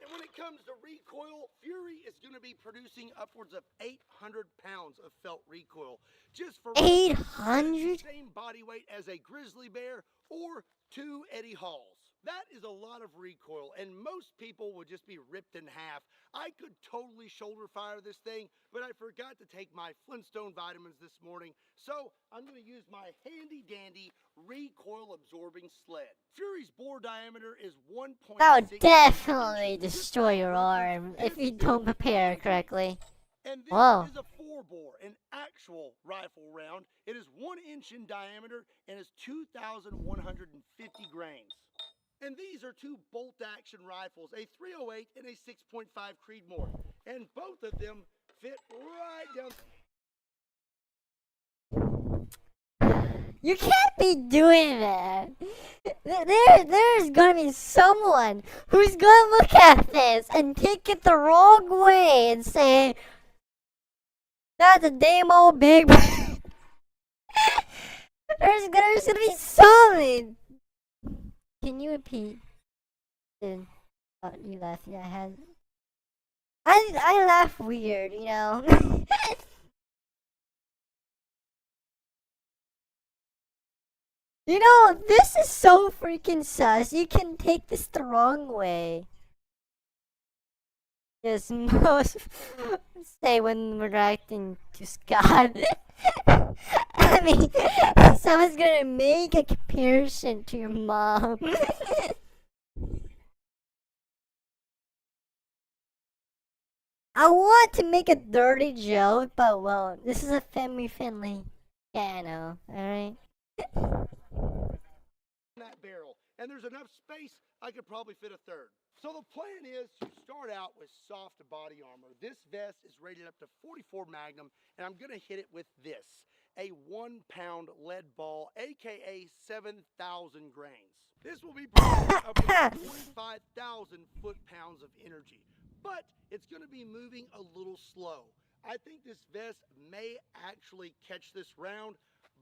And when it comes to recoil, Fury is going to be producing upwards of 800 pounds of felt recoil. Just for 800? same body weight as a grizzly bear or 2 Eddie Halls. That is a lot of recoil, and most people would just be ripped in half. I could totally shoulder fire this thing, but I forgot to take my Flintstone vitamins this morning, so I'm going to use my handy-dandy recoil-absorbing sled. Fury's bore diameter is 1.6. That would definitely destroy your arm if you don't prepare correctly. And this Whoa. is a 4-bore, an actual rifle round. It is 1 inch in diameter and is 2,150 grains. And these are 2 bolt-action rifles, a 308 and a 6.5 Creedmoor. And both of them fit right down. You can't be doing that. There's gonna be someone who's gonna look at this and take it the wrong way and say, that's a damn old big. There's gonna be something. Can you repeat? Dude, oh, you laugh. Yeah, I laugh weird, you know. You know, this is so freaking sus. You can take this the wrong way. Yes, most say when we're reacting to Scott. I mean, someone's gonna make a comparison to your mom. I want to make a dirty joke, but well, this is a family friendly channel, alright? That barrel, and there's enough space I could probably fit a third. So the plan is to start out with soft body armor. This vest is rated up to 44 Magnum, and I'm gonna hit it with this, a 1 pound lead ball, aka 7,000 grains. This will be providing up to 45,000 foot-pounds of energy, but it's gonna be moving a little slow. I think this vest may actually catch this round,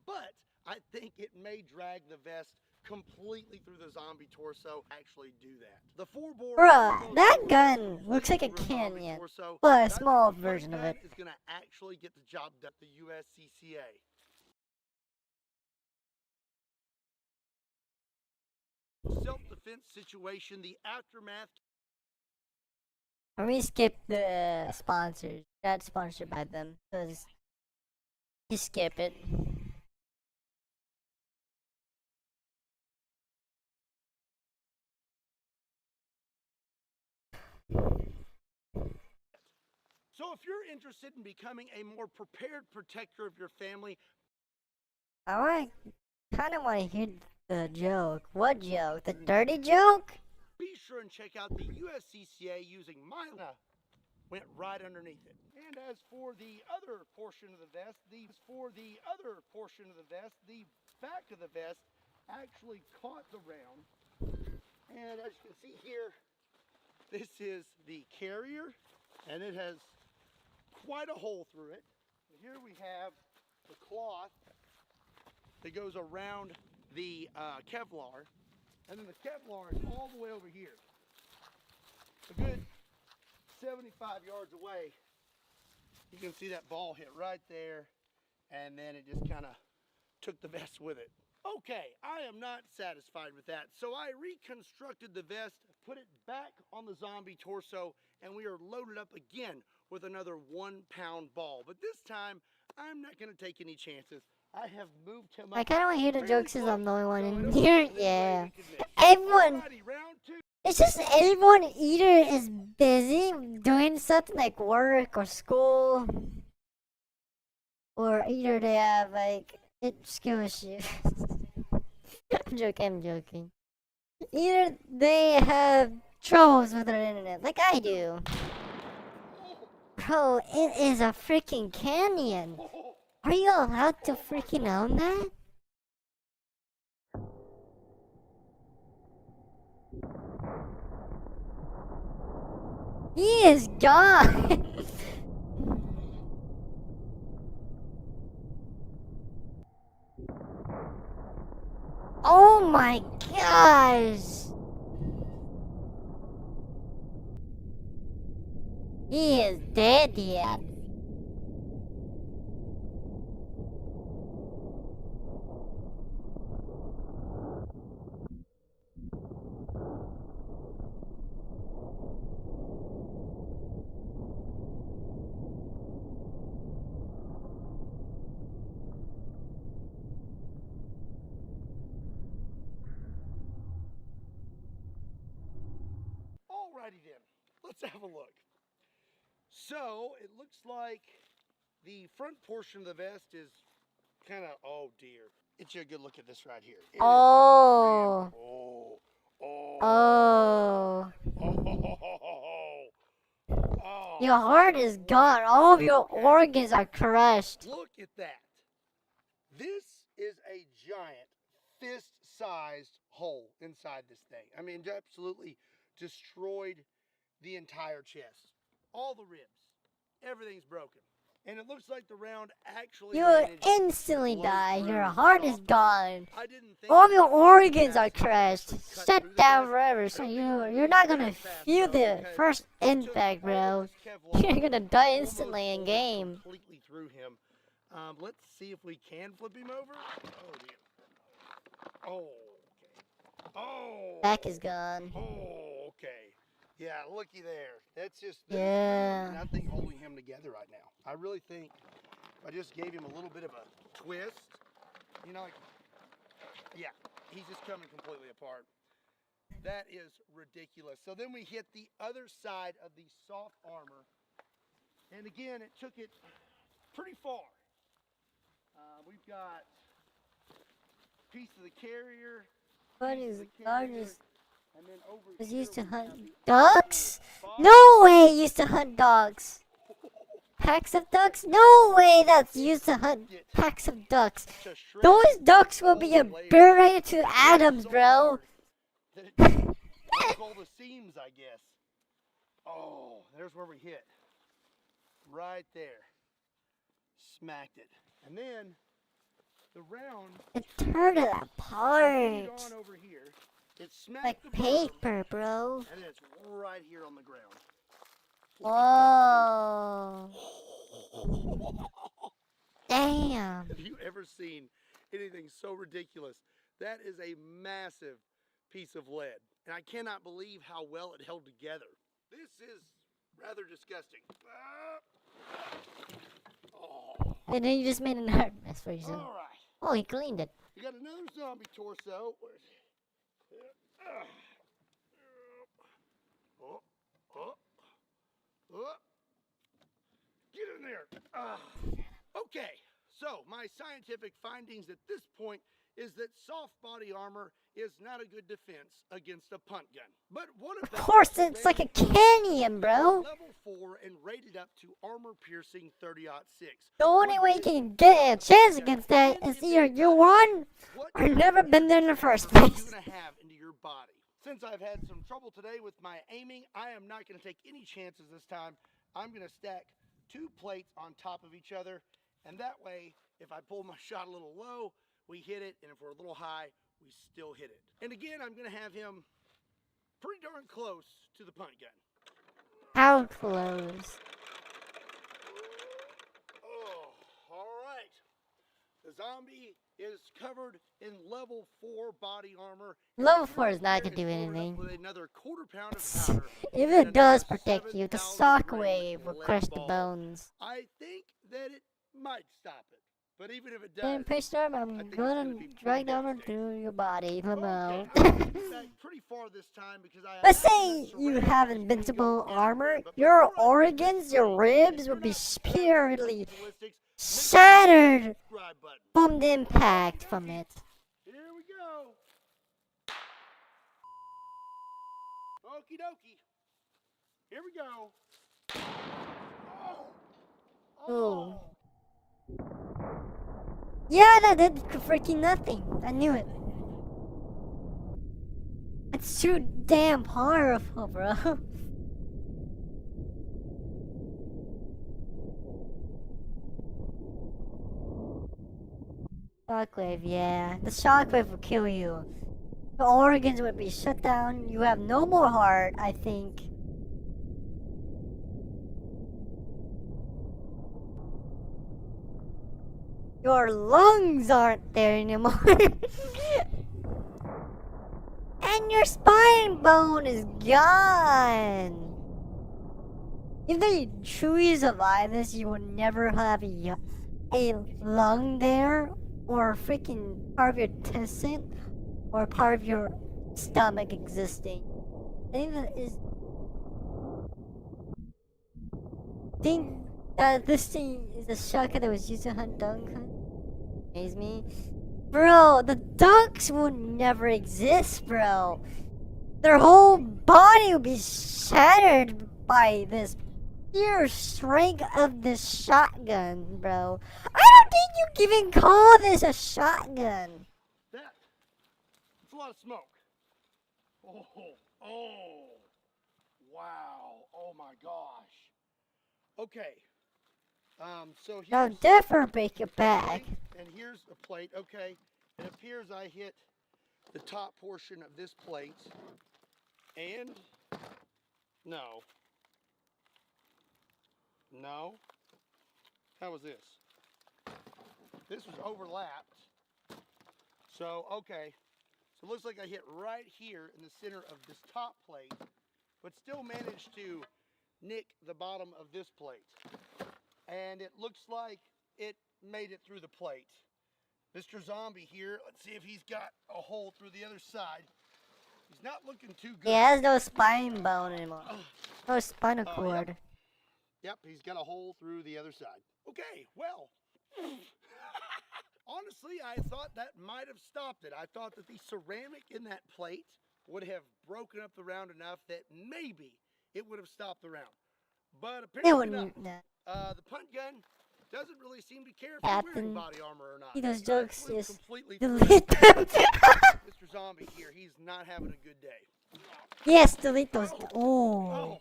but I think it may drag the vest completely through the zombie torso. Actually do that. The 4-bore Bruh, that gun looks like a canyon, but a small version of it. is gonna actually get the job done. The USCCA. Self-defense situation, the aftermath. Let me skip the sponsors. Not sponsored by them, cause you skip it. So if you're interested in becoming a more prepared protector of your family, I kind of want to hear the joke. What joke? The dirty joke? be sure and check out the USCCA using my went right underneath it. And as for the other portion of the vest, the back of the vest actually caught the round. And as you can see here, this is the carrier, and it has quite a hole through it. And here we have the cloth that goes around the Kevlar, and then the Kevlar is all the way over here. A good 75 yards away, you can see that ball hit right there, and then it just kind of took the vest with it. Okay, I am not satisfied with that, so I reconstructed the vest, put it back on the zombie torso, and we are loaded up again with another 1 pound ball. But this time, I'm not going to take any chances. I have moved him up. I kind of want to hear the very jokes since I'm the close, only one so I in don't here. think there's any way Yeah. we can miss. Everyone. Alrighty, round two. It's just everyone either is busy doing something like work or school, or either they have like skill issues. I'm joking. Either they have troubles with their internet, like I do. Bro, it is a freaking canyon. Are you allowed to freaking own that? He is gone. Oh my gosh. He is dead yet. Alrighty then, let's have a look. So it looks like the front portion of the vest is kind of, oh dear. Get you a good look at this right here. It is Oh. oh. Your heart is gone. All of your organs are crushed. Look at that. This is a giant fist-sized hole inside this thing. I mean, it absolutely destroyed the entire chest. All the ribs. Everything's broken. And it looks like the round actually You will managed to instantly blow die. through Your the heart is soft- gone. I didn't think All of your that organs fast are crushed. cut Shut through the down vest. forever. So you're not gonna feel the first impact, bro. You're gonna die instantly in game. Completely through him. Let's see if we can flip him over. Oh dear. Oh. Okay. Oh. Back is gone. Oh. Okay. Yeah. Looky there. That's just. Yeah. Nothing holding him together right now. I really think if I just gave him a little bit of a twist. You know, like, yeah, he's just coming completely apart. That is ridiculous. So then we hit the other side of the soft armor. And again, it took it pretty far. We've got a piece of the carrier. What is largest? And then over Was here used to we hunt have the ducks? No way! Used to hunt dogs. Packs of ducks? No way! That's used to hunt packs of ducks. Those ducks will be buried to atoms, bro. all the seams, I guess. Oh, there's where we hit. Right there. Smacked it. And then the round. It tore it apart. On over here. It smacked Like the paper, berm, bro. and then it's right here on the ground. Whoa. Damn. Have you ever seen anything so ridiculous? That is a massive piece of lead. And I cannot believe how well it held together. This is rather disgusting. And then you just made a hard mess for yourself. All right. Oh, he cleaned it. You got another zombie torso. Get in there. Okay, so my scientific findings at this point is that soft body armor is not a good defense against a punt gun. But what about... Of course, it's like a canyon, bro. Level 4 and rated up to armor-piercing 30-06. The only way you can get a chance against that is either you won or never been there in the first place. You're gonna have into your body. Since I've had some trouble today with my aiming, I am not going to take any chances this time. I'm going to stack 2 plates on top of each other, and that way, if I pull my shot a little low, we hit it, and if we're a little high, we still hit it. And again, I'm going to have him pretty darn close to the punt gun. How close? Oh, all right. The zombie is covered in level 4 body armor. Level 4 is not going to do anything. With another quarter pound of powder. If it does protect you, the shockwave will crush the bones. I think that it might stop it. But even if it does, Then Pitchstorm, I'm gonna drag down through your body. Come on. pretty far this time because I Let's say you have invincible armor. Your organs, your ribs will be spiritually shattered from the impact from it. Here we go. Okie dokie. Here we go. Oh. Yeah, that did freaking nothing. I knew it. It's too damn powerful, bro. Shockwave, yeah. The shockwave will kill you. The organs would be shut down. You have no more heart, I think. Your lungs aren't there anymore. And your spine bone is gone. If they truly survive this, you will never have a lung there, or freaking part of your intestine, or part of your stomach existing. I think that is. Think that this thing is a shotgun that was used to hunt duck. Amaze me. Bro, the ducks will never exist, bro. Their whole body will be shattered by this sheer strength of this shotgun, bro. I don't think you can even call this a shotgun. That's a lot of smoke. Oh, wow. Oh my gosh. Okay. So here's Now, differ break your back. And here's the plate. Okay, it appears I hit the top portion of this plate, and no. How was this? This was overlapped. So okay, so it looks like I hit right here in the center of this top plate, but still managed to nick the bottom of this plate. And it looks like it made it through the plate. Mr. Zombie here. Let's see if he's got a hole through the other side. He's not looking too good. He has no spine bone anymore. No spinal cord. Yep, he's got a hole through the other side. Okay, well, honestly, I thought that might have stopped it. I thought that the ceramic in that plate would have broken up the round enough that maybe it would have stopped the round. But apparently not. The punt gun doesn't really seem to care if you're wearing body armor or not. See those jokes, just completely delete them. Mr. Zombie here, he's not having a good day. Yes, delete those. Oh.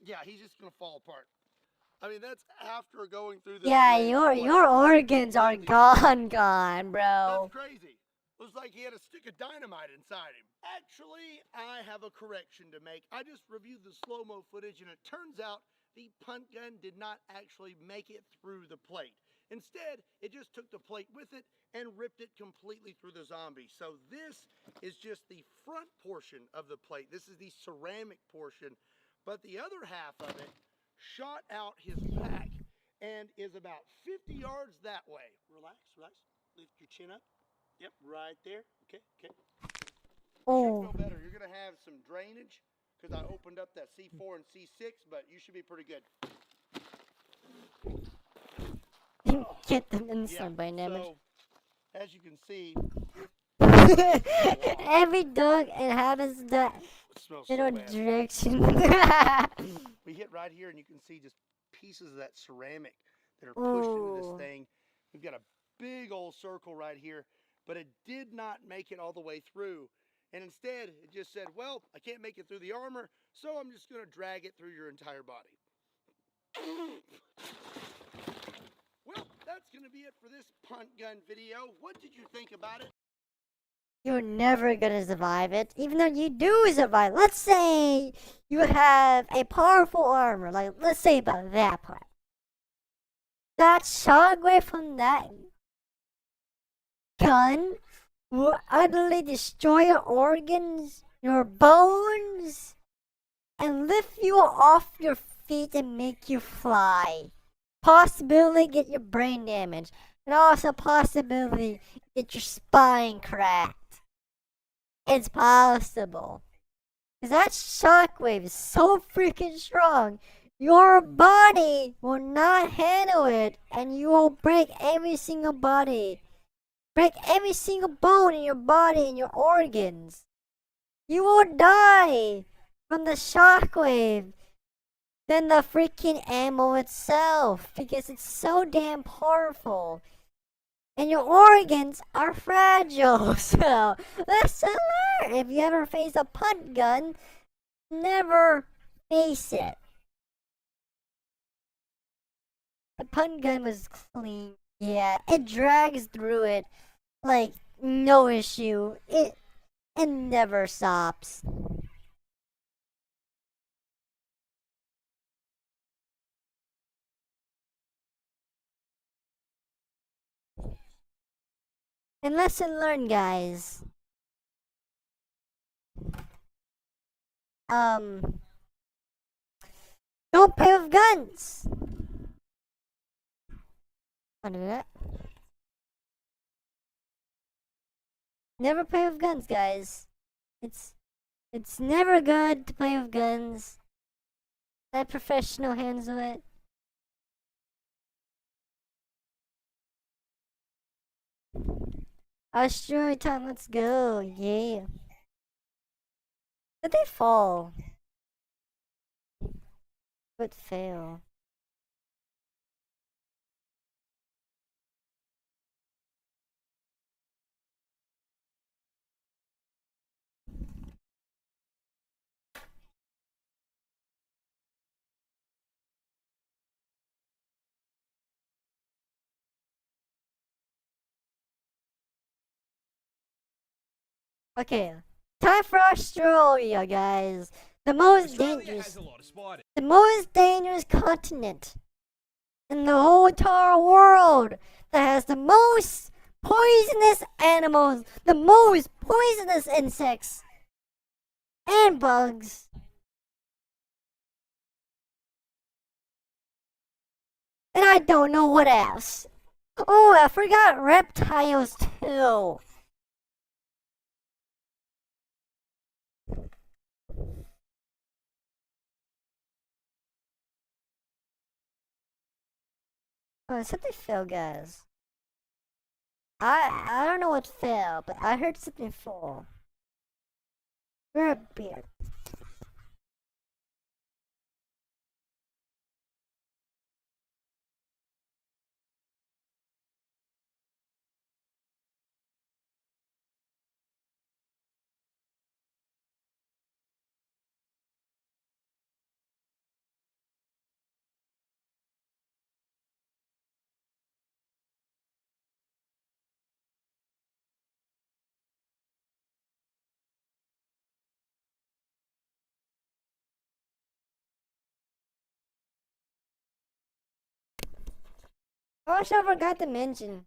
Yeah, he's just gonna fall apart. I mean, that's after going through this. Yeah, your organs are gone, bro. That's crazy. It was like he had a stick of dynamite inside him. Actually, I have a correction to make. I just reviewed the slow-mo footage, and it turns out the punt gun did not actually make it through the plate. Instead, it just took the plate with it and ripped it completely through the zombie. So this is just the front portion of the plate. This is the ceramic portion, but the other half of it shot out his back and is about 50 yards that way. Relax, relax. Lift your chin up. Yep, right there. Okay, okay. Oh. You should feel better. You're going to have some drainage because I opened up that C4 and C6, but you should be pretty good. Get them inside by damage. So, as you can see, every dog inhabits that direction. We hit right here, and you can see just pieces of that ceramic that are pushed into this thing. We've got a big old circle right here, but it did not make it all the way through. And instead, it just said, well, I can't make it through the armor, so I'm just going to drag it through your entire body. Well, that's going to be it for this punt gun video. What did you think about it? You're never gonna survive it, even though you do survive. Let's say you have a powerful armor, like let's say about that part. That shockwave from that gun will utterly destroy your organs, your bones, and lift you off your feet and make you fly. Possibly get your brain damaged, and also possibly get your spine cracked. It's possible. Because that shockwave is so freaking strong, your body will not handle it, and you will break every single body. Break every single bone in your body and your organs. You will die from the shockwave than the freaking ammo itself, because it's so damn powerful. And your organs are fragile, so lesson learned. If you ever face a punt gun, never face it. The punt gun was clean. Yeah, it drags through it like no issue. It never stops. And lesson learned, guys. Don't play with guns. Wanna do that? Never play with guns, guys. It's never good to play with guns. Let professional handle it. Australia time, let's go. Yeah. Did they fall? But fail. Okay, time for Australia, guys. The most dangerous continent in the whole entire world that has the most poisonous animals, the most poisonous insects and bugs. And I don't know what else. Oh, I forgot reptiles too. Oh, something fell, guys. I don't know what fell, but I heard something fall. We're a beer. Oh, I forgot to mention.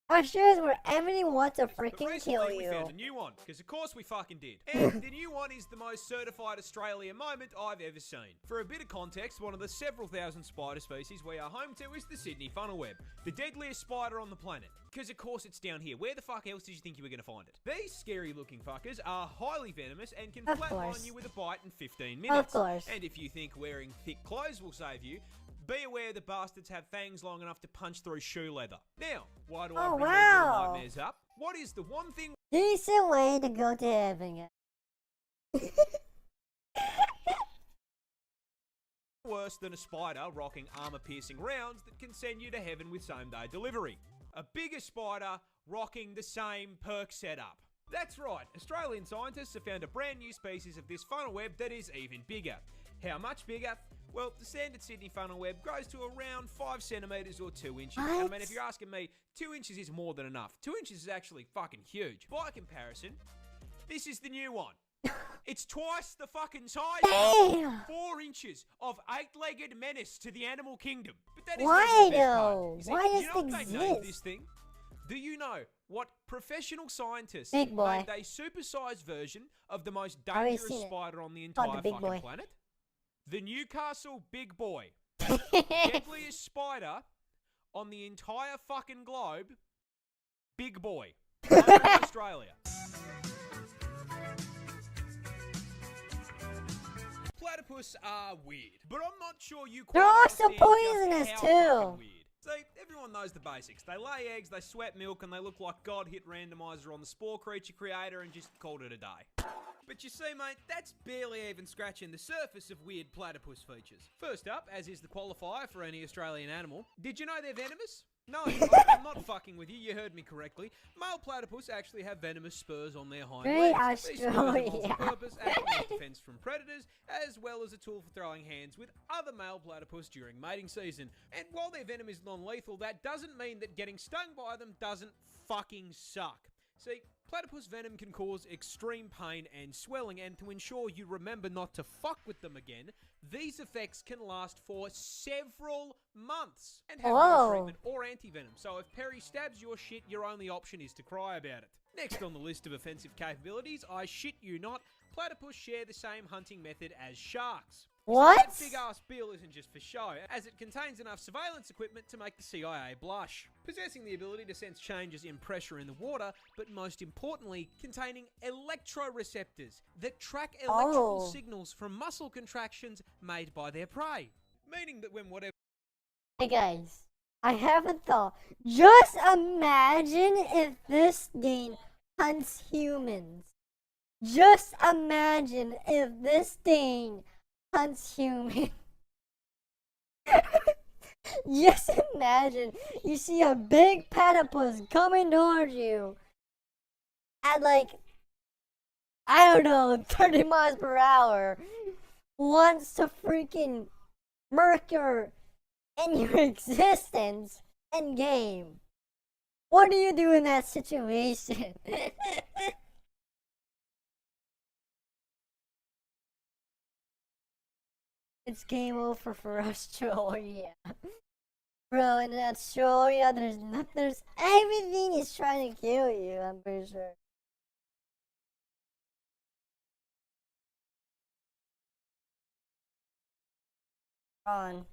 Our shows where everybody wants to freaking kill We found you. a new one, because of course we fucking did. And the new one is the most certified Australian moment I've ever seen. For a bit of context, one of the several thousand spider species we are home to is the Sydney funnel web, the deadliest spider on the planet. Because of course it's down here. Where the fuck else did you think you were going to find it? These scary looking fuckers are highly venomous and can flatline you with a bite in 15 minutes. Of course. And if you think wearing thick clothes will save you, be aware the bastards have fangs long enough to punch through shoe leather. Now, why do I bring these little nightmares up? What is the one thing Decent way to go to heaven. worse than a spider rocking armor-piercing rounds that can send you to heaven with same-day delivery? A bigger spider rocking the same perk setup. That's right, Australian scientists have found a brand new species of this funnel web that is even bigger. How much bigger? Well, the standard Sydney funnel web grows to around 5 centimetres or 2 inches. And I mean, if you're asking me, 2 inches is more than enough. 2 inches is actually fucking huge. By comparison, this is the new one. It's twice the fucking size. Damn. 4 inches of 8-legged menace to the animal kingdom. But that is Why not the best part. though? You see, Why do does you know it what they named exist? this thing? Do you know what professional scientists Big boy. named a supersized version of the most Already dangerous seen it. spider on the Called entire the big fucking boy. planet? The Newcastle Big Boy. Deadliest spider on the entire fucking globe. Big Boy. Home in Australia. Platypus are weird, but I'm not sure you quite They're also understand just poisonous how too. fucking weird. See, everyone knows the basics. They lay eggs, they sweat milk, and they look like God hit randomizer on the spore creature creator and just called it a day. But you see, mate, that's barely even scratching the surface of weird platypus features. First up, as is the qualifier for any Australian animal, did you know they're venomous? No, I'm not fucking with you. You heard me correctly. Male platypus actually have venomous spurs on their hind Great legs. These spurs have Australia. multi-purpose, acting as defense from predators, as well as a tool for throwing hands with other male platypus during mating season. And while their venom is non-lethal, that doesn't mean that getting stung by them doesn't fucking suck. See, platypus venom can cause extreme pain and swelling, and to ensure you remember not to fuck with them again, these effects can last for several months and have no Whoa. treatment or anti-venom. So if Perry stabs your shit, your only option is to cry about it. Next on the list of offensive capabilities, I shit you not, platypus share the same hunting method as sharks. What? That big-ass bill isn't just for show, as it contains enough surveillance equipment to make the CIA blush. Possessing the ability to sense changes in pressure in the water, but most importantly, containing electroreceptors that track electrical Oh. signals from muscle contractions made by their prey. Meaning that when whatever Hey guys, I have a thought. Just imagine if this thing hunts humans. Just imagine if this thing hunts humans. Just imagine you see a big platypus coming towards you at like, I don't know, 30 miles per hour. Wants to freaking murk your in your existence and game. What do you do in that situation? It's game over for Australia. Bro, in Australia, there's everything is trying to kill you, I'm pretty sure. On.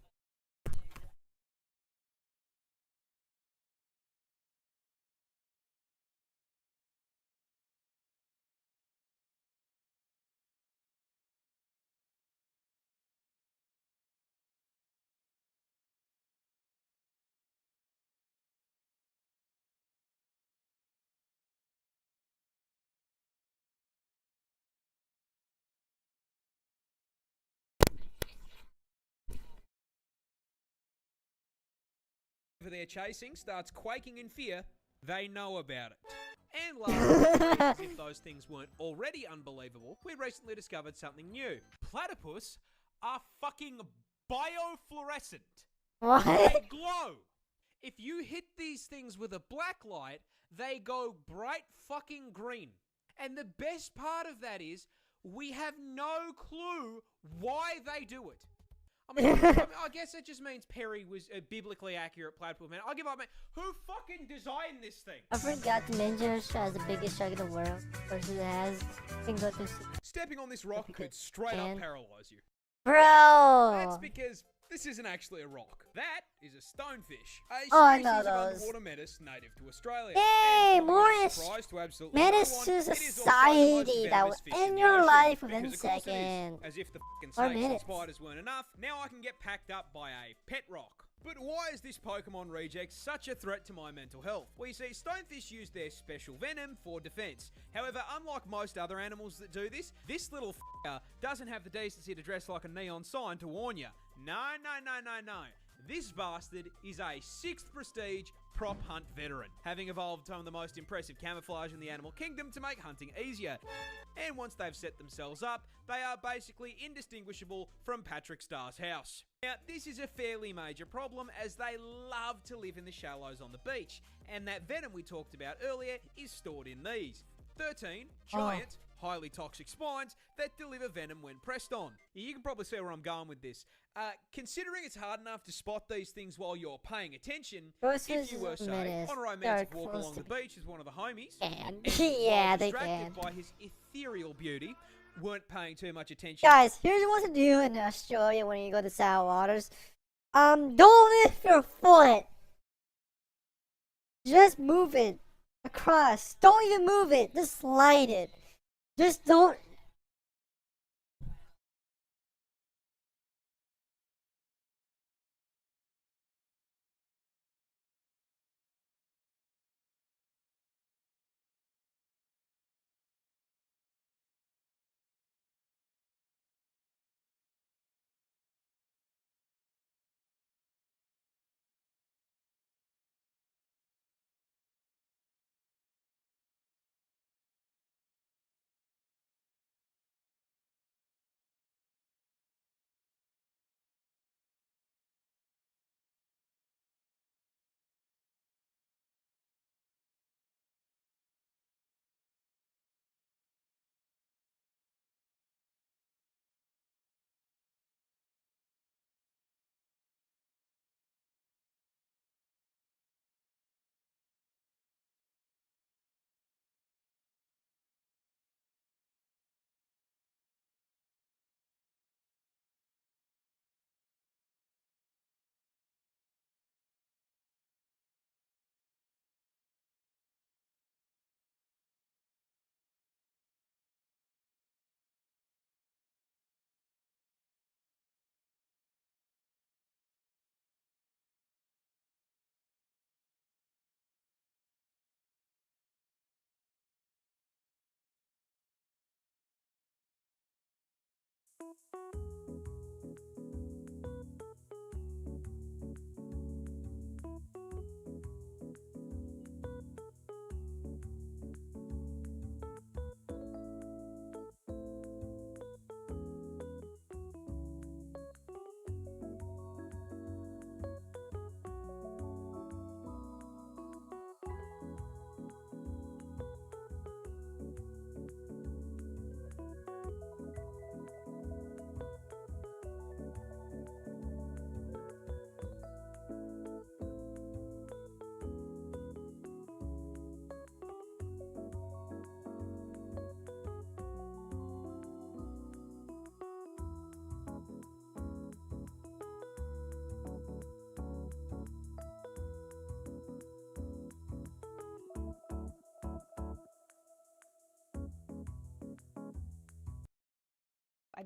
They're chasing starts quaking in fear, they know about it. And lastly, as if those things weren't already unbelievable, we recently discovered something new. Platypus are fucking biofluorescent. What? They glow. If you hit these things with a black light, they go bright fucking green. And the best part of that is, we have no clue why they do it. I guess it just means Perry was a biblically accurate platypus man. I'll give up, man. Who fucking designed this thing? I forgot to mention has the biggest shark in the world. Versus it has can go to Stepping on this rock could straight up paralyze you. Bro! That's because this isn't actually a rock. That is a stonefish. A Oh, I species know of those. underwater menace native to Australia. Hey, And more probably not a surprise to absolutely menace no one, to it is also the most society that will venomous fish end in the your ocean. life within Because of course it is. seconds. As if the fucking Or snakes and minutes. spiders weren't enough, now I can get packed up by a pet rock. But why is this Pokemon reject such a threat to my mental health? Well, you see, stonefish use their special venom for defense. However, unlike most other animals that do this little f***er doesn't have the decency to dress like a neon sign to warn you. No. This bastard is a 6th prestige prop hunt veteran, having evolved some of the most impressive camouflage in the animal kingdom to make hunting easier. And once they've set themselves up, they are basically indistinguishable from Patrick Starr's house. Now, this is a fairly major problem as they love to live in the shallows on the beach, and that venom we talked about earlier is stored in these 13 giant, highly toxic spines that deliver venom when pressed on. You can probably see where I'm going with this. Considering it's hard enough to spot these things while you're paying attention, if you were, say, on a romantic walk along the beach with one of the homies, and Yeah, they distracted can. by his ethereal beauty, weren't paying too much attention. Guys, here's what to do in Australia when you go to sour waters. Don't lift your foot. Just move it across. Don't even move it. Just slide it. Just don't.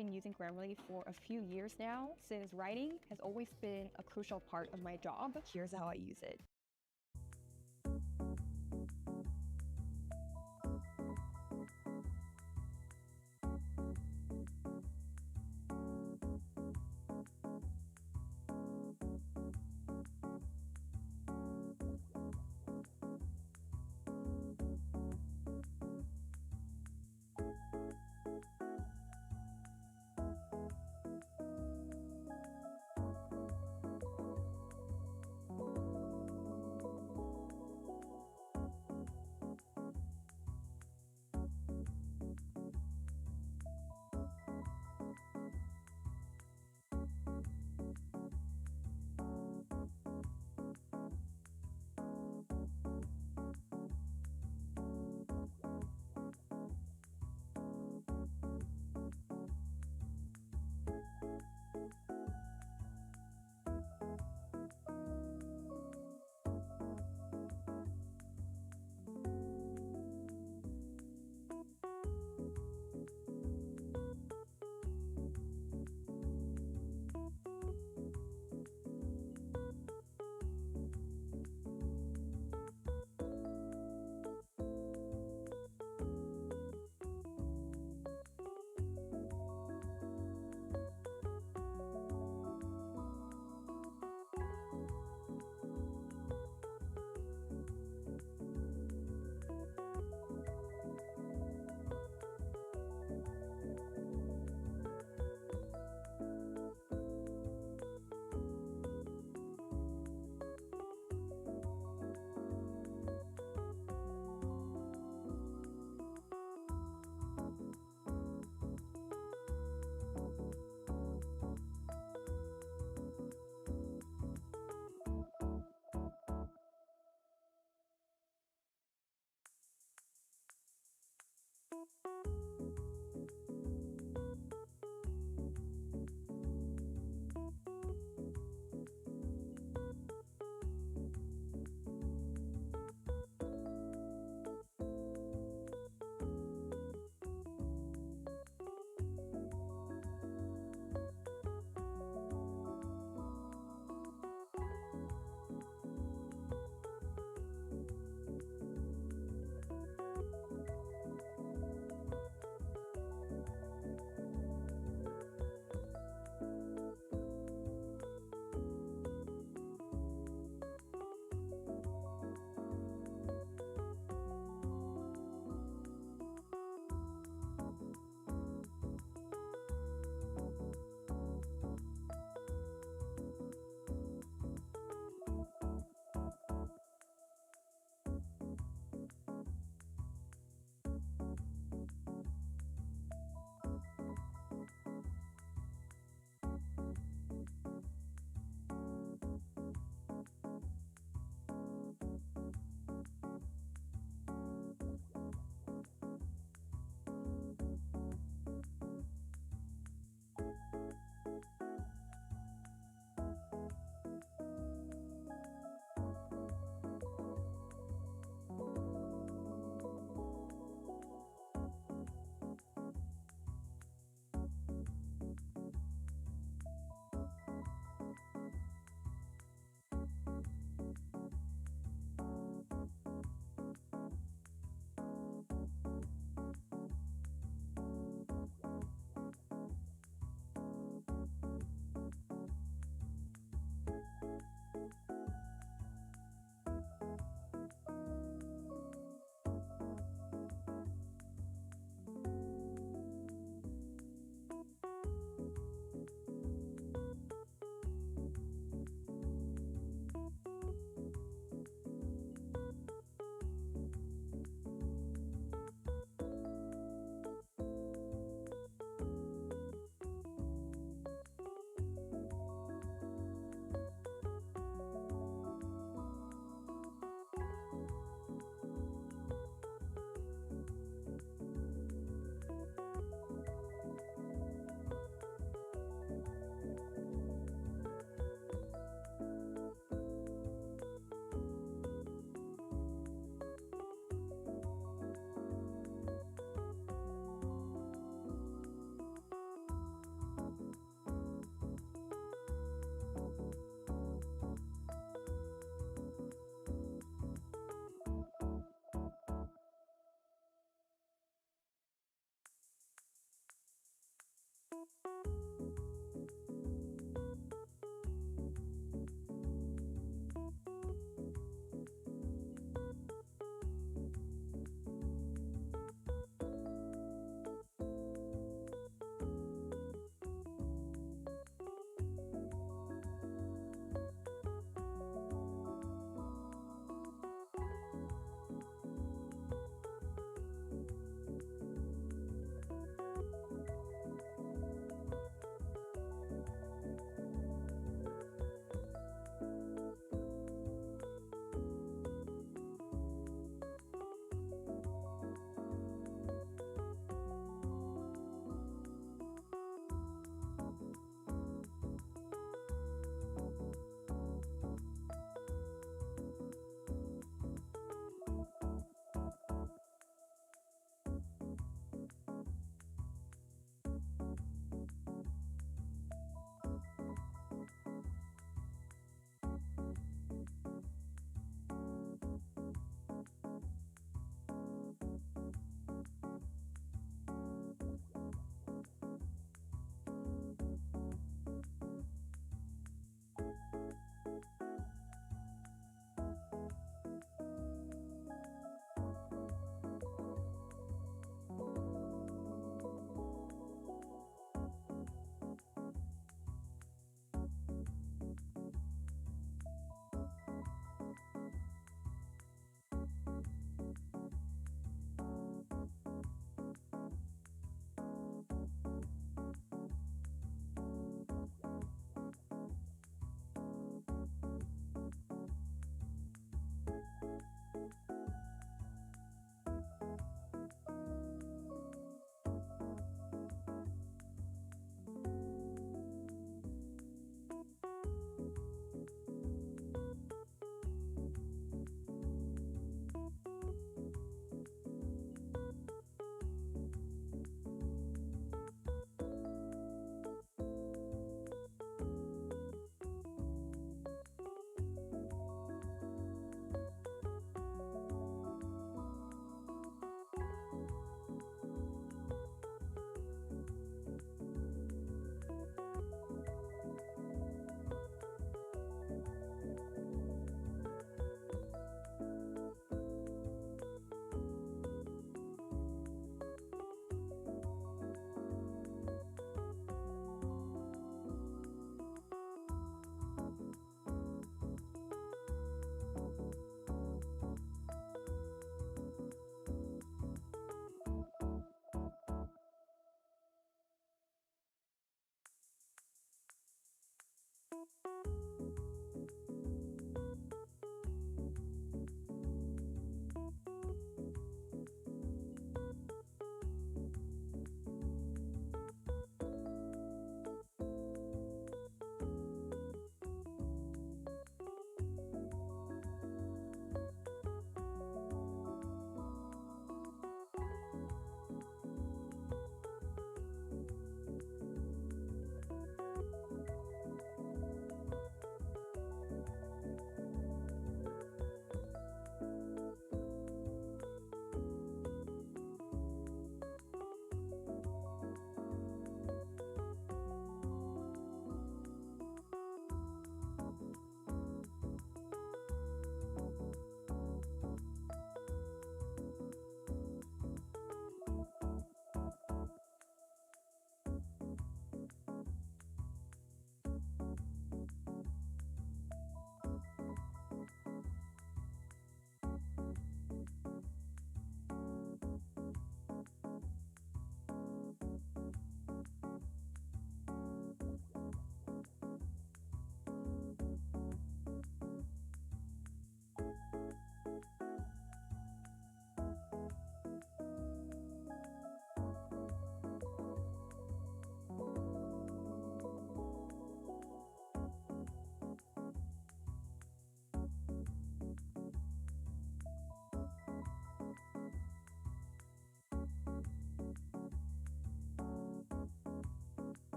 been using Grammarly for a few years now, since writing has always been a crucial part of my job. Here's how I use it.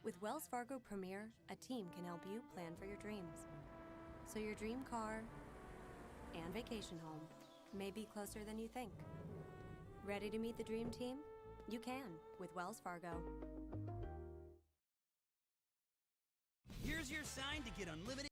With Wells Fargo Premier, a team can help you plan for your dreams. So your dream car and vacation home may be closer than you think. Ready to meet the dream team? You can with Wells Fargo. Here's your sign to get unlimited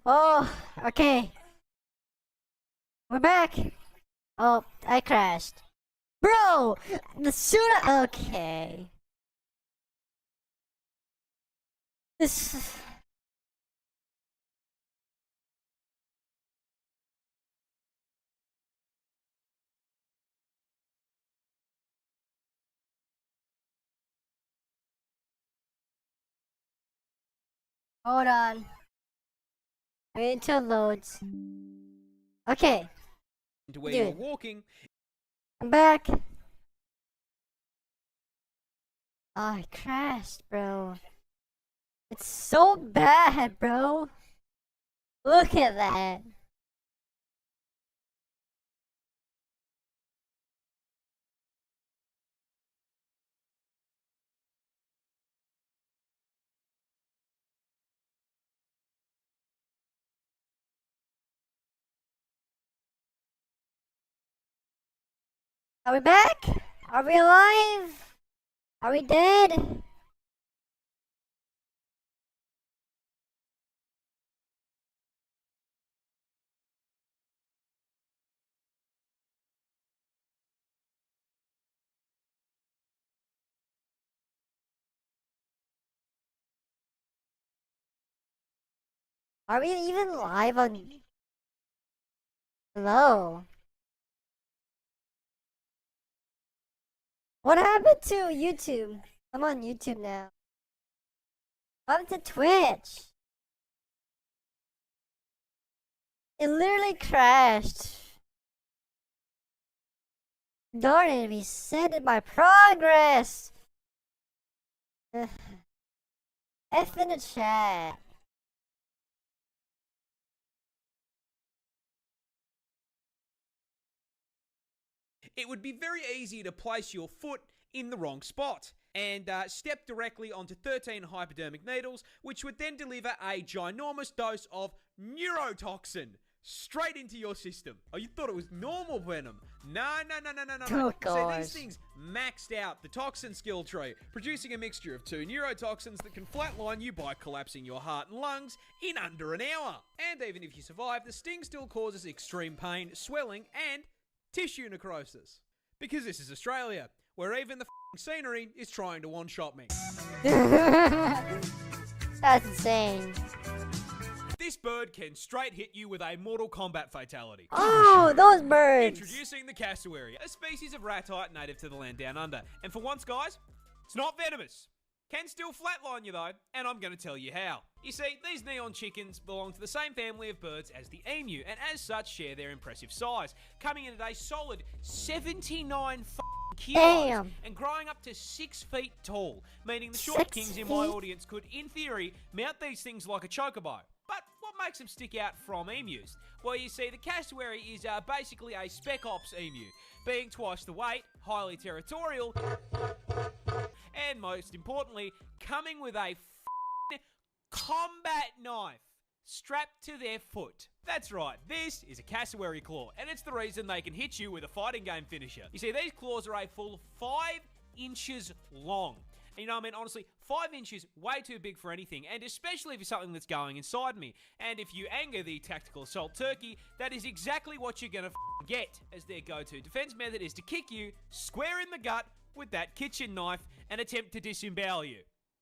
Oh, okay. We're back. Oh, I crashed. Bro, the sooner. Okay. This. Hold on. Wait until it loads. Okay. To where you were Dude. walking. I'm back. Oh, I crashed, bro. It's so bad, bro. Look at that. Are we back? Are we alive? Are we dead? Are we even live on... Hello? What happened to YouTube? I'm on YouTube now. What happened to Twitch? It literally crashed. Darn it, resetted my progress! F in the chat. It would be very easy to place your foot in the wrong spot and step directly onto 13 hypodermic needles, which would then deliver a ginormous dose of neurotoxin straight into your system. Oh, you thought it was normal venom? No. Oh, So gosh. these things maxed out the toxin skill tree, producing a mixture of 2 neurotoxins that can flatline you by collapsing your heart and lungs in under an hour. And even if you survive, the sting still causes extreme pain, swelling, and tissue necrosis. Because this is Australia, where even the scenery is trying to one-shot me. That's insane. This bird can straight hit you with a Mortal Kombat fatality. Oh, those birds! Introducing the cassowary, a species of ratite native to the land down under. And for once, guys, it's not venomous. Can still flatline you though, and I'm going to tell you how. You see, these neon chickens belong to the same family of birds as the emu, and as such share their impressive size, coming in at a solid 79 kilos Damn. and growing up to 6 feet tall, meaning the short 6 kings in my feet? audience could, in theory, mount these things like a chocobo. But what makes them stick out from emus? Well, you see, the cassowary is basically a spec ops emu, being twice the weight, highly territorial, and most importantly, coming with a combat knife strapped to their foot. That's right, this is a cassowary claw, and it's the reason they can hit you with a fighting game finisher. You see, these claws are a full 5 inches long. And you know what I mean? Honestly, 5 inches, way too big for anything, and especially if it's something that's going inside me. And if you anger the tactical assault turkey, that is exactly what you're gonna get, as their go-to defense method is to kick you square in the gut with that kitchen knife and attempt to disembowel you.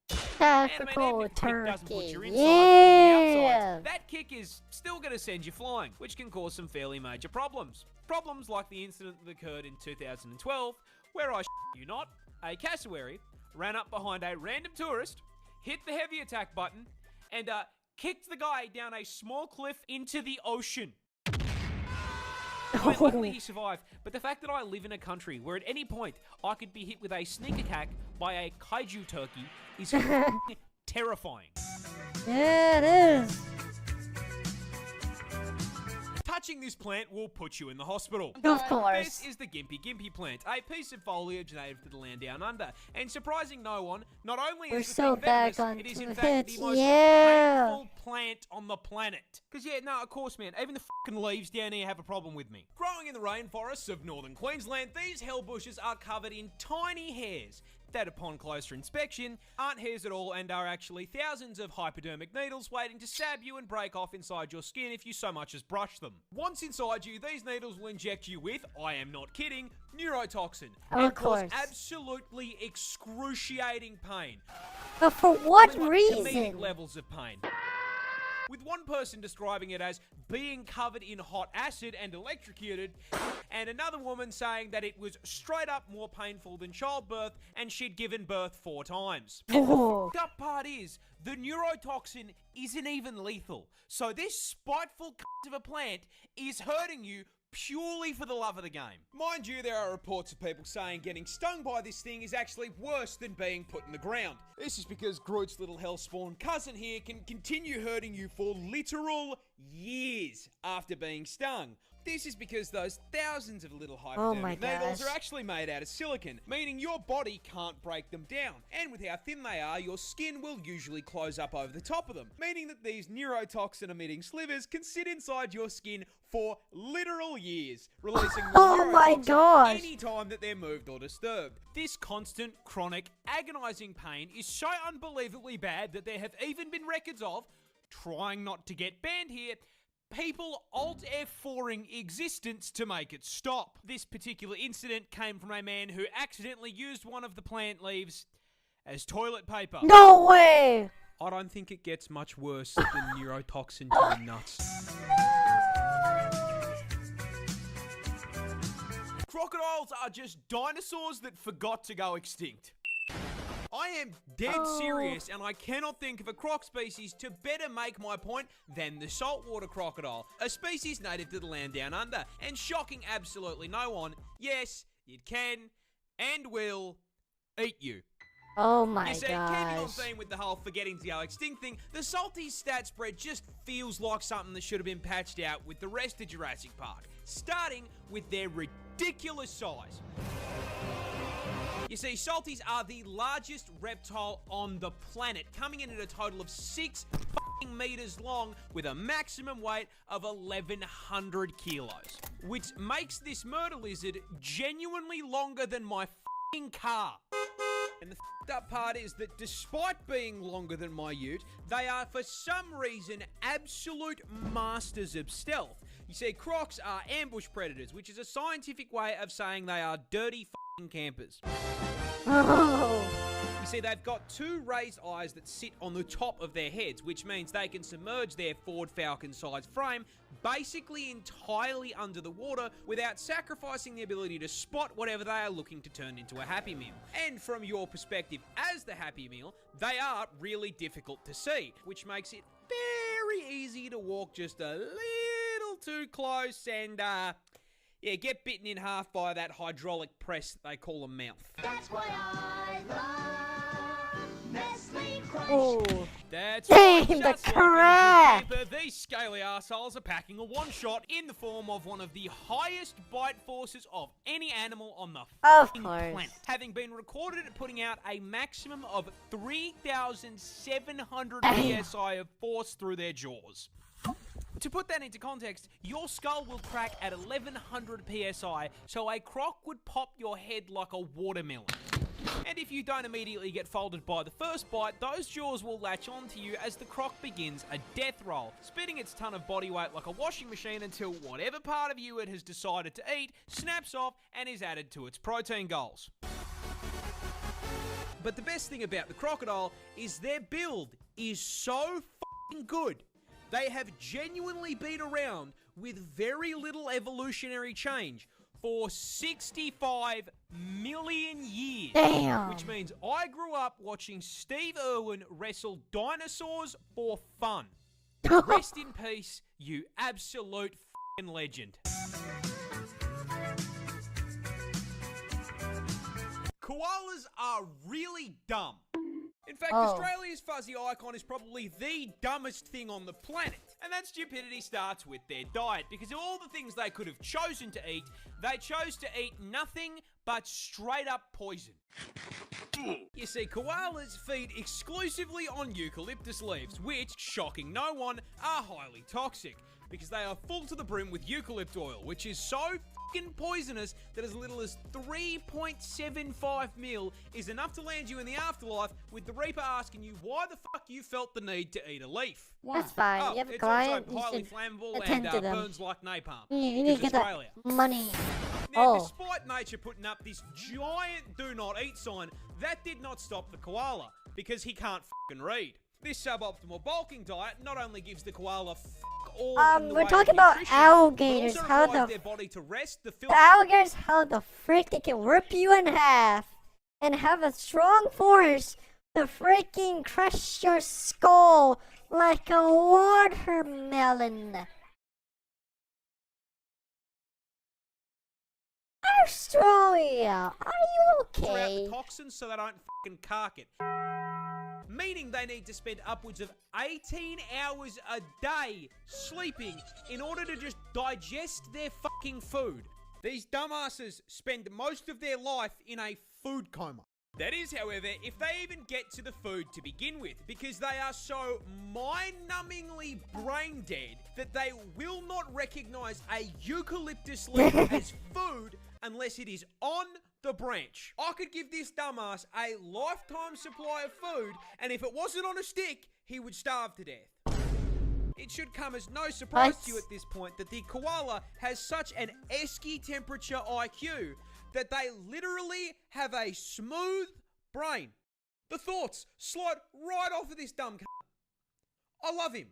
Tactical Even if the kick doesn't put your turkey. insides on the Yeah. outsides, that kick is still going to send you flying, which can cause some fairly major problems. Problems like the incident that occurred in 2012, where I you not, a cassowary ran up behind a random tourist, hit the heavy attack button, and kicked the guy down a small cliff into the ocean. I mean, luckily he survived, but the fact that I live in a country where at any point I could be hit with a sneak attack by a kaiju turkey is terrifying. Yeah, it is. Touching this plant will put you in the hospital. Of course. This is the Gimpy plant, a piece of foliage native to the land down under. And surprising no one, not only We're is the so thing venomous, back on it is in Twitch, fact the most yeah. painful plant on the planet. Because yeah, no, of course, man, even the fucking leaves down here have a problem with me. Growing in the rainforests of northern Queensland, these hell bushes are covered in tiny hairs, that upon closer inspection aren't hairs at all and are actually thousands of hypodermic needles waiting to stab you and break off inside your skin if you so much as brush them. Once inside you, these needles will inject you with, I am not kidding, neurotoxin. Of cause course. absolutely excruciating pain. But for what Comedic reason? levels of pain. With one person describing it as being covered in hot acid and electrocuted, and another woman saying that it was straight up more painful than childbirth and she'd given birth 4 times. And the fucked up part is, the neurotoxin isn't even lethal. So this spiteful cunt of a plant is hurting you purely for the love of the game. Mind you, there are reports of people saying getting stung by this thing is actually worse than being put in the ground. This is because Groot's little hellspawn cousin here can continue hurting you for literal years after being stung. This is because those thousands of little hypodermic needles are actually made out of silicon, meaning your body can't break them down. And with how thin they are, your skin will usually close up over the top of them, meaning that these neurotoxin-emitting slivers can sit inside your skin for literal years, releasing more neurotoxin any time that they're moved or disturbed. This constant, chronic, agonizing pain is so unbelievably bad that there have even been records of, trying not to get banned here, people Alt F4ing existence to make it stop. This particular incident came from a man who accidentally used one of the plant leaves as toilet paper. No way! I don't think it gets much worse than neurotoxin to the nuts. Crocodiles are just dinosaurs that forgot to go extinct. I am dead serious, and I cannot think of a croc species to better make my point than the saltwater crocodile, a species native to the land down under, and shocking absolutely no one, yes, it can and will eat you. Oh my You see, keeping on gosh. theme with the whole forgetting to go extinct thing, the Salties stat spread just feels like something that should have been patched out with the rest of Jurassic Park, starting with their ridiculous size. You see, salties are the largest reptile on the planet, coming in at a total of 6 meters long with a maximum weight of 1,100 kilos, which makes this murder lizard genuinely longer than my car. And the f***ed up part is that despite being longer than my ute, they are for some reason absolute masters of stealth. You see, crocs are ambush predators, which is a scientific way of saying they are dirty campers. You see, they've got 2 raised eyes that sit on the top of their heads, which means they can submerge their Ford Falcon-sized frame basically entirely under the water without sacrificing the ability to spot whatever they are looking to turn into a Happy Meal. And from your perspective as the Happy Meal, they are really difficult to see, which makes it very easy to walk just a little too close and, yeah, get bitten in half by that hydraulic press that they call a mouth. That's why I love Nestle Crunch. Oh. That's Damn, right, the just like crack. in Vids, these scaly arseholes are packing a one-shot in the form of one of the highest bite forces of any animal on the planet, having been recorded at putting out a maximum of 3,700 psi of force through their jaws. To put that into context, your skull will crack at 1,100 psi, so a croc would pop your head like a watermelon. And if you don't immediately get folded by the first bite, those jaws will latch onto you as the croc begins a death roll, spitting its ton of body weight like a washing machine until whatever part of you it has decided to eat snaps off and is added to its protein goals. But the best thing about the crocodile is their build is so f***ing good. They have genuinely been around with very little evolutionary change for 65 million years. Damn. Which means I grew up watching Steve Irwin wrestle dinosaurs for fun. Rest in peace, you absolute f***ing legend. Koalas are really dumb. In fact, Australia's fuzzy icon is probably the dumbest thing on the planet. And that stupidity starts with their diet, because of all the things they could have chosen to eat, they chose to eat nothing but straight up poison. You see, koalas feed exclusively on eucalyptus leaves, which, shocking no one, are highly toxic. because they are full to the brim with eucalypt oil, which is so fucking poisonous that as little as 3.75 mil is enough to land you in the afterlife, with the Reaper asking you why the fuck you felt the need to eat a leaf. That's fine. Oh, You have a it's client, also you highly should flammable attend and to them. burns like napalm. You need to get that Australia. money. Now, Oh. despite nature putting up this giant do not eat sign, that did not stop the koala, because he can't fucking read. This suboptimal bulking diet not only gives the koala fuck all in the We're way talking of about nutrition, alligators. but also How requires the their body to rest the The alligators, how the frick they can rip you in half and have a strong force to freaking crush your skull like a watermelon. Australia, are you throughout okay? the toxins so they don't fucking cark it. Meaning they need to spend upwards of 18 hours a day sleeping in order to just digest their fucking food. These dumbasses spend most of their life in a food coma. That is, however, if they even get to the food to begin with, because they are so mind-numbingly brain dead that they will not recognize a eucalyptus leaf as food unless it is on the branch. I could give this dumbass a lifetime supply of food, and if it wasn't on a stick, he would starve to death. It should come as no surprise to you at this point that the koala has such an esky temperature IQ that they literally have a smooth brain. The thoughts slide right off of this dumb c***. I love him.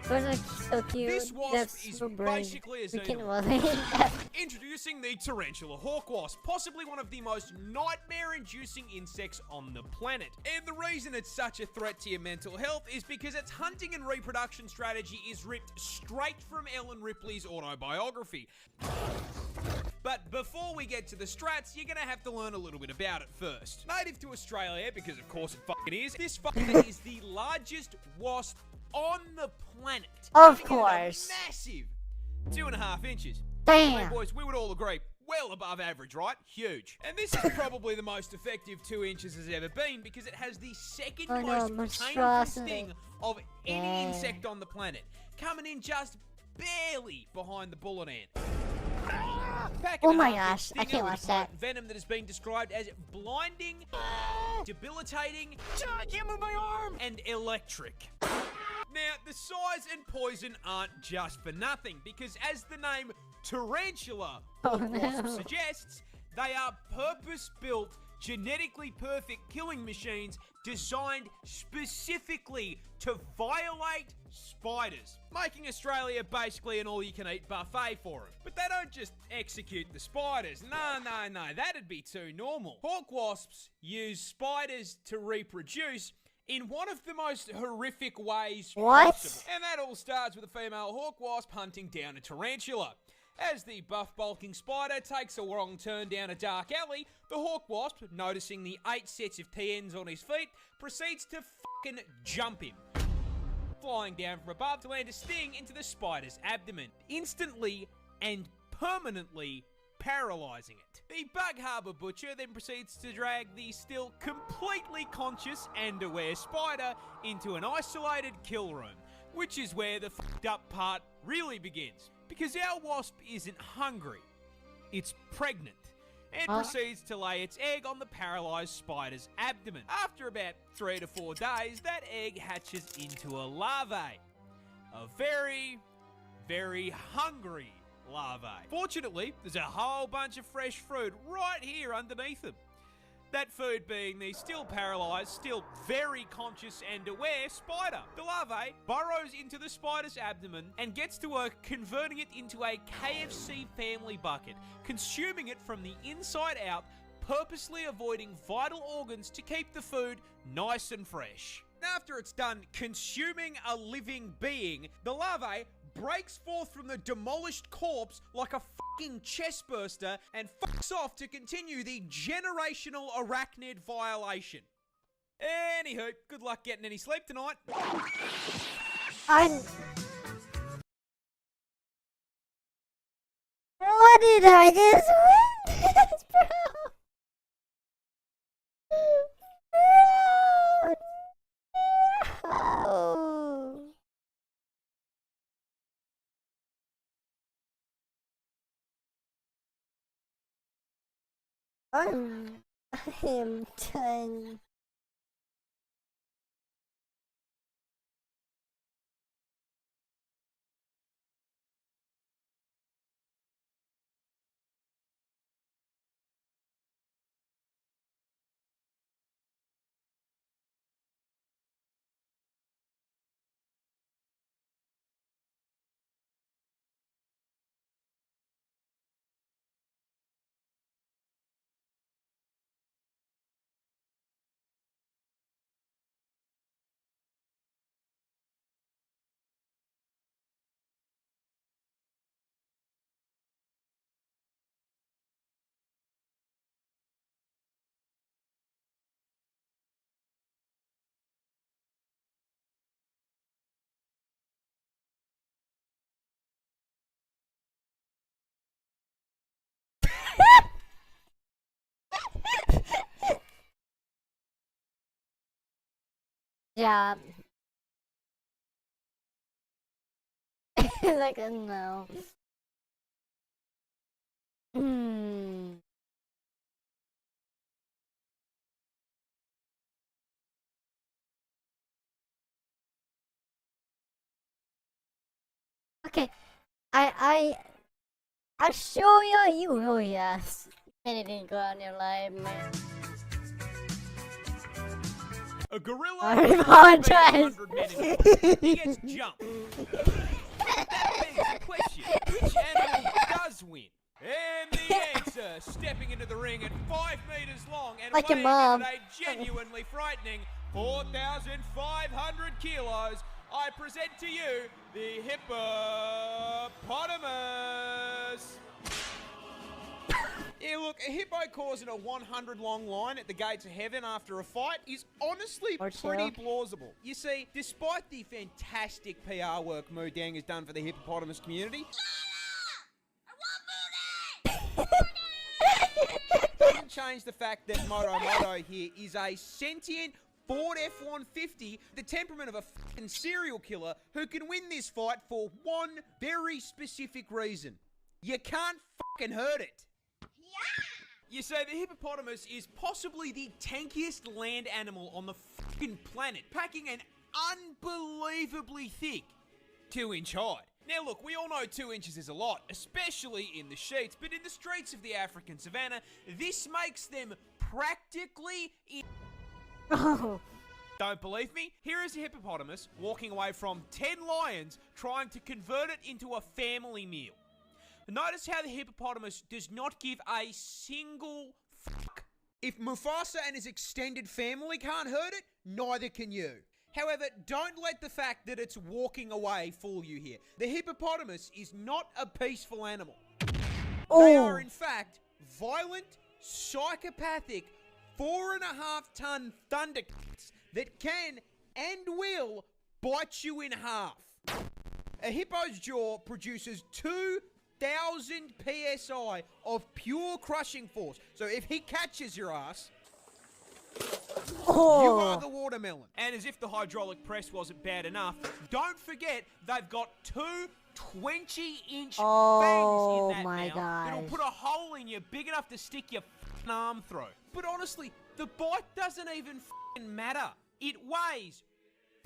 Those are so cute. This wasp That's is so brain. basically a Freaking xenomorph. Introducing the tarantula hawk wasp, possibly one of the most nightmare-inducing insects on the planet. And the reason it's such a threat to your mental health is because its hunting and reproduction strategy is ripped straight from Ellen Ripley's autobiography. But before we get to the strats, you're gonna have to learn a little bit about it first. Native to Australia, because of course it fucking is, this fucker is the largest wasp on the planet. Of Coming in at a course. massive 2.5 inches. Damn. I mean, boys, we would all agree, well above average, right? Huge. And this is probably the most effective 2 inches has ever been because it has the second Oh no, most painful monstrosity. sting of any Dang. insect on the planet, coming in just barely behind the bullet ant. Pack Oh and a my half-inch gosh, I stinger can't with watch a that. potent venom that has been described as blinding, debilitating, I can't move my arm! and electric. Now, the size and poison aren't just for nothing, because as the name tarantula wasp suggests, they are purpose-built, genetically perfect killing machines designed specifically to violate spiders, making Australia basically an all-you-can-eat buffet for them. But they don't just execute the spiders. No, that'd be too normal. Hawk wasps use spiders to reproduce in one of the most horrific ways possible. And that all starts with a female hawk wasp hunting down a tarantula. As the buff bulking spider takes a wrong turn down a dark alley, the hawk wasp, noticing the 8 sets of TNs on his feet, proceeds to fucking jump him, flying down from above to land a sting into the spider's abdomen, instantly and permanently paralyzing it. The Bug Harbour Butcher then proceeds to drag the still completely conscious and aware spider into an isolated kill room, which is where the fucked up part really begins. Because our wasp isn't hungry, it's pregnant, and proceeds to lay its egg on the paralysed spider's abdomen. After about 3 to 4 days, that egg hatches into a larvae. A very, very hungry larvae. Fortunately, there's a whole bunch of fresh fruit right here underneath them. That food being the still paralysed, still very conscious and aware spider. The larvae burrows into the spider's abdomen and gets to work converting it into a KFC family bucket, consuming it from the inside out, purposely avoiding vital organs to keep the food nice and fresh. After it's done consuming a living being, the larvae breaks forth from the demolished corpse like a fucking chest burster and fucks off to continue the generational arachnid violation. Anywho, good luck getting any sleep tonight. What did I just witness, bro? Bro, Oh. I am done. Yeah. Like, no. Hmm. Okay. I'll show you. Oh, yes. Anything go on your life, man. A gorilla I is apologize. 100 men in. He gets jumped. That begs the question, which animal does win? And the answer, stepping into the ring at 5 meters long and Like your weighing in mom. at a genuinely frightening 4,500 kilos, I present to you the hippopotamus. Yeah, look, a hippo causing a 100 long line at the gates of heaven after a fight is honestly pretty plausible. You see, despite the fantastic PR work Mudang has done for the hippopotamus community, doesn't change the fact that Moto here is a sentient Ford F-150, the temperament of a fucking serial killer who can win this fight for one very specific reason. You can't fucking hurt it. You say the hippopotamus is possibly the tankiest land animal on the fucking planet, packing an unbelievably thick 2-inch hide. Now look, we all know 2 inches is a lot, especially in the sheets, but in the streets of the African savannah, this makes them practically Oh. Don't believe me? Here is a hippopotamus walking away from 10 lions trying to convert it into a family meal. Notice how the hippopotamus does not give a single fuck. If Mufasa and his extended family can't hurt it, neither can you. However, don't let the fact that it's walking away fool you here. The hippopotamus is not a peaceful animal. They are, in fact, violent, psychopathic, 4.5-ton thundercats that can and will bite you in half. A hippo's jaw produces 2,000 PSI of pure crushing force. So if he catches your ass, you are the watermelon. And as if the hydraulic press wasn't bad enough, don't forget they've got 2 20-inch fangs in that mouth that'll put a hole in you big enough to stick your f***ing arm through. But honestly, the bite doesn't even f***ing matter. It weighs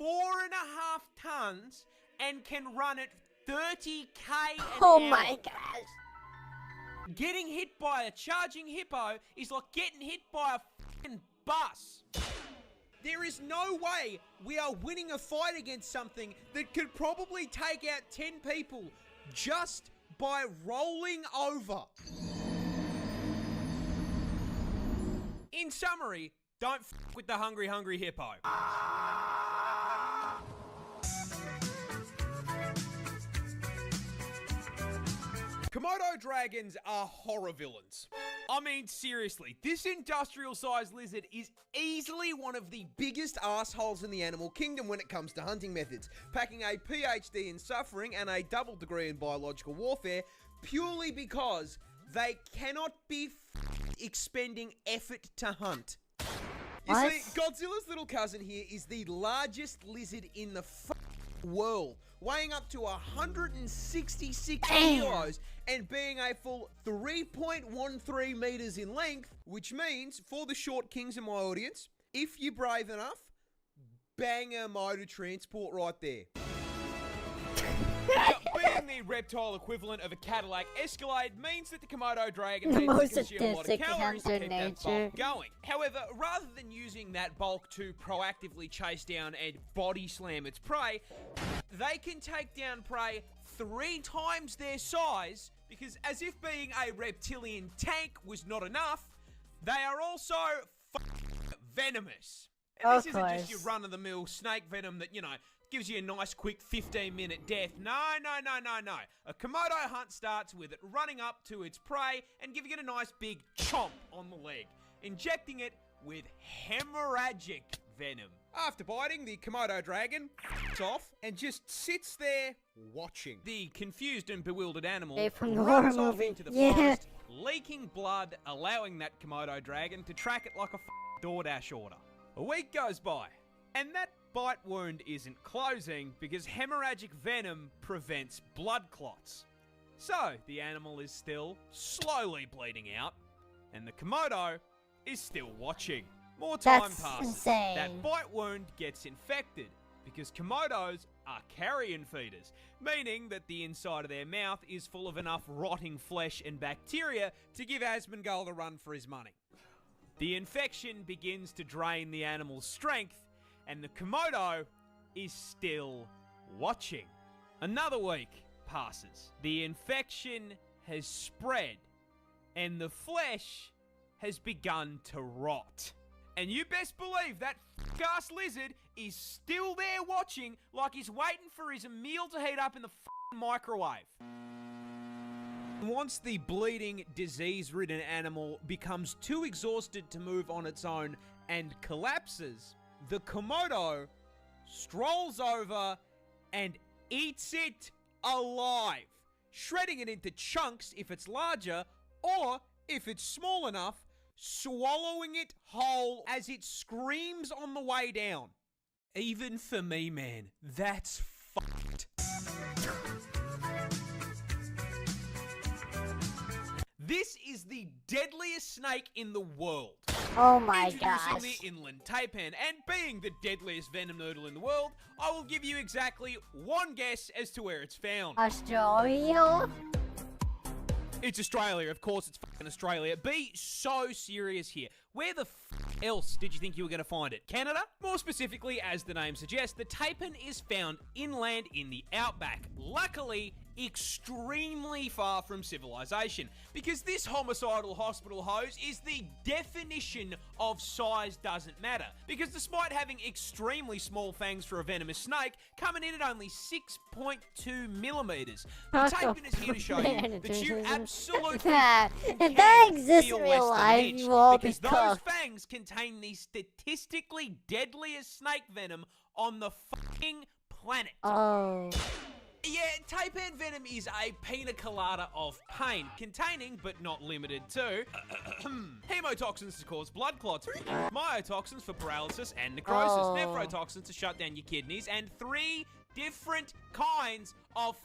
4.5 tons and can run at 30k an hour. My gosh. Getting hit by a charging hippo is like getting hit by a f***ing bus. There is no way we are winning a fight against something that could probably take out 10 people just by rolling over. In summary, don't f*** with the hungry hippo. Komodo dragons are horror villains. I mean, seriously, this industrial-sized lizard is easily one of the biggest assholes in the animal kingdom when it comes to hunting methods, packing a PhD in suffering and a double degree in biological warfare purely because they cannot be expending effort to hunt. You What? see, Godzilla's little cousin here is the largest lizard in the world, weighing up to 166 kilos and being a full 3.13 meters in length, which means, for the short kings in my audience, if you're brave enough, bang a motor transport right there. Now, being the reptile equivalent of a Cadillac Escalade means that the Komodo dragon The needs to most consume a lot of sadistic calories to hunter keep that nature. bulk going. However, rather than using that bulk to proactively chase down and body slam its prey, they can take down prey 3 times their size, because as if being a reptilian tank was not enough, they are also venomous. And Of this isn't just your course. run-of-the-mill snake venom that, you know, gives you a nice quick 15-minute death. No. A Komodo hunt starts with it running up to its prey and giving it a nice big chomp on the leg, injecting it with hemorrhagic venom. After biting, the Komodo dragon off and just sits there watching. The confused and bewildered animal Hey, from the horror runs off movie. into the Yeah. forest, leaking blood, allowing that Komodo dragon to track it like a DoorDash order. A week goes by, and that bite wound isn't closing because hemorrhagic venom prevents blood clots. So, the animal is still slowly bleeding out, and the Komodo is still watching. More time That's passes. insane. That bite wound gets infected because Komodos are carrion feeders, meaning that the inside of their mouth is full of enough rotting flesh and bacteria to give Asmongold a run for his money. The infection begins to drain the animal's strength, and the Komodo is still watching. Another week passes. The infection has spread, and the flesh has begun to rot. And you best believe that ass lizard is still there watching like he's waiting for his meal to heat up in the microwave. Once the bleeding, disease-ridden animal becomes too exhausted to move on its own and collapses, the Komodo strolls over and eats it alive, shredding it into chunks if it's larger, or if it's small enough, swallowing it whole as it screams on the way down. Even for me, man, that's fucked. This is the deadliest snake in the world. Oh my Introducing gosh. the inland taipan, and being the deadliest venom noodle in the world, I will give you exactly one guess as to where it's found. Australia? It's Australia, of course it's fucking Australia. Be so serious here. Where the else did you think you were going to find it? Canada? More specifically, as the name suggests, the taipan is found inland in the outback. Luckily, extremely far from civilization, because this homicidal hospital hose is the definition of size doesn't matter, because despite having extremely small fangs for a venomous snake, coming in at only 6.2 millimeters, the taipan is here to show you that you absolutely If that exists in feel real less than life, an inch, you will all be because those cooked. fangs contain the statistically deadliest snake venom on the fucking planet. Oh. Yeah, taipan venom is a pina colada of pain, containing, but not limited to, hemotoxins to cause blood clots, myotoxins for paralysis and necrosis, Oh. nephrotoxins to shut down your kidneys, and 3 different kinds of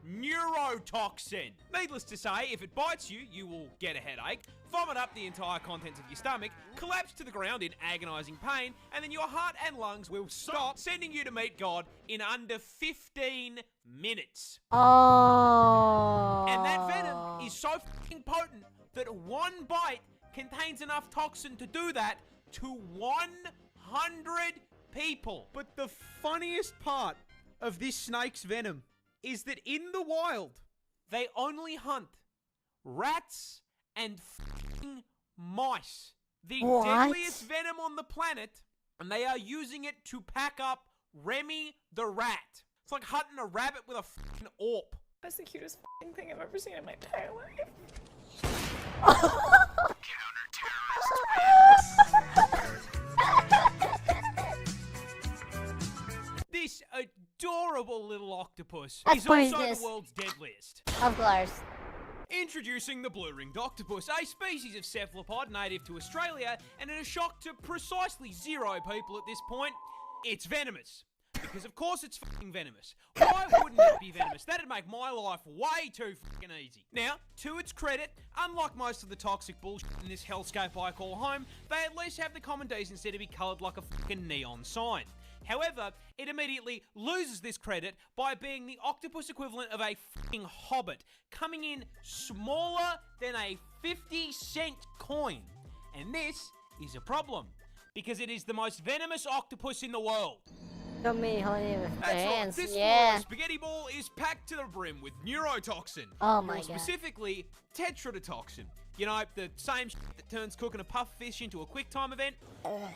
neurotoxin. Needless to say, if it bites you, you will get a headache, vomit up the entire contents of your stomach, collapse to the ground in agonizing pain, and then your heart and lungs will stop, sending you to meet God in under 15 minutes. Oh. And that venom is so fucking potent that one bite contains enough toxin to do that to 100 people. But the funniest part of this snake's venom is that in the wild, they only hunt rats and f***ing mice. The What? deadliest venom on the planet, and they are using it to pack up Remy the rat. It's like hunting a rabbit with a f***ing AWP. That's the cutest f***ing thing I've ever seen in my entire life. This adorable little octopus That's is also poisonous. the world's deadliest. Of course. Introducing the blue-ringed octopus, a species of cephalopod native to Australia, and in a shock to precisely 0 people at this point, it's venomous. Because of course it's fucking venomous. Why wouldn't it be venomous? That'd make my life way too fucking easy. Now, to its credit, unlike most of the toxic bullshit in this hellscape I call home, they at least have the common decency to be coloured like a fucking neon sign. However, it immediately loses this credit by being the octopus equivalent of a fucking hobbit, coming in smaller than a 50-cent coin. And this is a problem, because it is the most venomous octopus in the world. Got me holding with That's right, hands, this yeah. spaghetti ball is packed to the brim with neurotoxin. Oh my More God. specifically, tetrodotoxin. You know, the same shit that turns cooking a puff fish into a quick time event?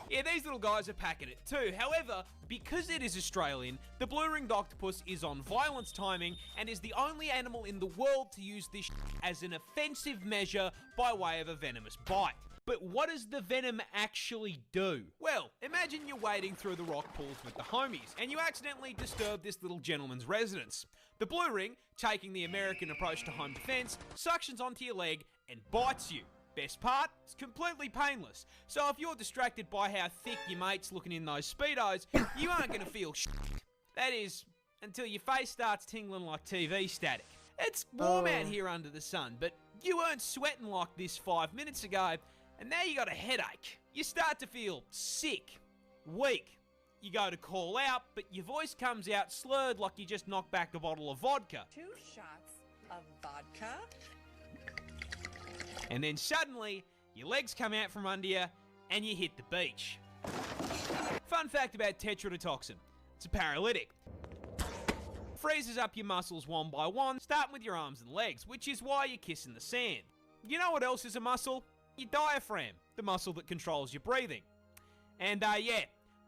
Yeah, these little guys are packing it too. However, because it is Australian, the blue-ringed octopus is on violence timing and is the only animal in the world to use this shit as an offensive measure by way of a venomous bite. But what does the venom actually do? Well, imagine you're wading through the rock pools with the homies, and you accidentally disturb this little gentleman's residence. The blue ring, taking the American approach to home defense, suctions onto your leg and bites you. Best part, it's completely painless. So if you're distracted by how thick your mate's looking in those Speedos, you aren't going to feel shit. That is, until your face starts tingling like TV static. It's warm out here under the sun, but you weren't sweating like this 5 minutes ago, and now you got a headache. You start to feel sick, weak. You go to call out, but your voice comes out slurred like you just knocked back a bottle of vodka. 2 shots of vodka. And then suddenly, your legs come out from under you, and you hit the beach. Fun fact about tetrodotoxin. It's a paralytic. Freezes up your muscles one by one, starting with your arms and legs, which is why you're kissing the sand. You know what else is a muscle? Your diaphragm, the muscle that controls your breathing. And yeah,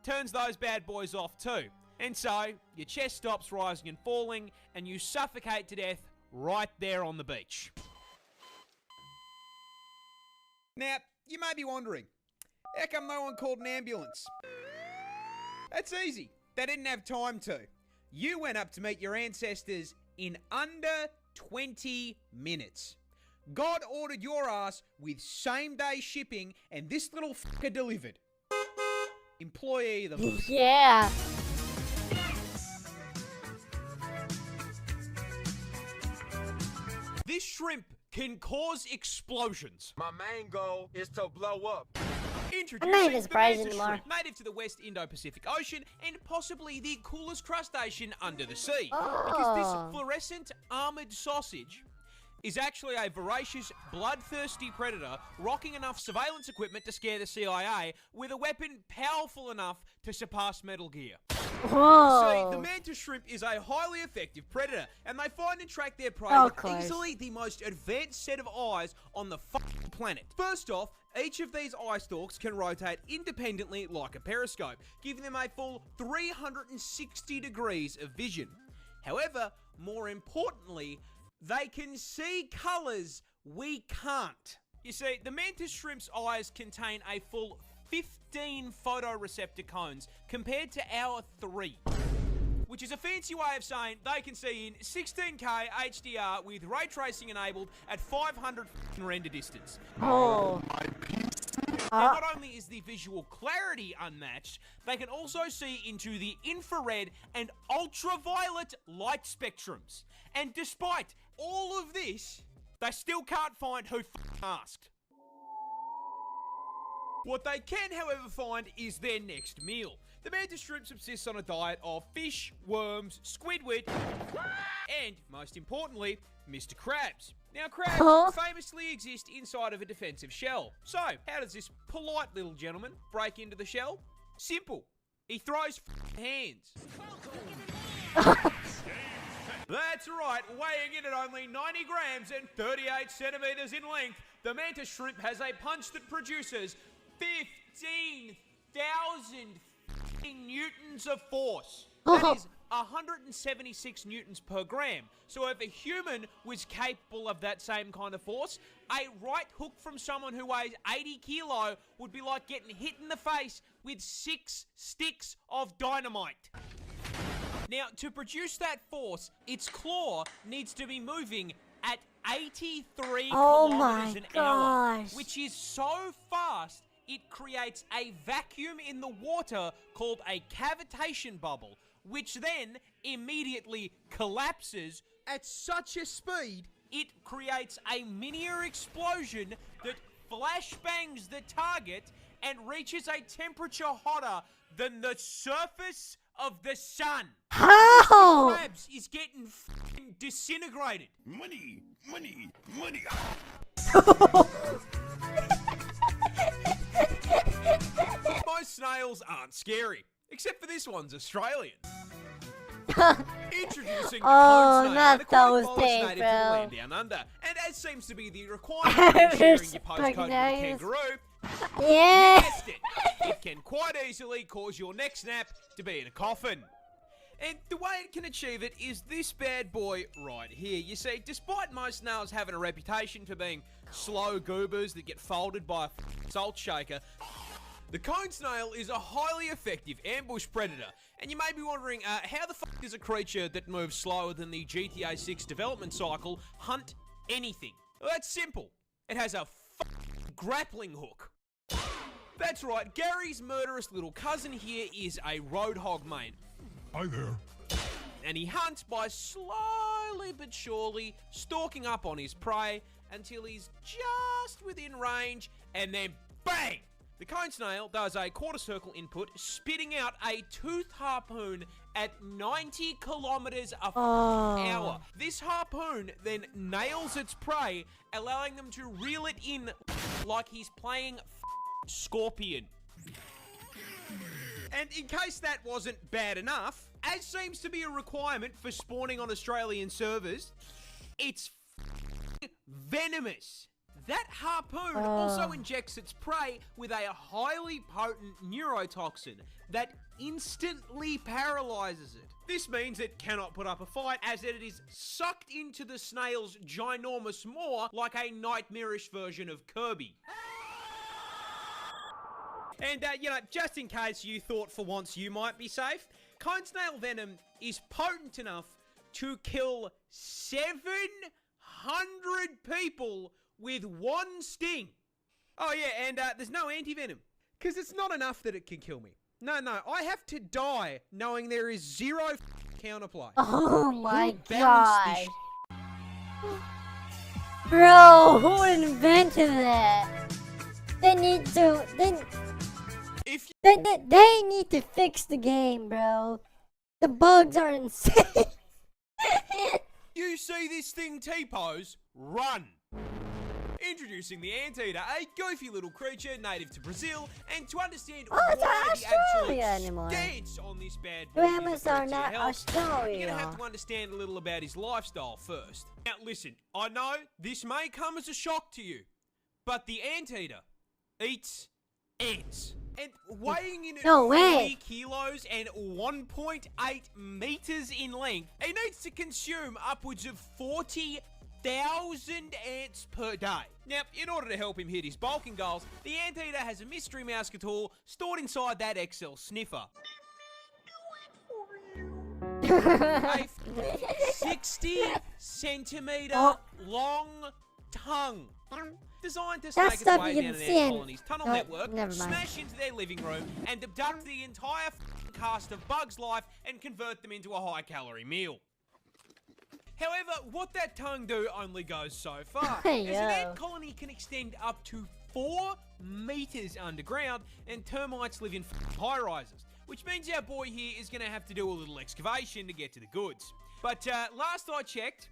turns those bad boys off too. And so, your chest stops rising and falling, and you suffocate to death right there on the beach. Now, you may be wondering, how come no one called an ambulance? That's easy. They didn't have time to. You went up to meet your ancestors in under 20 minutes. God ordered your ass with same-day shipping, and this little fucker delivered. Employee of the... Yeah. This shrimp can cause explosions. My main goal is to blow up. Introducing not even the surprised mantis anymore. shrimp, native to the West Indo-Pacific Ocean and possibly the coolest crustacean under the sea. Because this fluorescent armored sausage is actually a voracious, bloodthirsty predator rocking enough surveillance equipment to scare the CIA with a weapon powerful enough to surpass Metal Gear. Whoa. See, the mantis shrimp is a highly effective predator, and they find and track their prey Of with course. easily the most advanced set of eyes on the fucking planet. First off, each of these eye stalks can rotate independently like a periscope, giving them a full 360 degrees of vision. However, more importantly, they can see colours we can't. You see, the mantis shrimp's eyes contain a full 15 photoreceptor cones compared to our 3. Which is a fancy way of saying they can see in 16K HDR with ray tracing enabled at 500 render distance. Oh. And not only is the visual clarity unmatched, they can also see into the infrared and ultraviolet light spectrums. And despite all of this, they still can't find who asked. What they can, however, find is their next meal. The mantis shrimp subsists on a diet of fish, worms, squidward, and, most importantly, Mr. Krabs. Now, crabs famously exist inside of a defensive shell. So, how does this polite little gentleman break into the shell? Simple. He throws hands. That's right, weighing in at only 90 grams and 38 centimeters in length, the mantis shrimp has a punch that produces 15,000 newtons of force. That is 176 newtons per gram. So if a human was capable of that same kind of force, a right hook from someone who weighs 80 kilo would be like getting hit in the face with 6 sticks of dynamite. Now, to produce that force, its claw needs to be moving at 83 Oh kilometers my an hour, gosh. which is so fast it creates a vacuum in the water called a cavitation bubble, which then immediately collapses At such a speed, it creates a miniature explosion that flashbangs the target and reaches a temperature hotter than the surface of the sun. How? Krabs is getting f***ing disintegrated. Money, money, money. Most snails aren't scary, except for this one's Australian. Introducing the Oh, cone snail, not the aquatic those mollusk days, native to the bro. land down under. And as seems to be the requirement for sharing your postcode with a Nice. kangaroo, Yeah. you guessed it. It can quite easily cause your neck snap to be in a coffin. And the way it can achieve it is this bad boy right here. You see, despite most snails having a reputation for being slow goobers that get folded by a salt shaker, the cone snail is a highly effective ambush predator. And you may be wondering, how the fuck does a creature that moves slower than the GTA 6 development cycle hunt anything? Well, that's simple. It has a grappling hook. That's right, Gary's murderous little cousin here is a roadhog mate. Hi there. And he hunts by slowly but surely stalking up on his prey until he's just within range, and then bang! The cone snail does a quarter circle input, spitting out a toothed harpoon at 90 kilometers an hour. This harpoon then nails its prey, allowing them to reel it in like he's playing Scorpion. And in case that wasn't bad enough, as seems to be a requirement for spawning on Australian servers, it's venomous. That harpoon also injects its prey with a highly potent neurotoxin that instantly paralyzes it. This means it cannot put up a fight, as it is sucked into the snail's ginormous maw like a nightmarish version of Kirby. And, just in case you thought for once you might be safe, cone snail venom is potent enough to kill 700 people with one sting. Oh yeah, and there's no anti-venom. Because it's not enough that it can kill me. No, I have to die knowing there is zero counterplay. Oh my Who balanced god. Bro, who invented that? They need to... They need to fix the game, bro. The bugs are insane. You see this thing T-pose? Run! Introducing the anteater, a goofy little creature native to Brazil, and to understand why the absolute anymore. stance on this bad boy Grandmas is a are threat to your not health, Australia. you're gonna have to understand a little about his lifestyle first. Now listen, I know this may come as a shock to you, but the anteater eats ants. And weighing in at 40 kilos and 1.8 meters in length, he needs to consume upwards of 40,000 ants per day. Now, in order to help him hit his bulking goals, the anteater has a mystery mouse tool stored inside that XL sniffer. A 60-centimeter long tongue. Designed to snake its way down an ant colony's tunnel network, smash into their living room, and abduct the entire cast of Bug's life and convert them into a high-calorie meal. However, what that tongue do only goes so far, as an ant colony can extend up to 4 meters underground, and termites live in high-rises, which means our boy here is going to have to do a little excavation to get to the goods. But last I checked,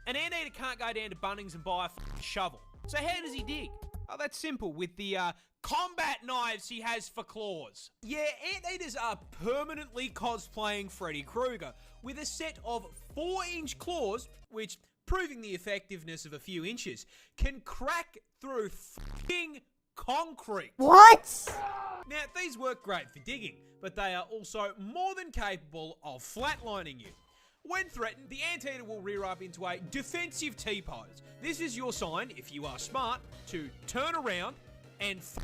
an anteater can't go down to Bunnings and buy a shovel. So how does he dig? Oh, that's simple, with the combat knives he has for claws. Yeah, anteaters are permanently cosplaying Freddy Krueger, with a set of 4-inch claws, which, proving the effectiveness of a few inches, can crack through f***ing concrete. What? Now, these work great for digging, but they are also more than capable of flatlining you. When threatened, the anteater will rear up into a defensive T-pose. This is your sign, if you are smart, to turn around and f***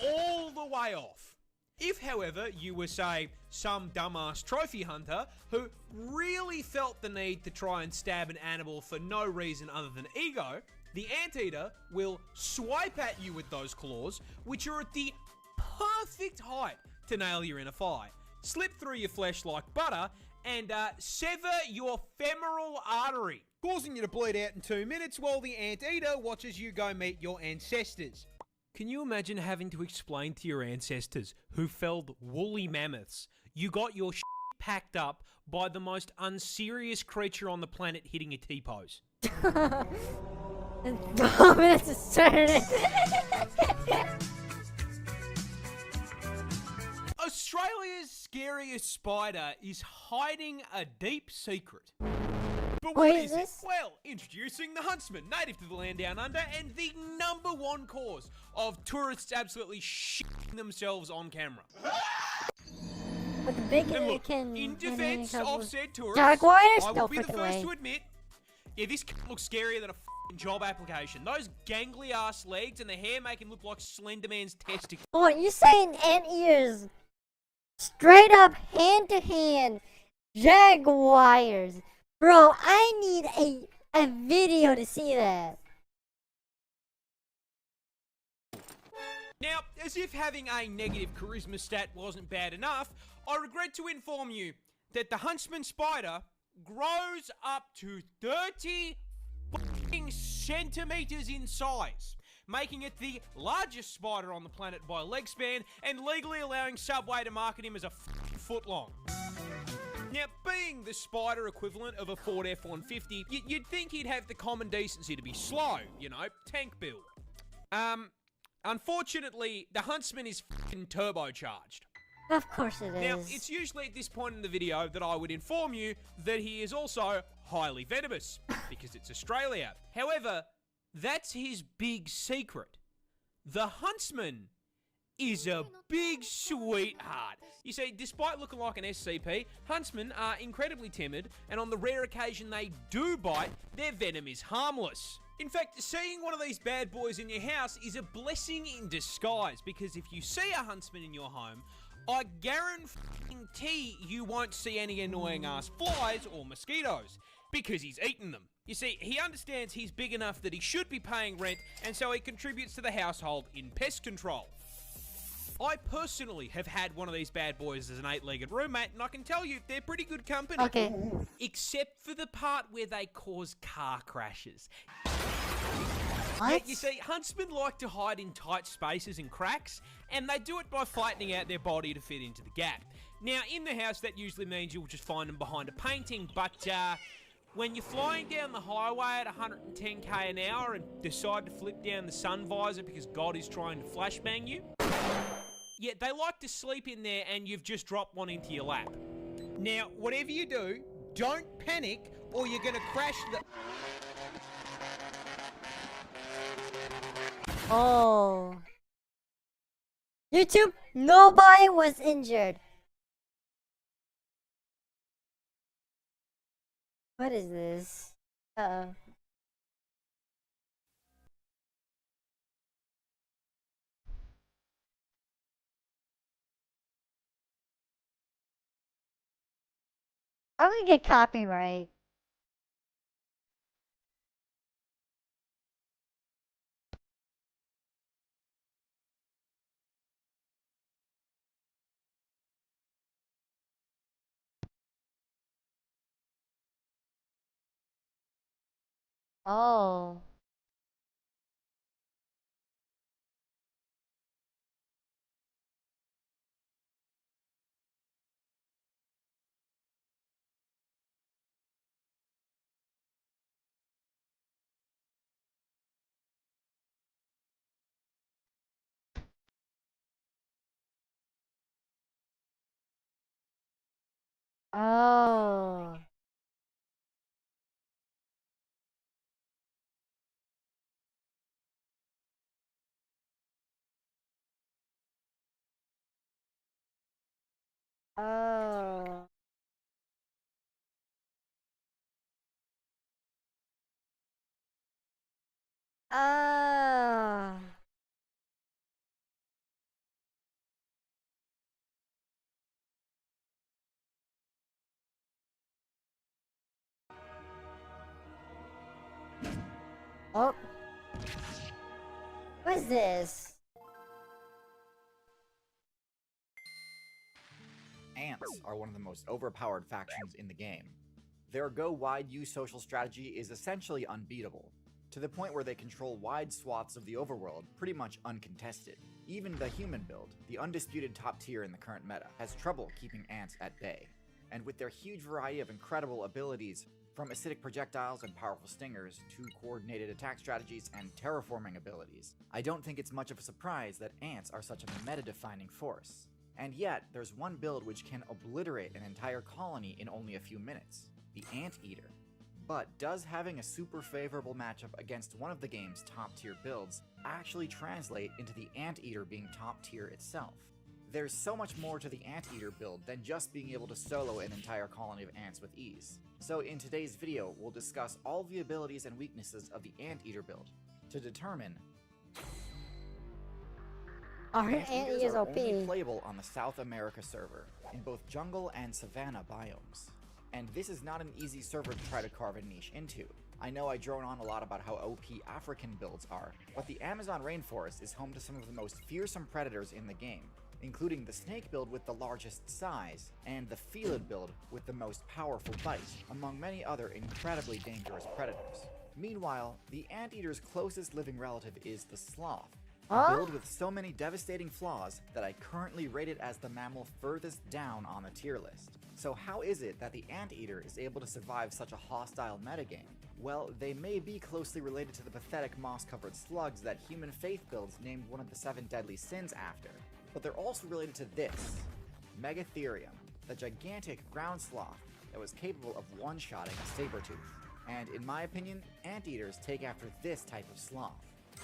all the way off. If, however, you were, say, some dumbass trophy hunter who really felt the need to try and stab an animal for no reason other than ego, the anteater will swipe at you with those claws, which are at the perfect height to nail you in a thigh, slip through your flesh like butter, and sever your femoral artery, causing you to bleed out in 2 minutes while the anteater watches you go meet your ancestors. Can you imagine having to explain to your ancestors who felled woolly mammoths you got your shit packed up by the most unserious creature on the planet hitting a T-pose? Dominance asserted. Australia's scariest spider is hiding a deep secret. But what Wait, is it? Well, introducing the huntsman, native to the land down under, and the #1 cause of tourists absolutely shitting themselves on camera. With the big And look, can in defense of said tourists, Jaguars? I will No be the freaking first way. to admit, yeah, this looks scarier than a job application. Those gangly ass legs and the hair make him look like Slender Man's testicles. Oh, you saying ant ears? Straight up hand to hand jaguars. Bro, I need a video to see that. Now, as if having a negative charisma stat wasn't bad enough, I regret to inform you that the huntsman spider grows up to 30 fucking centimeters in size, making it the largest spider on the planet by leg span and legally allowing Subway to market him as a foot long. Now, being the spider equivalent of a Ford F-150, you'd think he'd have the common decency to be slow, you know, tank build. Unfortunately, the huntsman is fucking turbocharged. Of course it is. Now, it's usually at this point in the video that I would inform you that he is also highly venomous, because it's Australia. However, that's his big secret. The huntsman is a big sweetheart. You see, despite looking like an SCP, huntsmen are incredibly timid, and on the rare occasion they do bite, their venom is harmless. In fact, seeing one of these bad boys in your house is a blessing in disguise, because if you see a huntsman in your home, I guarantee you won't see any annoying ass flies or mosquitoes, because he's eaten them. You see, he understands he's big enough that he should be paying rent, and so he contributes to the household in pest control. I personally have had one of these bad boys as an 8-legged roommate, and I can tell you, they're pretty good company. Okay. Except for the part where they cause car crashes. What? Yeah, you see, huntsmen like to hide in tight spaces and cracks, and they do it by flattening out their body to fit into the gap. Now, in the house, that usually means you'll just find them behind a painting, but when you're flying down the highway at 110k an hour and decide to flip down the sun visor because God is trying to flashbang you, yeah, they like to sleep in there and you've just dropped one into your lap. Now, whatever you do, don't panic or you're gonna crash the... Oh. YouTube, nobody was injured. What is this? Uh-oh. I'm gonna get copyright. Oh. Oh. Oh. Oh. Oh. What is this? Ants are one of the most overpowered factions in the game. Their go-wide-use social strategy is essentially unbeatable, to the point where they control wide swaths of the overworld pretty much uncontested. Even the human build, the undisputed top tier in the current meta, has trouble keeping ants at bay. And with their huge variety of incredible abilities, from acidic projectiles and powerful stingers to coordinated attack strategies and terraforming abilities, I don't think it's much of a surprise that ants are such a meta-defining force. And yet, there's one build which can obliterate an entire colony in only a few minutes, the Anteater. But does having a super favorable matchup against one of the game's top tier builds actually translate into the Anteater being top tier itself? There's so much more to the Anteater build than just being able to solo an entire colony of ants with ease. So in today's video, we'll discuss all the abilities and weaknesses of the Anteater build to determine Anteaters are OP. only playable on the South America server, in both jungle and savanna biomes. And this is not an easy server to try to carve a niche into. I know I drone on a lot about how OP African builds are, but the Amazon rainforest is home to some of the most fearsome predators in the game, including the snake build with the largest size, and the felid build with the most powerful bite, among many other incredibly dangerous predators. Meanwhile, the Anteater's closest living relative is the sloth, a build with so many devastating flaws that I currently rate it as the mammal furthest down on the tier list. So how is it that the Anteater is able to survive such a hostile metagame? Well, they may be closely related to the pathetic moss-covered slugs that Human Faith builds named one of the 7 deadly sins after, but they're also related to this, Megatherium, the gigantic ground sloth that was capable of one-shotting a saber-tooth. And in my opinion, Anteaters take after this type of sloth.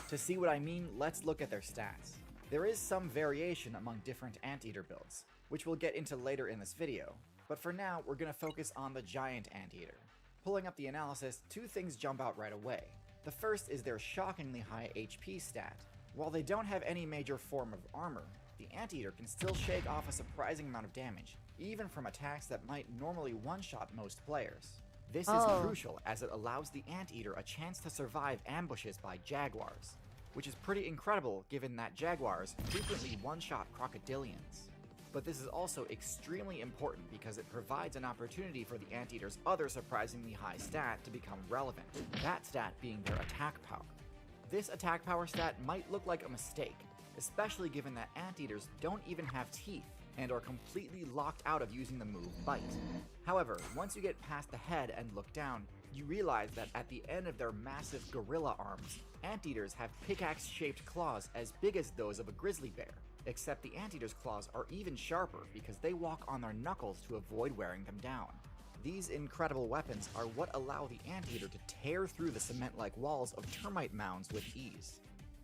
To see what I mean, let's look at their stats. There is some variation among different Anteater builds, which we'll get into later in this video, but for now we're going to focus on the giant Anteater. Pulling up the analysis, 2 things jump out right away. The first is their shockingly high HP stat. While they don't have any major form of armor, the Anteater can still shake off a surprising amount of damage, even from attacks that might normally one-shot most players. This is crucial as it allows the Anteater a chance to survive ambushes by jaguars, which is pretty incredible given that jaguars frequently one-shot crocodilians. But this is also extremely important because it provides an opportunity for the Anteater's other surprisingly high stat to become relevant, that stat being their attack power. This attack power stat might look like a mistake, especially given that Anteaters don't even have teeth and are completely locked out of using the move Bite. However, once you get past the head and look down, you realize that at the end of their massive gorilla arms, Anteaters have pickaxe-shaped claws as big as those of a grizzly bear, except the Anteater's claws are even sharper because they walk on their knuckles to avoid wearing them down. These incredible weapons are what allow the Anteater to tear through the cement-like walls of termite mounds with ease.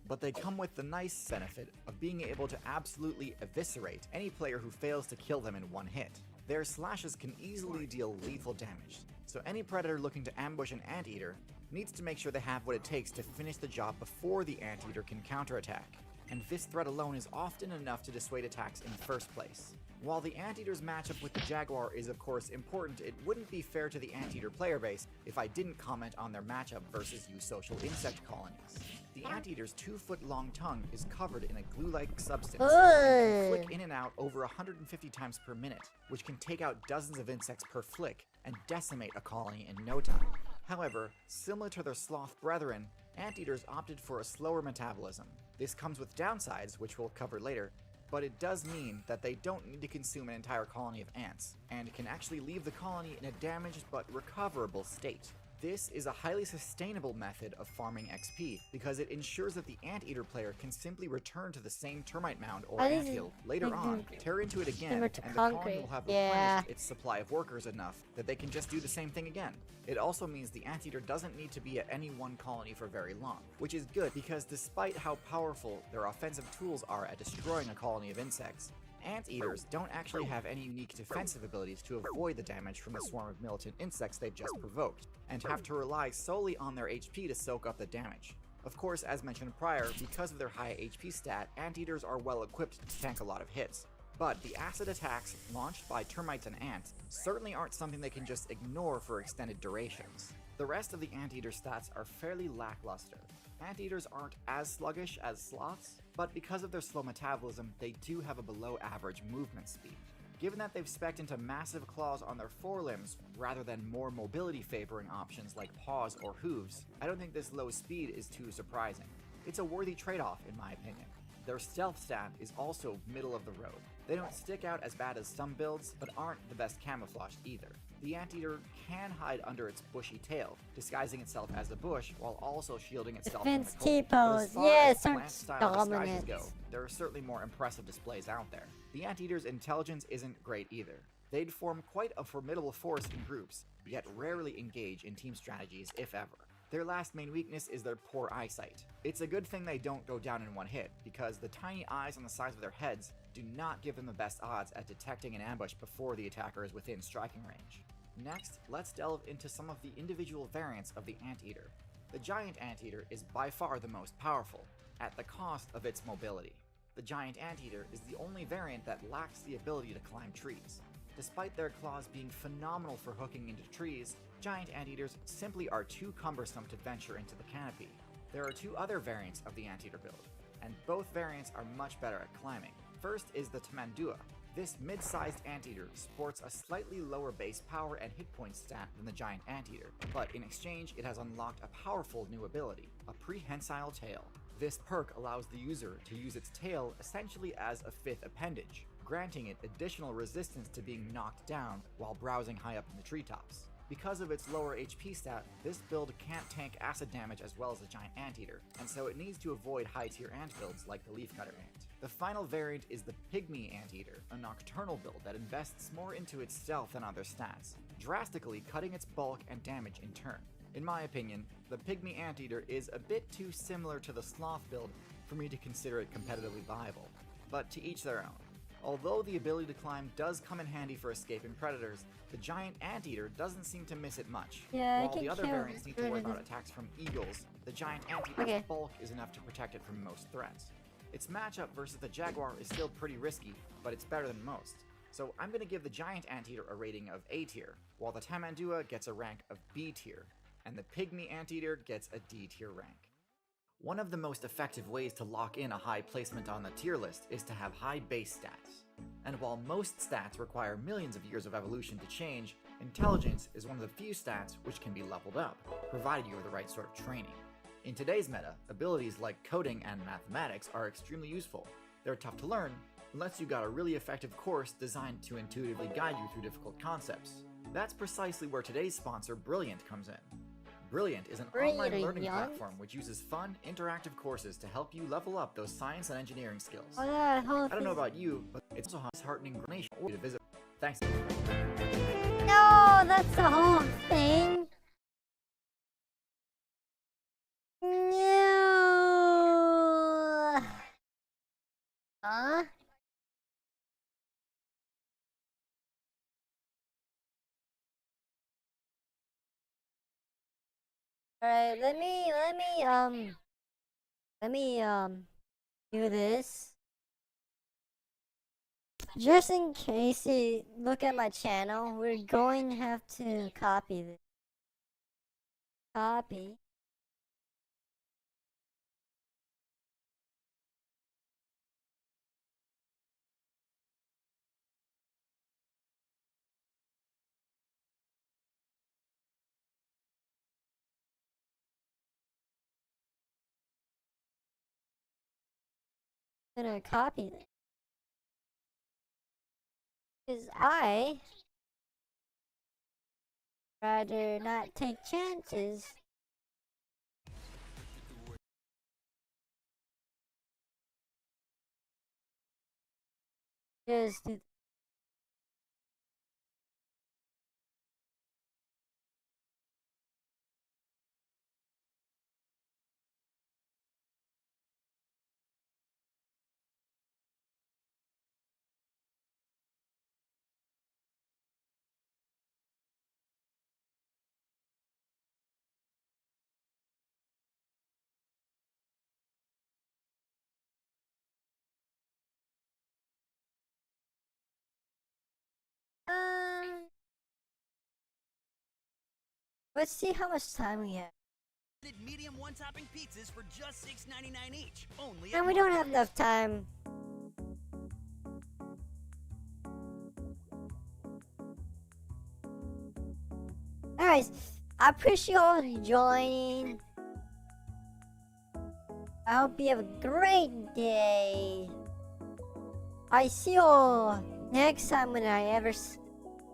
But they come with the nice benefit of being able to absolutely eviscerate any player who fails to kill them in one hit. Their slashes can easily deal lethal damage, so any predator looking to ambush an Anteater needs to make sure they have what it takes to finish the job before the Anteater can counterattack, and this threat alone is often enough to dissuade attacks in the first place. While the Anteater's matchup with the Jaguar is of course important, it wouldn't be fair to the Anteater player base if I didn't comment on their matchup versus social insect colonies. The Anteater's 2-foot-long tongue is covered in a glue-like substance and can flick in and out over 150 times per minute, which can take out dozens of insects per flick and decimate a colony in no time. However, similar to their sloth brethren, Anteaters opted for a slower metabolism. This comes with downsides, which we'll cover later, but it does mean that they don't need to consume an entire colony of ants, and can actually leave the colony in a damaged but recoverable state. This is a highly sustainable method of farming XP because it ensures that the Anteater player can simply return to the same termite mound or anthill later on, tear into it again, and the colony will have replenished its supply of workers enough that they can just do the same thing again. It also means the Anteater doesn't need to be at any one colony for very long, which is good because despite how powerful their offensive tools are at destroying a colony of insects, Anteaters don't actually have any unique defensive abilities to avoid the damage from the swarm of militant insects they've just provoked, and have to rely solely on their HP to soak up the damage. Of course, as mentioned prior, because of their high HP stat, Anteaters are well equipped to tank a lot of hits, But the acid attacks launched by termites and ants certainly aren't something they can just ignore for extended durations. The rest of the anteater stats are fairly lackluster. Anteaters aren't as sluggish as sloths, but because of their slow metabolism, they do have a below average movement speed. Given that they've spec'd into massive claws on their forelimbs rather than more mobility favoring options like paws or hooves, I don't think this low speed is too surprising. It's a worthy trade-off in my opinion. Their stealth stat is also middle of the road. They don't stick out as bad as some builds, but aren't the best camouflaged either. The anteater can hide under its bushy tail, disguising itself as a bush while also shielding itself from the Defense cold. But T-pose, as far yes, as our plant-style disguises dominance. go, there are certainly more impressive displays out there. The anteater's intelligence isn't great either. They'd form quite a formidable force in groups, yet rarely engage in team strategies, if ever. Their last main weakness is their poor eyesight. It's a good thing they don't go down in one hit, because the tiny eyes on the sides of their heads do not give them the best odds at detecting an ambush before the attacker is within striking range. Next, let's delve into some of the individual variants of the anteater. The giant anteater is by far the most powerful, at the cost of its mobility. The giant anteater is the only variant that lacks the ability to climb trees. Despite their claws being phenomenal for hooking into trees, giant anteaters simply are too cumbersome to venture into the canopy. There are two other variants of the anteater build, and both variants are much better at climbing. First is the Tamandua. This mid-sized anteater sports a slightly lower base power and hit point stat than the giant anteater, but in exchange it has unlocked a powerful new ability, a prehensile tail. This perk allows the user to use its tail essentially as a fifth appendage, granting it additional resistance to being knocked down while browsing high up in the treetops. Because of its lower HP stat, this build can't tank acid damage as well as the giant anteater, and so it needs to avoid high-tier ant builds like the leafcutter ant. The final variant is the pygmy anteater, a nocturnal build that invests more into its stealth than other stats, drastically cutting its bulk and damage in turn. In my opinion, the pygmy anteater is a bit too similar to the sloth build for me to consider it competitively viable, but to each their own. Although the ability to climb does come in handy for escaping predators, the giant anteater doesn't seem to miss it much. Yeah, I While can the other kill variants need to worry about predators. attacks from eagles, the giant anteater's bulk is enough to protect it from most threats. Its matchup versus the jaguar is still pretty risky, but it's better than most. So I'm going to give the giant anteater a rating of A tier, while the Tamandua gets a rank of B tier, and the pygmy anteater gets a D tier rank. One of the most effective ways to lock in a high placement on the tier list is to have high base stats. And while most stats require millions of years of evolution to change, intelligence is one of the few stats which can be leveled up, provided you have the right sort of training. In today's meta, abilities like coding and mathematics are extremely useful. They're tough to learn, unless you got a really effective course designed to intuitively guide you through difficult concepts. That's precisely where today's sponsor, Brilliant, comes in. Brilliant is an online learning platform which uses fun, interactive courses to help you level up those science and engineering skills. Oh, yeah, I don't know about you, but it's also a disheartening nation to visit. Thanks. No, that's the whole thing. No. Huh? Alright, let me do this. Just in case you look at my channel, we're going to have to copy this. Copy. I'm gonna copy this. Because I rather not take chances. Just do Let's see how much time we have. Medium one-topping pizzas for just $6.99 each. Only And at we don't have Martin's. enough time. Anyways, I appreciate you all joining. I hope you have a great day. I see you all next time when I ever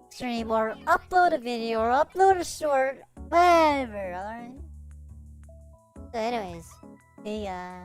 stream or upload a video or upload a short, whatever, alright? So anyways, see ya.